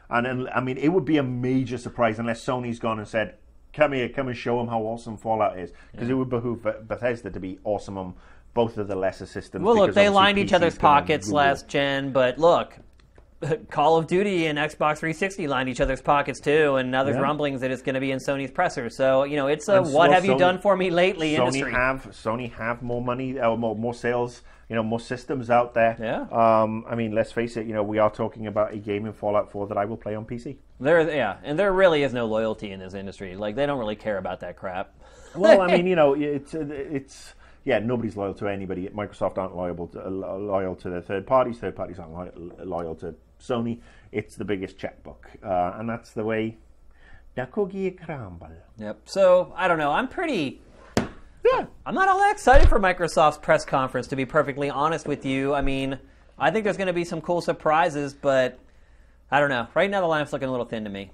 And I mean, it would be a major surprise unless Sony's gone and said, come and show them how awesome Fallout is. Because it would behoove Bethesda to be awesome on both of the lesser systems. Well, look, they lined each other's pockets last gen, but look, Call of Duty and Xbox 360 lined each other's pockets too, and now there's rumblings that it's going to be in Sony's presser. So, it's a what have you done for me lately industry. Sony have more money, more sales, more systems out there. Yeah. I mean, let's face it, we are talking about a game in Fallout 4 that I will play on PC. And there really is no loyalty in this industry. Like, they don't really care about that crap. Well, I mean, it's nobody's loyal to anybody. Microsoft aren't loyal to their third parties. Third parties aren't loyal to Sony. It's the biggest checkbook, and that's the way the cookie crumble. Yep. So I don't know. I'm not all that excited for Microsoft's press conference, to be perfectly honest with you. I mean, I think there's going to be some cool surprises, but I don't know. Right now, the lineup's looking a little thin to me.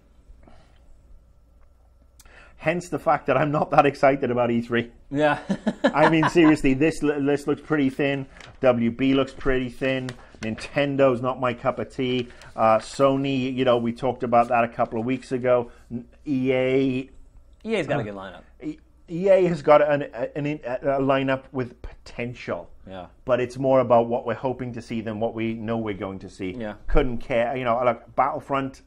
Hence the fact that I'm not that excited about E3. Yeah. I mean, seriously, this list looks pretty thin. WB looks pretty thin. Nintendo's not my cup of tea. Sony, we talked about that a couple of weeks ago. EA's got a good lineup. EA has got a lineup with potential. Yeah. But it's more about what we're hoping to see than what we know we're going to see. Yeah. Couldn't care. Like Battlefront,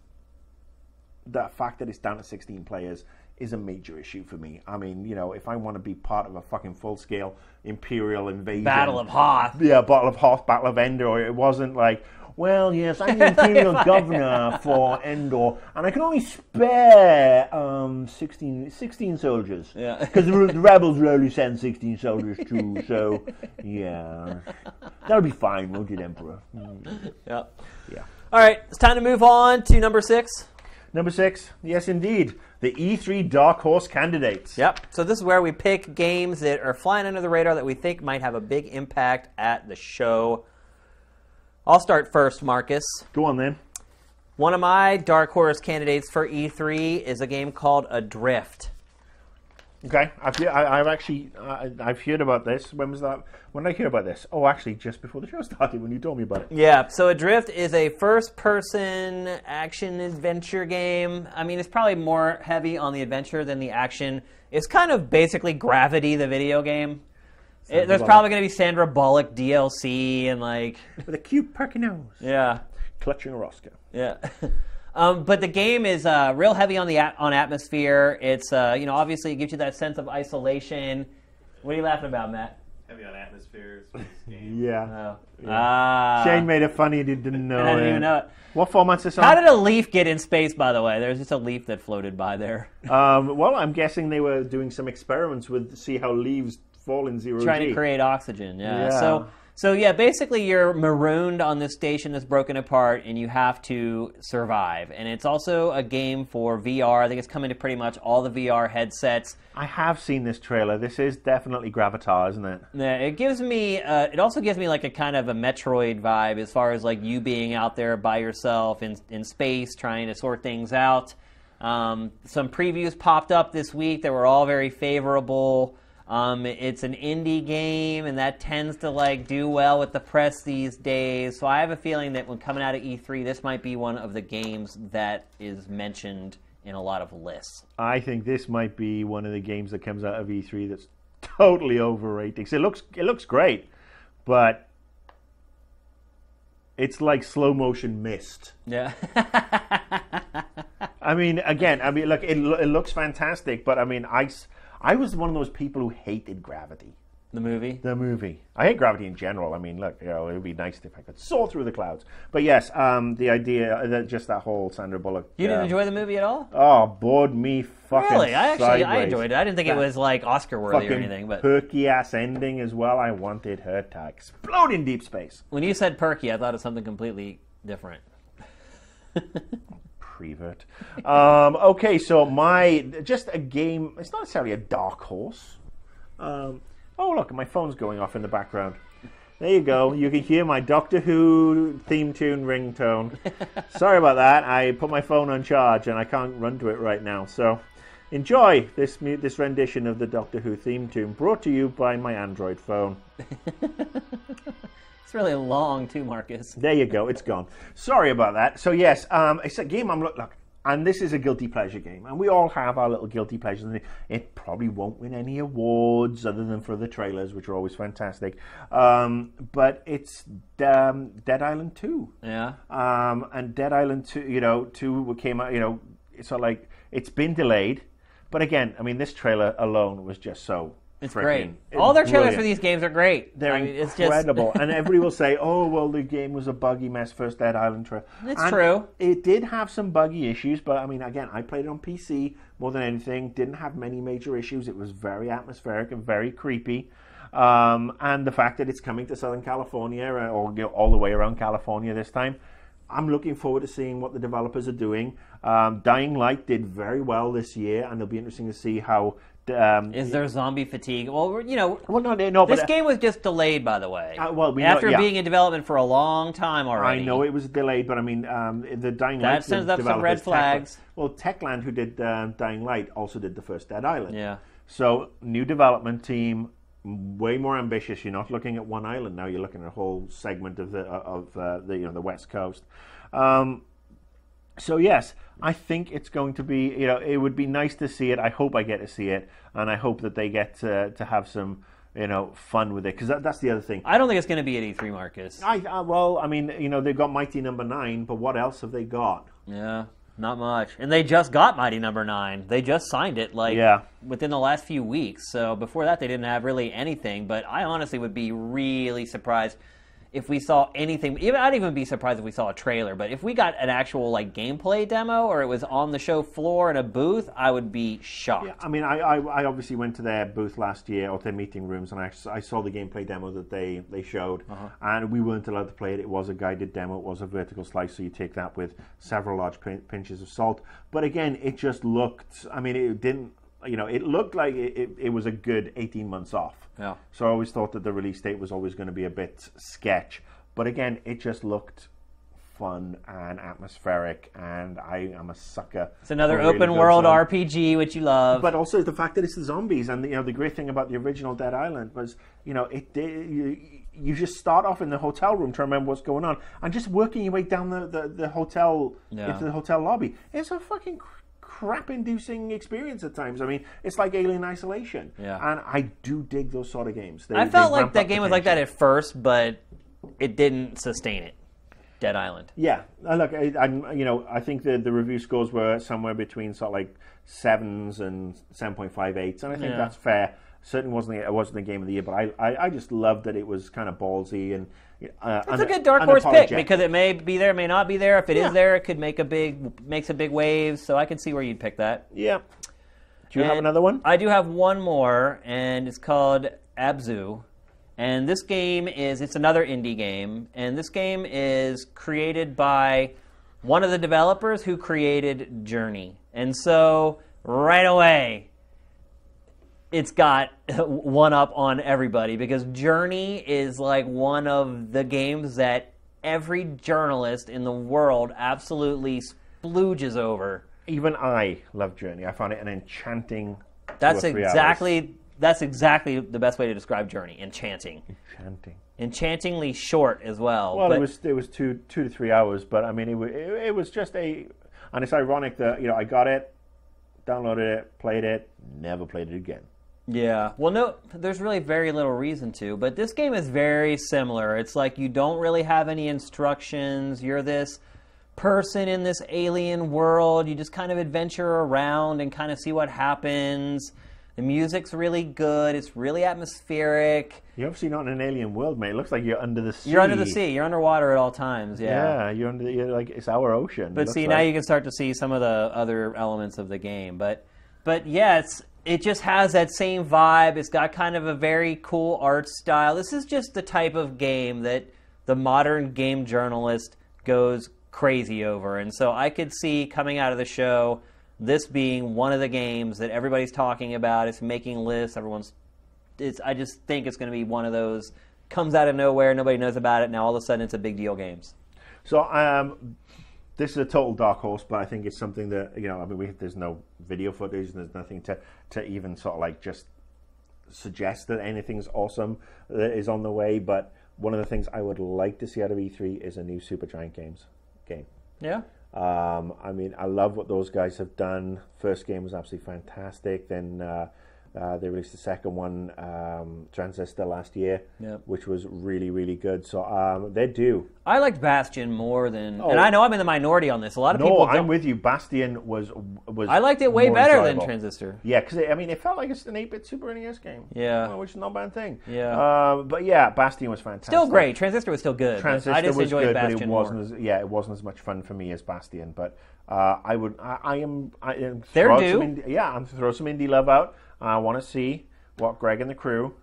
the fact that it's down to 16 players is a major issue for me. I mean, if I want to be part of a fucking full-scale Imperial invasion... Battle of Hoth. Yeah, Battle of Hoth, Battle of Endor. It wasn't like, well, yes, I'm the Imperial governor for Endor, and I can only spare 16 soldiers. Yeah. Because the rebels rarely send 16 soldiers too, so, yeah. That'll be fine, won't it, Emperor? Yeah. Yeah. All right, it's time to move on to number 6. Number 6, yes, indeed. The E3 Dark Horse candidates. Yep. So this is where we pick games that are flying under the radar that we think might have a big impact at the show. I'll start first, Marcus. Go on, then. One of my Dark Horse candidates for E3 is a game called Adrift. Okay, I've heard about this. When was that? When did I hear about this? Oh, actually, just before the show started, when you told me about it. Yeah, so Adrift is a first-person action-adventure game. I mean, it's probably more heavy on the adventure than the action. It's kind of basically Gravity, the video game. There's probably going to be Sandra Bullock DLC and like... With a cute perky nose. Yeah. Clutching a Roscoe. Yeah. But the game is real heavy on atmosphere. It's obviously it gives you that sense of isolation. What are you laughing about, Matt? Heavy on atmosphere. Game. Yeah. Oh. Shane made it funny. He didn't know I didn't even know it. What format's this on? How did a leaf get in space, by the way? There's just a leaf that floated by there. Well, I'm guessing they were doing some experiments with see how leaves fall in zero G. Trying to create oxygen. Yeah. So yeah, basically you're marooned on this station that's broken apart, and you have to survive. And it's also a game for VR. I think it's coming to pretty much all the VR headsets. I have seen this trailer. This is definitely Gravatar, isn't it? Yeah, it gives me. It also gives me like a kind of a Metroid vibe, as far as like you being out there by yourself in space, trying to sort things out. Some previews popped up this week that were all very favorable. It's an indie game, and that tends to like do well with the press these days. So I have a feeling that when coming out of E3, this might be one of the games that is mentioned in a lot of lists. I think this might be one of the games that comes out of E3 that's totally overrated. 'Cause it looks great, but it's like slow motion mist. Yeah. I mean, look, it looks fantastic, but I mean, I was one of those people who hated Gravity. The movie? The movie. I hate Gravity in general. I mean, look, it would be nice if I could soar through the clouds. But yes, the idea, that whole Sandra Bullock... You didn't enjoy the movie at all? Oh, bored me fucking Really? I sideways. enjoyed it. I didn't think it was like Oscar-worthy or anything. But perky-ass ending as well. I wanted her to explode in deep space. When you said perky, I thought of something completely different. Prevert. Okay, so just a game. It's not necessarily a dark horse. Oh, look, my phone's going off in the background. There you go. You can hear my Doctor Who theme tune ringtone. Sorry about that. I put my phone on charge and I can't run to it right now. So enjoy this rendition of the Doctor Who theme tune, brought to you by my Android phone. It's really long too, Marcus. There you go. It's gone. Sorry about that. So yes, it's a game look, and this is a guilty pleasure game, and we all have our little guilty pleasures. It probably won't win any awards other than for the trailers, which are always fantastic. But it's Dead Island 2. Yeah. And Dead Island 2, 2 came out. So like it's been delayed, but again, I mean, this trailer alone was just so. It's great. All their trailers for these games are great. They're incredible. And everybody will say, oh, well, the game was a buggy mess, first Dead Island trailer. It's true. It did have some buggy issues, but I mean, again, I played it on PC more than anything. Didn't have many major issues. It was very atmospheric and very creepy. And the fact that it's coming to Southern California, or all the way around California this time, I'm looking forward to seeing what the developers are doing. Dying Light did very well this year, and it'll be interesting to see how... is there zombie fatigue? Well, no, this game was just delayed, by the way. After being in development for a long time already. I know it was delayed, but I mean, the Dying Light... That sends up some red flags. Techland, who did Dying Light, also did the first Dead Island. Yeah. So, new development team, way more ambitious. You're not looking at one island now. You're looking at a whole segment of the West Coast. So yes, I think it's going to be. It would be nice to see it. I hope I get to see it, and I hope that they get to have some fun with it, because that's the other thing. I don't think it's going to be at E3, Marcus. They've got Mighty Number 9, but what else have they got? Yeah. Not much. And they just got Mighty Number 9. They just signed it, within the last few weeks. So before that, they didn't have really anything. But I honestly would be really surprised if we saw anything. I'd even be surprised if we saw a trailer. But if we got an actual, gameplay demo, or it was on the show floor in a booth, I would be shocked. Yeah, I obviously went to their booth last year, or their meeting rooms, and I saw the gameplay demo that they showed. And we weren't allowed to play it. It was a guided demo. It was a vertical slice, so you take that with several large pinches of salt. But again, it just looked, it didn't, it looked like it was a good 18 months off. Yeah. So I always thought that the release date was always going to be a bit sketch. But again, it just looked fun and atmospheric, and I am a sucker. It's another open world RPG, which you love. But also the fact that it's the zombies, and the great thing about the original Dead Island was, you just start off in the hotel room to remember what's going on, and just working your way down the hotel into the hotel lobby. It's a fucking crap-inducing experience at times. It's like Alien Isolation. Yeah. And I do dig those sort of games. I felt like that game was like that at first, but it didn't sustain it. Dead Island. Yeah. Look, I think the review scores were somewhere between sort of like 7s and 7.58s, and I think that's fair. Certainly wasn't a game of the year, but I just loved that it was kind of ballsy and it's a good dark horse pick, because it may be there, may not be there. If it is there, it could makes a big wave. So I can see where you'd pick that. Yeah. Do you have another one? I do have one more, and it's called Abzu. And this game it's another indie game, and this game is created by one of the developers who created Journey. And so right away, it's got one up on everybody, because Journey is like one of the games that every journalist in the world absolutely splooges over. Even I love Journey. I found it an enchanting. That's exactly the best way to describe Journey. Enchanting. Enchantingly short as well. Well, it was 2 to 3 hours, but it was just and it's ironic that I got it, downloaded it, played it, never played it again. Yeah. Well, no, there's really very little reason to, but this game is very similar. It's like you don't really have any instructions. You're this person in this alien world. You just kind of adventure around and kind of see what happens. The music's really good. It's really atmospheric. You're obviously not in an alien world, mate. It looks like you're under the sea. You're under the sea. You're underwater at all times. Yeah. Yeah. You're like it's our ocean. But see, now you can start to see some of the other elements of the game. But yeah, it just has that same vibe. It's got kind of a very cool art style. This is just the type of game that the modern game journalist goes crazy over. And so I could see coming out of the show this being one of the games that everybody's talking about. It's making lists. I just think it's going to be one of those, comes out of nowhere, nobody knows about it, now all of a sudden it's a big deal games. So this is a total dark horse, but I think it's something that, there's no video footage, there's nothing to even sort of like just suggest that anything's awesome that is on the way, but one of the things I would like to see out of E3 is a new Supergiant game. Yeah. I love what those guys have done. First game was absolutely fantastic. Then they released the second one, Transistor, last year, which was really, really good. So they're due. I liked Bastion more than... And I know I'm in the minority on this. A lot of people don't. I'm with you. Bastion was I liked it way better than Transistor. Yeah, because it felt like it's an 8-bit Super NES game. Yeah. Which is not a bad thing. Yeah. But yeah, Bastion was fantastic. Still great. Transistor was still good. Transistor I just was enjoyed good, Bastion but it wasn't as much fun for me as Bastion. But I am they're due. I'm going to throw some indie love out. I want to see what Greg and the crew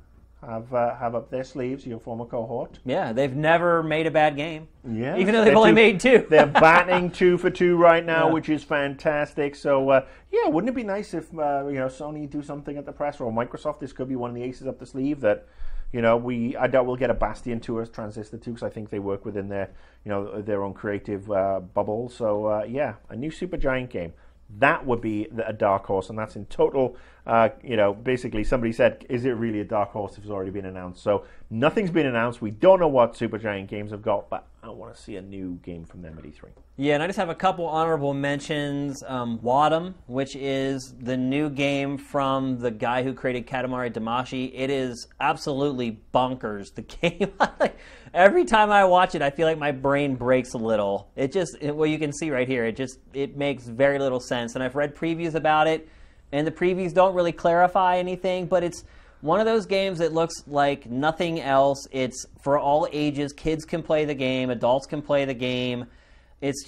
have up their sleeves, your former cohort. Yeah, they've never made a bad game. Yeah, even though they've only made 2. They're batting 2 for 2 right now, which is fantastic. So, wouldn't it be nice if Sony do something at the press, or Microsoft? This could be one of the aces up the sleeve that I doubt we'll get a Bastion 2 or Transistor 2, because I think they work within their their own creative bubble. So, a new Supergiant game. that would be a dark horse, and that's in total. Basically somebody said, is it really a dark horse if it's already been announced? So nothing's been announced. We don't know what Supergiant Games have got, but I want to see a new game from them at E3. Yeah, and I just have a couple honorable mentions. Wadum, which is the new game from the guy who created Katamari Damacy. It is absolutely bonkers, the game. Every time I watch it, I feel like my brain breaks a little. Well, you can see right here, it makes very little sense. And I've read previews about it, and the previews don't really clarify anything, but it's one of those games that looks like nothing else. It's for all ages. Kids can play the game. Adults can play the game. It's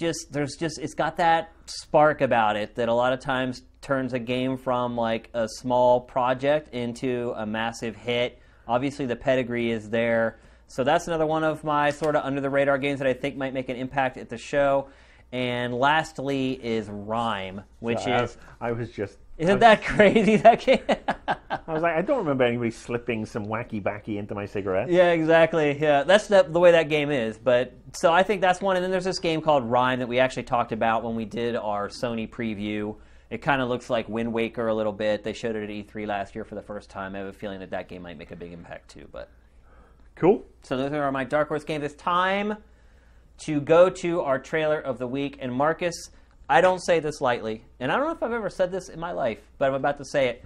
got that spark about it that a lot of times turns a game from like a small project into a massive hit. Obviously, the pedigree is there. So that's another one of my sort of under-the-radar games that I think might make an impact at the show. And lastly is Rime, which I was just... Isn't that crazy, that game? I was like, I don't remember anybody slipping some wacky-backy into my cigarette. Yeah, exactly. Yeah, that's the way that game is. But so I think that's one. And then there's this game called Rime that we actually talked about when we did our Sony preview. It kind of looks like Wind Waker a little bit. They showed it at E3 last year for the first time. I have a feeling that game might make a big impact too. But cool. So those are my Dark Horse games. It's time to go to our trailer of the week. And Marcus, I don't say this lightly, and I don't know if I've ever said this in my life, but I'm about to say it.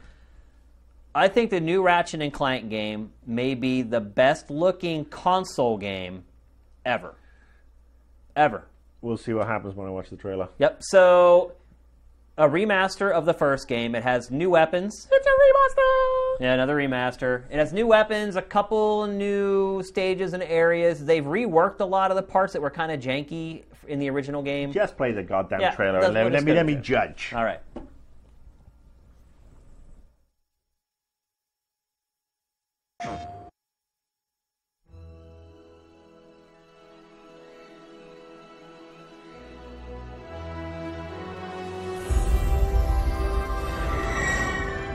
I think the new Ratchet & Clank game may be the best-looking console game ever. Ever. We'll see what happens when I watch the trailer. Yep, so a remaster of the first game. It has new weapons. It's a remaster! Yeah, another remaster. It has new weapons, a couple new stages and areas. They've reworked a lot of the parts that were kind of janky in the original game. Just play the goddamn trailer and let me judge. All right.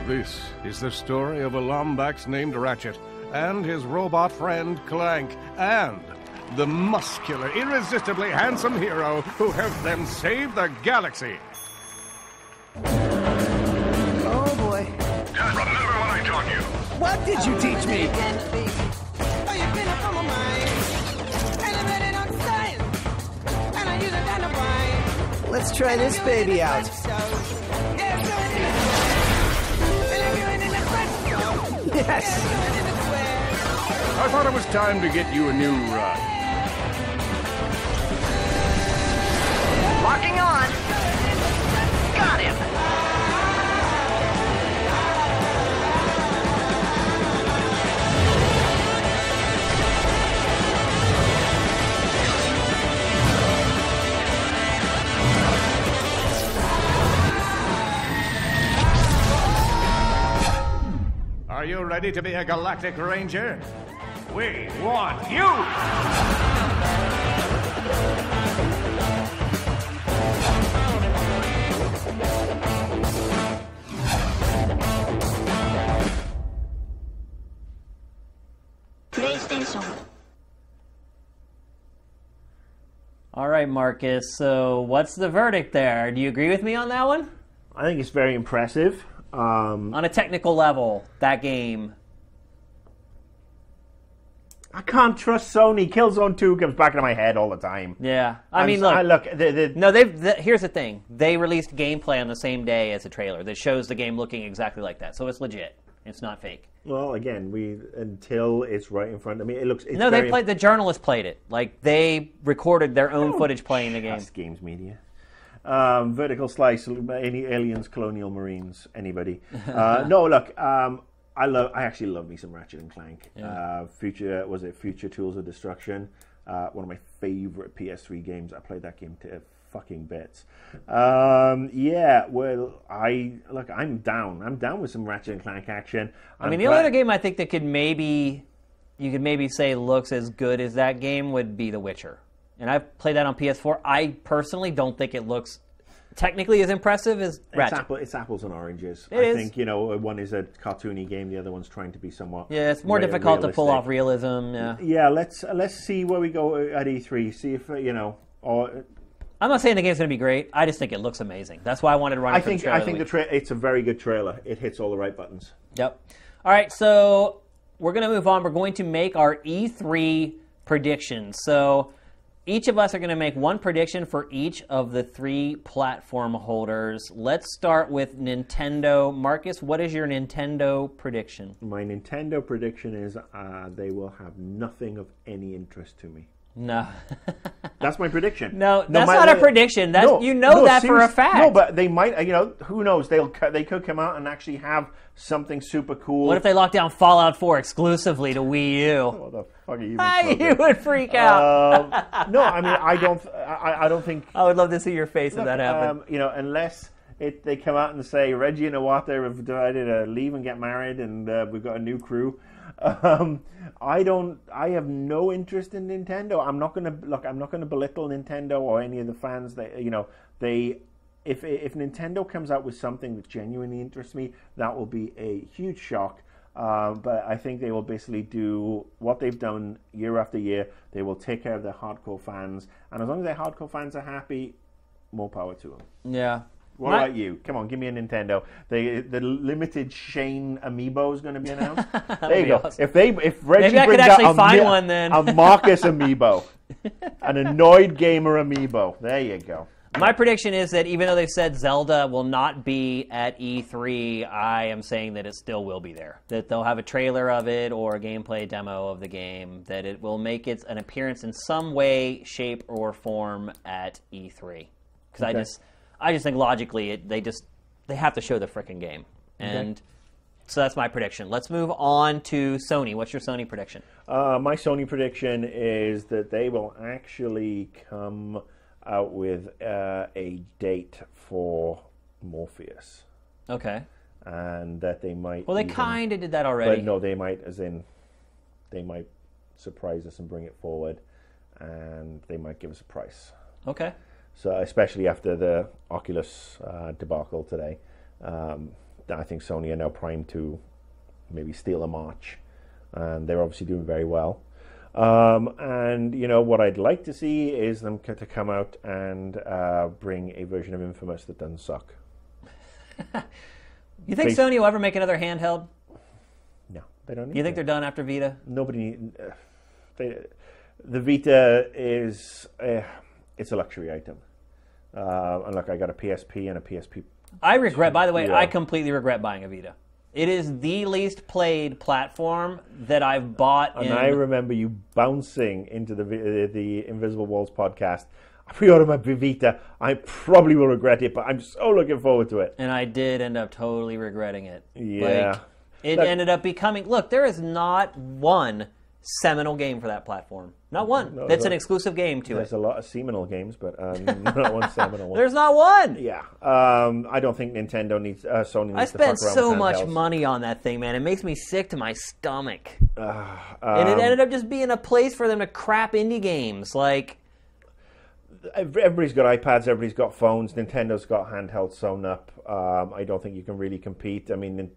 This is the story of a Lombax named Ratchet and his robot friend Clank and the muscular, irresistibly handsome hero who helped them save the galaxy. Oh boy. Remember what I taught you. What did you teach me? Let's try this baby out. Yes! I thought it was time to get you a new ride. Locking on. Got him. Are you ready to be a Galactic Ranger? We want you! PlayStation. All right, Marcus. So what's the verdict there? Do you agree with me on that one? I think it's very impressive. On a technical level, that game. I can't trust Sony. Killzone 2 comes back into my head all the time. Yeah. I mean, look. No, here's the thing. They released gameplay on the same day as the trailer that shows the game looking exactly like that. So it's legit. It's not fake. Well, again, until it's right in front of me, it looks... The journalists played it. Like, they recorded their own footage playing the game. Games media. Vertical slice, any aliens, colonial marines, anybody. No, look, I actually love me some Ratchet and Clank. Yeah. Future Tools of Destruction? One of my favorite PS3 games. I played that game to fucking bits. Yeah, well, I'm down. I'm down with some Ratchet and Clank action. I mean, the only other game I think that you could maybe say looks as good as that game would be The Witcher. And I've played that on PS4. I personally don't think it looks technically as impressive as Ratchet. It's apples and oranges. I think, one is a cartoony game, the other one's trying to be somewhat... Yeah, it's more difficult to pull off realism, yeah. Yeah, let's see where we go at E3. See if, I'm not saying the game's going to be great. I just think it looks amazing. That's why I wanted to run it for the trailer. I think it's a very good trailer. It hits all the right buttons. Yep. All right, so we're going to move on. We're going to make our E3 predictions. So each of us are going to make one prediction for each of the 3 platform holders. Let's start with Nintendo. Marcus, what is your Nintendo prediction? My Nintendo prediction is they will have nothing of any interest to me. No. That's my prediction. No, that's not a prediction. You know that for a fact. No, but they might, who knows? They could come out and actually have something super cool. What if they lock down Fallout 4 exclusively to Wii U? What the fuck are you You would freak out. No, I mean, I don't think... I would love to see your face if that happened. Unless they come out and say, Reggie and Iwata have decided to leave and get married and we've got a new crew. I have no interest in Nintendo. I'm not going to belittle Nintendo or any of the fans. If Nintendo comes out with something that genuinely interests me, that will be a huge shock. But I think they will basically do what they've done year after year. They will take care of their hardcore fans, and as long as their hardcore fans are happy, more power to them. Yeah. What about you? Come on, give me a Nintendo. The limited Shane amiibo is going to be announced. There you go. Awesome. If Reggie Maybe I could brings actually out find one then. a Marcus amiibo, an annoyed gamer amiibo. There you go. My prediction is that even though they've said Zelda will not be at E3, I am saying that it still will be there. That they'll have a trailer of it or a gameplay demo of the game. That it will make an appearance in some way, shape, or form at E3. Because I just think logically they have to show the frickin' game. And so that's my prediction. Let's move on to Sony. What's your Sony prediction? My Sony prediction is that they will actually come out with a date for Morpheus. Okay. And that they might... Well, they kind of did that already. But no, they might surprise us and bring it forward, and they might give us a price. Okay. So especially after the Oculus debacle today, I think Sony are now primed to maybe steal a march, and they're obviously doing very well. And what I'd like to see is them to come out and bring a version of Infamous that doesn't suck. You think Sony will ever make another handheld? No, they don't need You think they're done after Vita? The Vita is it's a luxury item. And look, I got a PSP and a PSP. I completely regret buying a Vita. It is the least played platform that I've bought. And I remember you bouncing into the Invisible Walls podcast. I pre-ordered my Vita. I probably will regret it, but I'm so looking forward to it. And I did end up totally regretting it. Yeah. Ended up becoming... Look, there is not one seminal game for that platform. Not one. No, that's an exclusive game to it. There's a lot of seminal games, but not one seminal one. There's not one. Yeah. I don't think Nintendo needs... Sony needs to fuck around. I spent so much handhelds. money on that thing, man. It makes me sick to my stomach. And it ended up just being a place for them to crap indie games. Like... Everybody's got iPads, everybody's got phones. Nintendo's got handheld sewn up. I don't think you can really compete. I mean,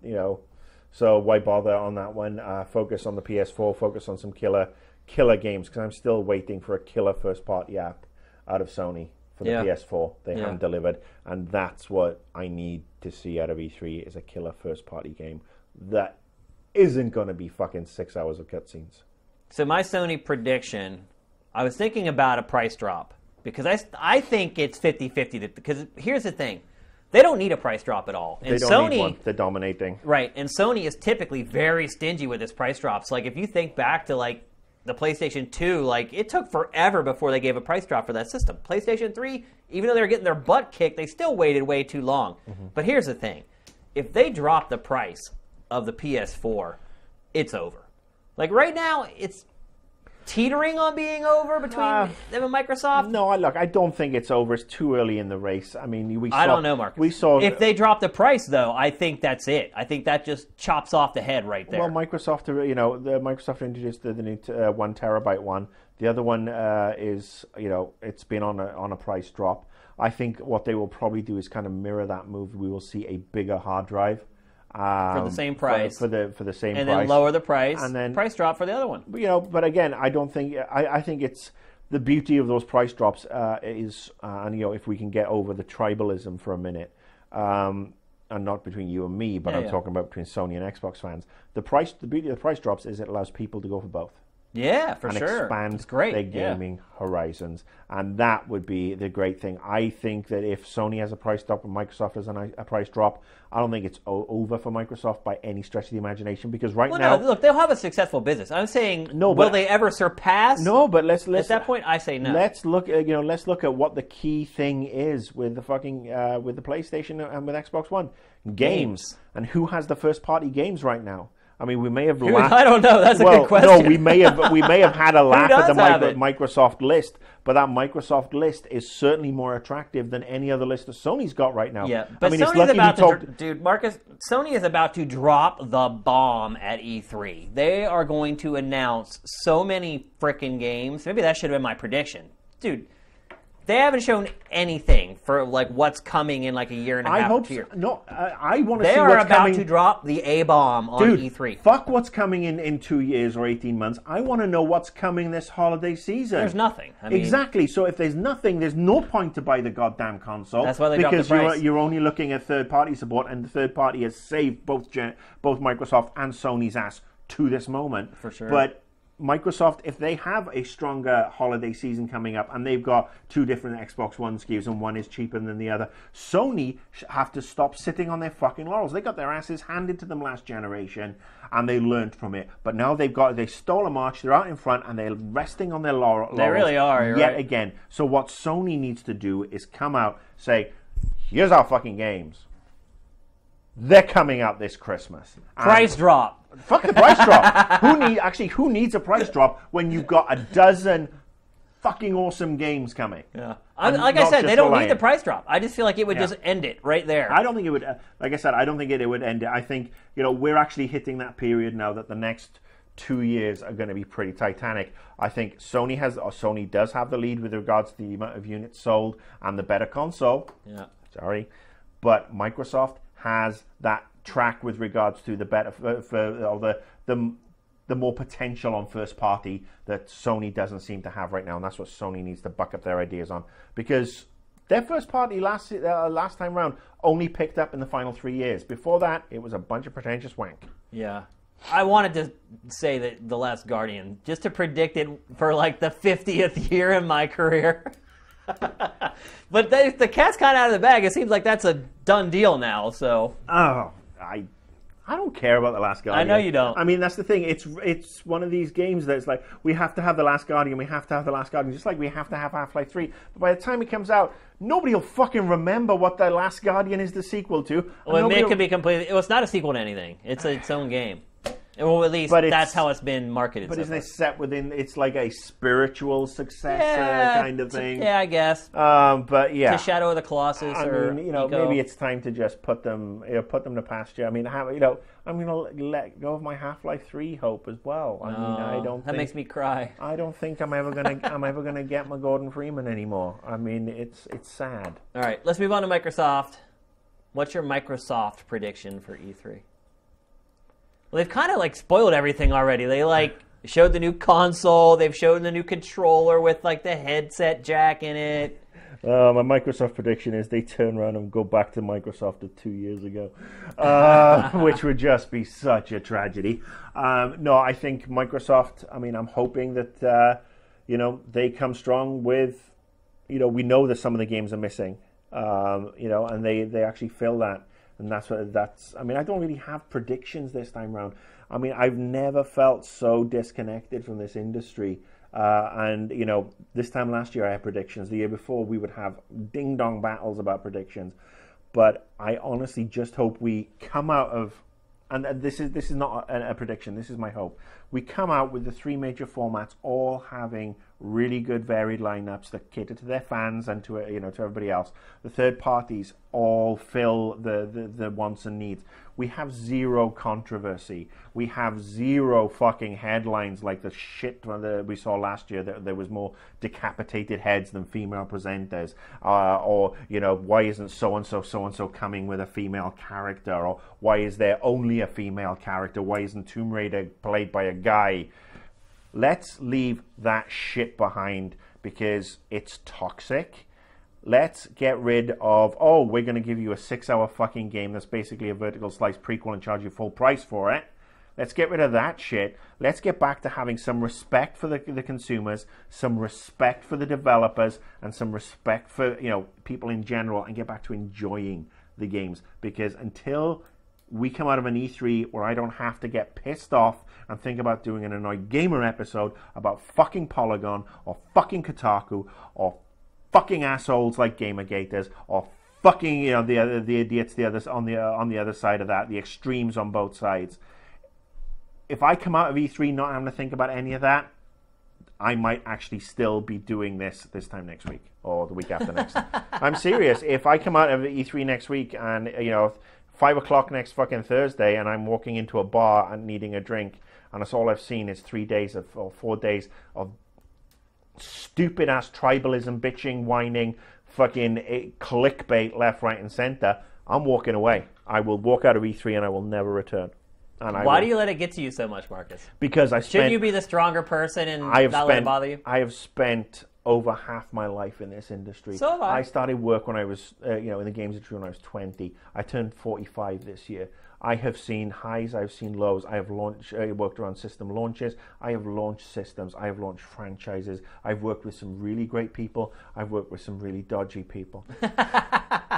so why bother on that one? Focus on the PS4, focus on some killer games, because I'm still waiting for a killer first-party app out of Sony for the PS4. They haven't delivered, and that's what I need to see out of E3 is a killer first-party game that isn't going to be fucking 6 hours of cutscenes. So my Sony prediction, I was thinking about a price drop, because I think it's 50-50. Because here's the thing. They don't need a price drop at all. And they don't need one. They're dominating. Right. And Sony is typically very stingy with its price drops. Like, if you think back to, like, the PlayStation 2, like, it took forever before they gave a price drop for that system. PlayStation 3, even though they were getting their butt kicked, they still waited way too long. Mm-hmm. But here's the thing. If they drop the price of the PS4, it's over. Like, right now, it's teetering on being over between them and Microsoft? No, I don't think it's over. It's too early in the race. I mean, I don't know, Marcus. If they drop the price, though, I think that's it. I think that just chops off the head right there. Well, Microsoft, Microsoft introduced the new 1 terabyte one. The other one is, it's been on a price drop. I think what they will probably do is kind of mirror that move. We will see a bigger hard drive. For the same price. For the same price. And then lower the price. And then price drop for the other one. But again, I don't think... I think it's the beauty of those price drops is, and if we can get over the tribalism for a minute, and not between you and me, but I'm talking about between Sony and Xbox fans. The beauty of the price drops is it allows people to go for both. Yeah, for and sure. expand it's great. their gaming horizons. And that would be the great thing. I think that if Sony has a price drop and Microsoft has a price drop, I don't think it's over for Microsoft by any stretch of the imagination. Because now... No, look, they'll have a successful business. I'm saying, will they ever surpass? No, but let's at that point, I say no. Let's look at what the key thing is with the with the PlayStation and with Xbox One. Games. And who has the first-party games right now? I mean, we may have laughed. I don't know. That's a good question. No, we may have had a laugh at the Microsoft list, but that Microsoft list is certainly more attractive than any other list that Sony's got right now. Yeah, but Marcus, Sony is about to drop the bomb at E3. They are going to announce so many frickin' games. Maybe that should have been my prediction, dude. They haven't shown anything for what's coming in a year and a half. I hope so. No, I want to see what's coming. They are about to drop the A-bomb on E3. Fuck what's coming in 2 years or 18 months. I want to know what's coming this holiday season. There's nothing. Exactly. So if there's nothing, there's no point to buy the goddamn console. That's why they dropped the price. Because you're only looking at third-party support, and the third party has saved both Microsoft and Sony's ass to this moment. For sure. But Microsoft, if they have a stronger holiday season coming up and they've got two different Xbox One SKUs and one is cheaper than the other, Sony have to stop sitting on their fucking laurels. They got their asses handed to them last generation and they learned from it. But now they stole a march, they're out in front and they're resting on their laurels. They really are, yet again. So what Sony needs to do is come out, say, here's our fucking games. They're coming out this Christmas. Price drop. Fuck the price drop. Who needs a price drop when you've got a dozen fucking awesome games coming? Yeah. Like I said, they don't need the price drop. I just feel like it would just end it right there. I don't think it would. Like I said, I don't think it would end it. I think we're actually hitting that period now that the next 2 years are going to be pretty titanic. I think Sony does have the lead with regards to the amount of units sold and the better console. Yeah. Sorry, but Microsoft has that track with regards to the better the more potential on first party that Sony doesn't seem to have right now, and that's what Sony needs to buck up their ideas on, because their first party last time round only picked up in the final 3 years. Before that, it was a bunch of pretentious wank. Yeah. I wanted to say that The Last Guardian, just to predict it for the 50th year in my career. But the cat's kind of out of the bag. It seems like that's a done deal now. So I don't care about The Last Guardian. I know you don't. I mean, that's the thing. It's one of these games that's like, we have to have The Last Guardian. We have to have The Last Guardian, just like we have to have Half-Life 3. But by the time it comes out, nobody will fucking remember what The Last Guardian is the sequel to. Well, it could be completely. It's not a sequel to anything. It's its own game. Well, at least that's how it's been marketed. But so isn't far. it set within? It's like a spiritual successor kind of thing. Yeah, I guess. But yeah, to Shadow of the Colossus. Maybe it's time to just put them to pasture. I mean, I'm going to let go of my Half-Life 3 hope as well. I don't. That makes me cry. I don't think I'm ever gonna get my Gordon Freeman anymore. I mean, it's sad. All right, let's move on to Microsoft. What's your Microsoft prediction for E3? Well, they've kind of spoiled everything already. They showed the new console. They've shown the new controller with the headset jack in it. My Microsoft prediction is they turn around and go back to Microsoft of 2 years ago, which would just be such a tragedy. No, I think Microsoft. I mean, I'm hoping that they come strong with. We know that some of the games are missing. And they actually fill that. And I mean, I don't really have predictions this time around. I mean, I've never felt so disconnected from this industry. And this time last year I had predictions. The year before we would have ding-dong battles about predictions. But I honestly just hope we come out of, and this is not a prediction, this is my hope. We come out with the three major formats all having really good varied lineups that cater to their fans and to to everybody else. The third parties all fill the wants and needs. We have zero controversy. We have zero fucking headlines like the shit that we saw last year, that there was more decapitated heads than female presenters, or why isn't so and so coming with a female character, or why is there only a female character, why isn't Tomb Raider played by a guy? Let's leave that shit behind because it's toxic. Let's get rid of, we're going to give you a 6-hour fucking game that's basically a vertical slice prequel and charge you full price for it. Let's get rid of that shit. Let's get back to having some respect for the consumers, some respect for the developers, and some respect for, people in general, and get back to enjoying the games. Because until we come out of an E3 where I don't have to get pissed off and think about doing an Annoyed Gamer episode about fucking Polygon or fucking Kotaku or fucking assholes like Gamergaters or fucking the idiots on the other side of that, the extremes on both sides. If I come out of E3 not having to think about any of that, I might actually still be doing this time next week or the week after next. I'm serious. If I come out of E3 next week and 5 o'clock next fucking Thursday and I'm walking into a bar and needing a drink and that's all I've seen is 3 days or 4 days of stupid ass tribalism, bitching, whining, fucking clickbait left, right, and center, I'm walking away. I will walk out of E3 and I will never return. And why do you let it get to you so much, Marcus? Because shouldn't you be the stronger person and not let it bother you? I have spent over half my life in this industry. So have I. I started work when I was, in the games industry when I was 20. I turned 45 this year. I have seen highs, I've seen lows. I have worked around system launches. I have launched systems. I have launched franchises. I've worked with some really great people. I've worked with some really dodgy people.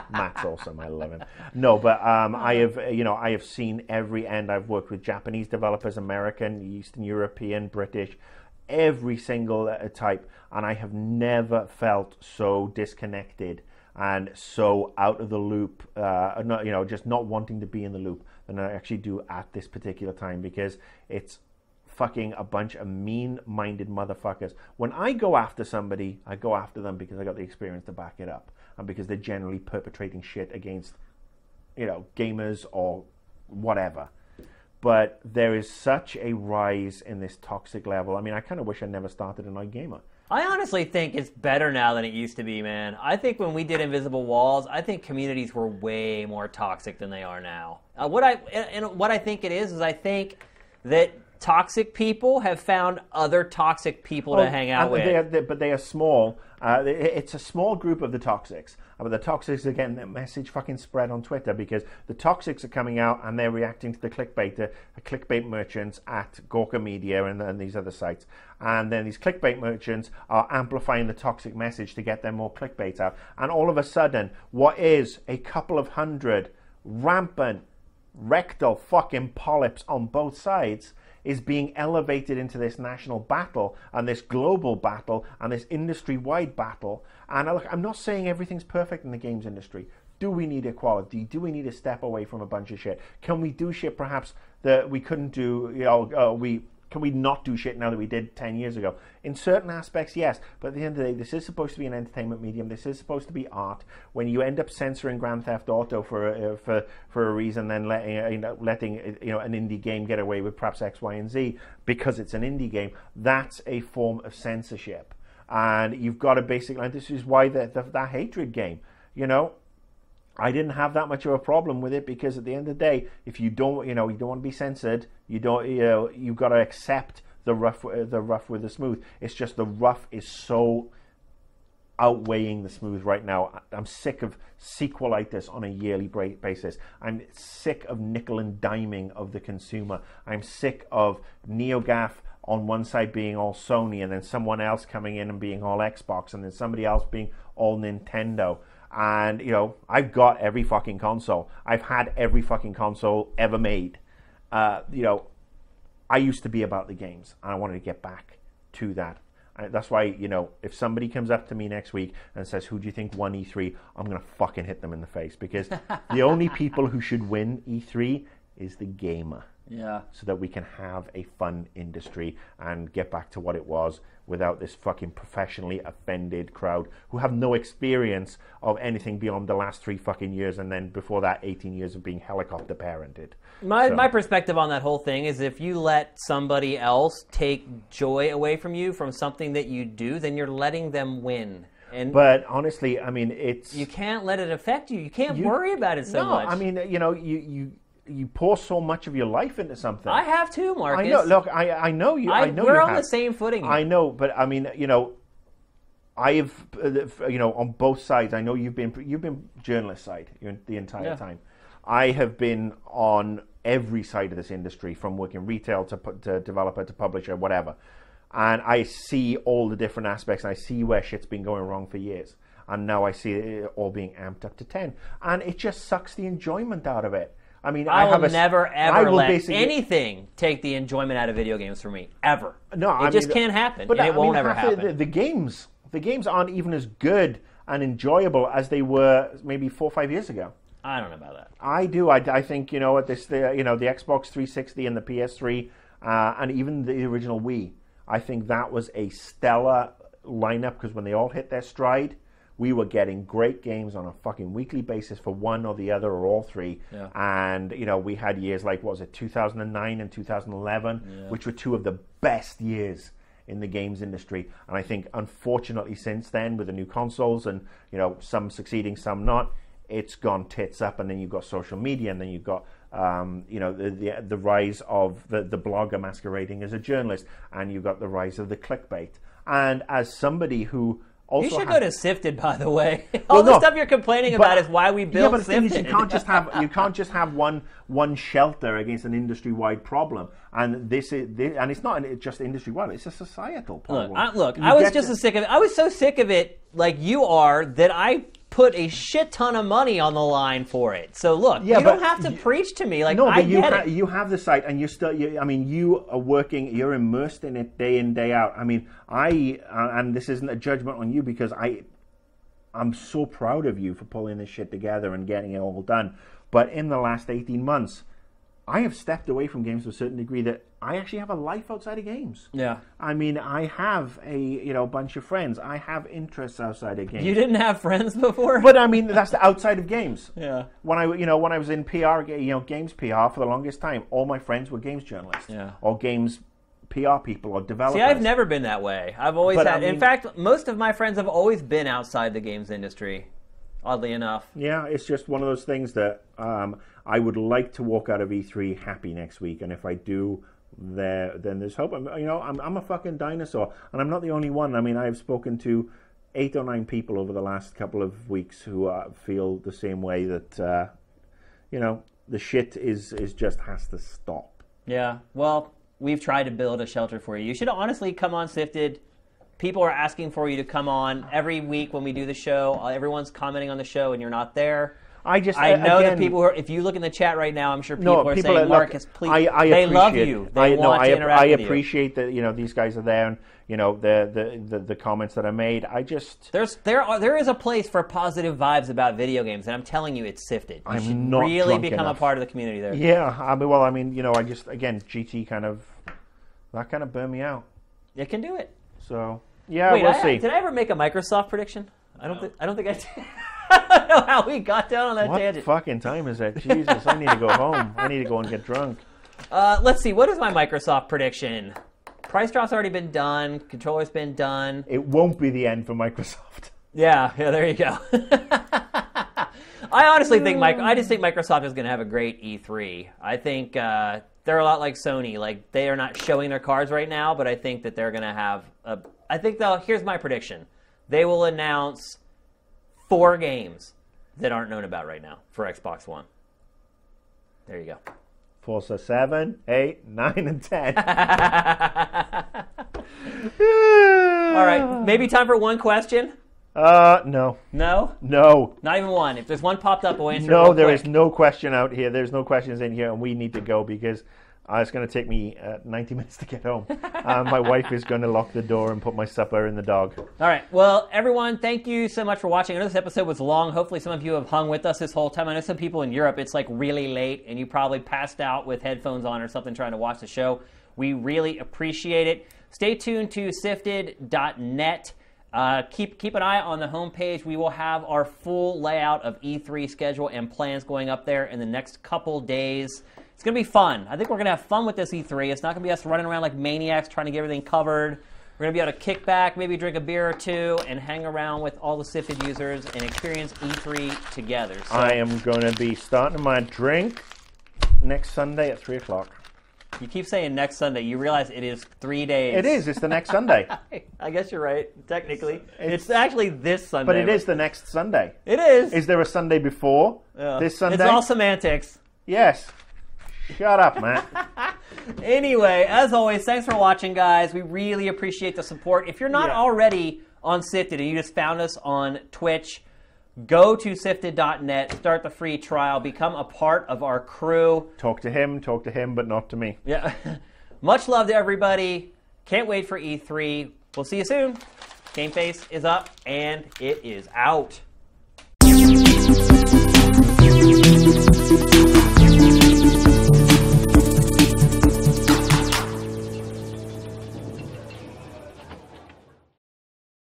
Matt's awesome. I love him. No, but I have seen every end. I've worked with Japanese developers, American, Eastern European, British, every single type, and I have never felt so disconnected and so out of the loop, just not wanting to be in the loop than I actually do at this particular time, because it's fucking a bunch of mean-minded motherfuckers. When I go after somebody, I go after them because I got the experience to back it up, and because they're generally perpetrating shit against, gamers or whatever. But there is such a rise in this toxic level. I mean, I kind of wish I never started Annoyed Gamer. I honestly think it's better now than it used to be, man. I think when we did Invisible Walls, I think communities were way more toxic than they are now. What I think it is I think that toxic people have found other toxic people to hang out with. But they are small. It's a small group of the toxics. But the toxics are getting their message fucking spread on Twitter, because the toxics are coming out and they're reacting to the clickbait merchants at Gawker Media and these other sites. And then these clickbait merchants are amplifying the toxic message to get them more clickbait out. And all of a sudden, what is a couple of hundred rampant rectal fucking polyps on both sides is being elevated into this national battle and this global battle and this industry-wide battle. And look, I'm not saying everything's perfect in the games industry. Do we need equality? Do we need to step away from a bunch of shit? Can we do shit perhaps that we couldn't do, can we not do shit now that we did 10 years ago? In certain aspects, yes. But at the end of the day, this is supposed to be an entertainment medium. This is supposed to be art. When you end up censoring Grand Theft Auto for a reason, then letting an indie game get away with perhaps X, Y, and Z because it's an indie game, that's a form of censorship. And you've got to basically, and this is why that hatred game, I didn't have that much of a problem with it, because at the end of the day, if you don't, you don't want to be censored, you've got to accept the rough with the smooth. It's just the rough is so outweighing the smooth right now. I'm sick of sequelitis on a yearly basis. I'm sick of nickel and diming of the consumer. I'm sick of NeoGAF on one side being all Sony, and then someone else coming in and being all Xbox, and then somebody else being all Nintendo. And, I've got every fucking console. I've had every fucking console ever made. I used to be about the games, and I wanted to get back to that. That's why, if somebody comes up to me next week and says, who do you think won E3? I'm going to fucking hit them in the face, because the only people who should win E3 is the gamer. Yeah. So that we can have a fun industry and get back to what it was without this fucking professionally offended crowd who have no experience of anything beyond the last 3 fucking years, and then before that 18 years of being helicopter parented. My perspective on that whole thing is, if you let somebody else take joy away from you from something that you do, then you're letting them win. But honestly, I mean, you can't let it affect you. You can't worry about it so much. I mean, you pour so much of your life into something. I have too, Marcus. I know. Look, I know you. I know we're you on have. the same footing here. I know, but I mean, I've, on both sides. I know you've been journalist side the entire time. I have been on every side of this industry, from working retail to developer to publisher, whatever. And I see all the different aspects. And I see where shit's been going wrong for years. And now I see it all being amped up to 10. And it just sucks the enjoyment out of it. I mean, I will never, ever let anything take the enjoyment out of video games for me, ever. No, it just can't happen, and it won't ever happen. The games aren't even as good and enjoyable as they were maybe 4 or 5 years ago. I don't know about that. I do. I think, the Xbox 360 and the PS3 and even the original Wii, I think that was a stellar lineup, because when they all hit their stride, we were getting great games on a fucking weekly basis for one or the other or all three. Yeah. And, we had years like, what was it, 2009 and 2011, which were two of the best years in the games industry. And I think, unfortunately, since then, with the new consoles and, some succeeding, some not, it's gone tits up. And then you've got social media, and then you've got, the rise of the blogger masquerading as a journalist, and you've got the rise of the clickbait. And as somebody who... You should go to Sifted, by the way. All the stuff you're complaining about is why we built Sifted. Thing is, you can't just have one shelter against an industry-wide problem. And and it's not just industry-wide; it's a societal problem. I was just as sick of it. I was so sick of it, like you are, that I put a shit ton of money on the line for it. So look, you don't have to preach to me. Like, no, but you have the site, and you are working. You're immersed in it day in, day out. I mean, and this isn't a judgment on you, because I'm so proud of you for pulling this shit together and getting it all done. But in the last 18 months, I have stepped away from games to a certain degree that I actually have a life outside of games. Yeah. I mean, I have a bunch of friends. I have interests outside of games. You didn't have friends before? But I mean, that's the outside of games. Yeah. When I was in PR, games PR for the longest time, all my friends were games journalists. Yeah. Or games PR people or developers. See, I've never been that way. I've always in fact, most of my friends have always been outside the games industry, oddly enough. Yeah, it's just one of those things that I would like to walk out of E3 happy next week, and if I do, then there's hope. I'm a fucking dinosaur, and I'm not the only one. I mean, I've spoken to 8 or 9 people over the last couple of weeks who feel the same way, that the shit is just has to stop. Yeah, well, we've tried to build a shelter for you. You should honestly come on Sifted. People are asking for you to come on every week when we do the show. Everyone's commenting on the show, and you're not there. I know that people who are, if you look in the chat right now, I'm sure people are saying, Marcus, please, they love you. They want to interact with you. I appreciate that, these guys are there, and, the comments that are made. There is a place for positive vibes about video games, and I'm telling you, it's Sifted. You should not really become a part of the community there. Yeah, GT kind of burned me out. It can do it. So, yeah, we'll see. Did I ever make a Microsoft prediction? I don't think I did. I don't know how we got down on that tangent. What fucking time is that? Jesus, I need to go home. I need to go and get drunk. Let's see. What is my Microsoft prediction? Price drop's already been done. Controller's been done. It won't be the end for Microsoft. Yeah, there you go. I honestly think Microsoft is going to have a great E3. I think they're a lot like Sony. Like, they are not showing their cards right now, but I think that they're going to have here's my prediction. They will announce 4 games that aren't known about right now for Xbox One. There you go. Forza 7, 8, 9, and 10. All right, maybe time for one question? No. No? No. Not even one. If there's one popped up, we'll answer it real quick. There is no question out here. There's no questions in here, and we need to go because it's going to take me 90 minutes to get home. My wife is going to lock the door and put my supper in the dog. All right. Well, everyone, thank you so much for watching. I know this episode was long. Hopefully some of you have hung with us this whole time. I know some people in Europe, it's like really late, and you probably passed out with headphones on or something trying to watch the show. We really appreciate it. Stay tuned to sifted.net. Keep an eye on the homepage. We will have our full layout of E3 schedule and plans going up there in the next couple days. It's going to be fun. I think we're going to have fun with this E3. It's not going to be us running around like maniacs trying to get everything covered. We're going to be able to kick back, maybe drink a beer or two, and hang around with all the Sifted users and experience E3 together. So, I am going to be starting my drink next Sunday at 3 o'clock. You keep saying next Sunday. You realize it is 3 days. It is. It's the next Sunday. I guess you're right. Technically, it's actually this Sunday. But it is the next Sunday. It is. Is there a Sunday before this Sunday? It's all semantics. Yes. Shut up, Matt. Anyway, as always, thanks for watching, guys. We really appreciate the support. If you're not already on Sifted and you just found us on Twitch, go to sifted.net, start the free trial, become a part of our crew. Talk to him, but not to me. Yeah. Much love to everybody. Can't wait for E3. We'll see you soon. GameFace is up, and it is out.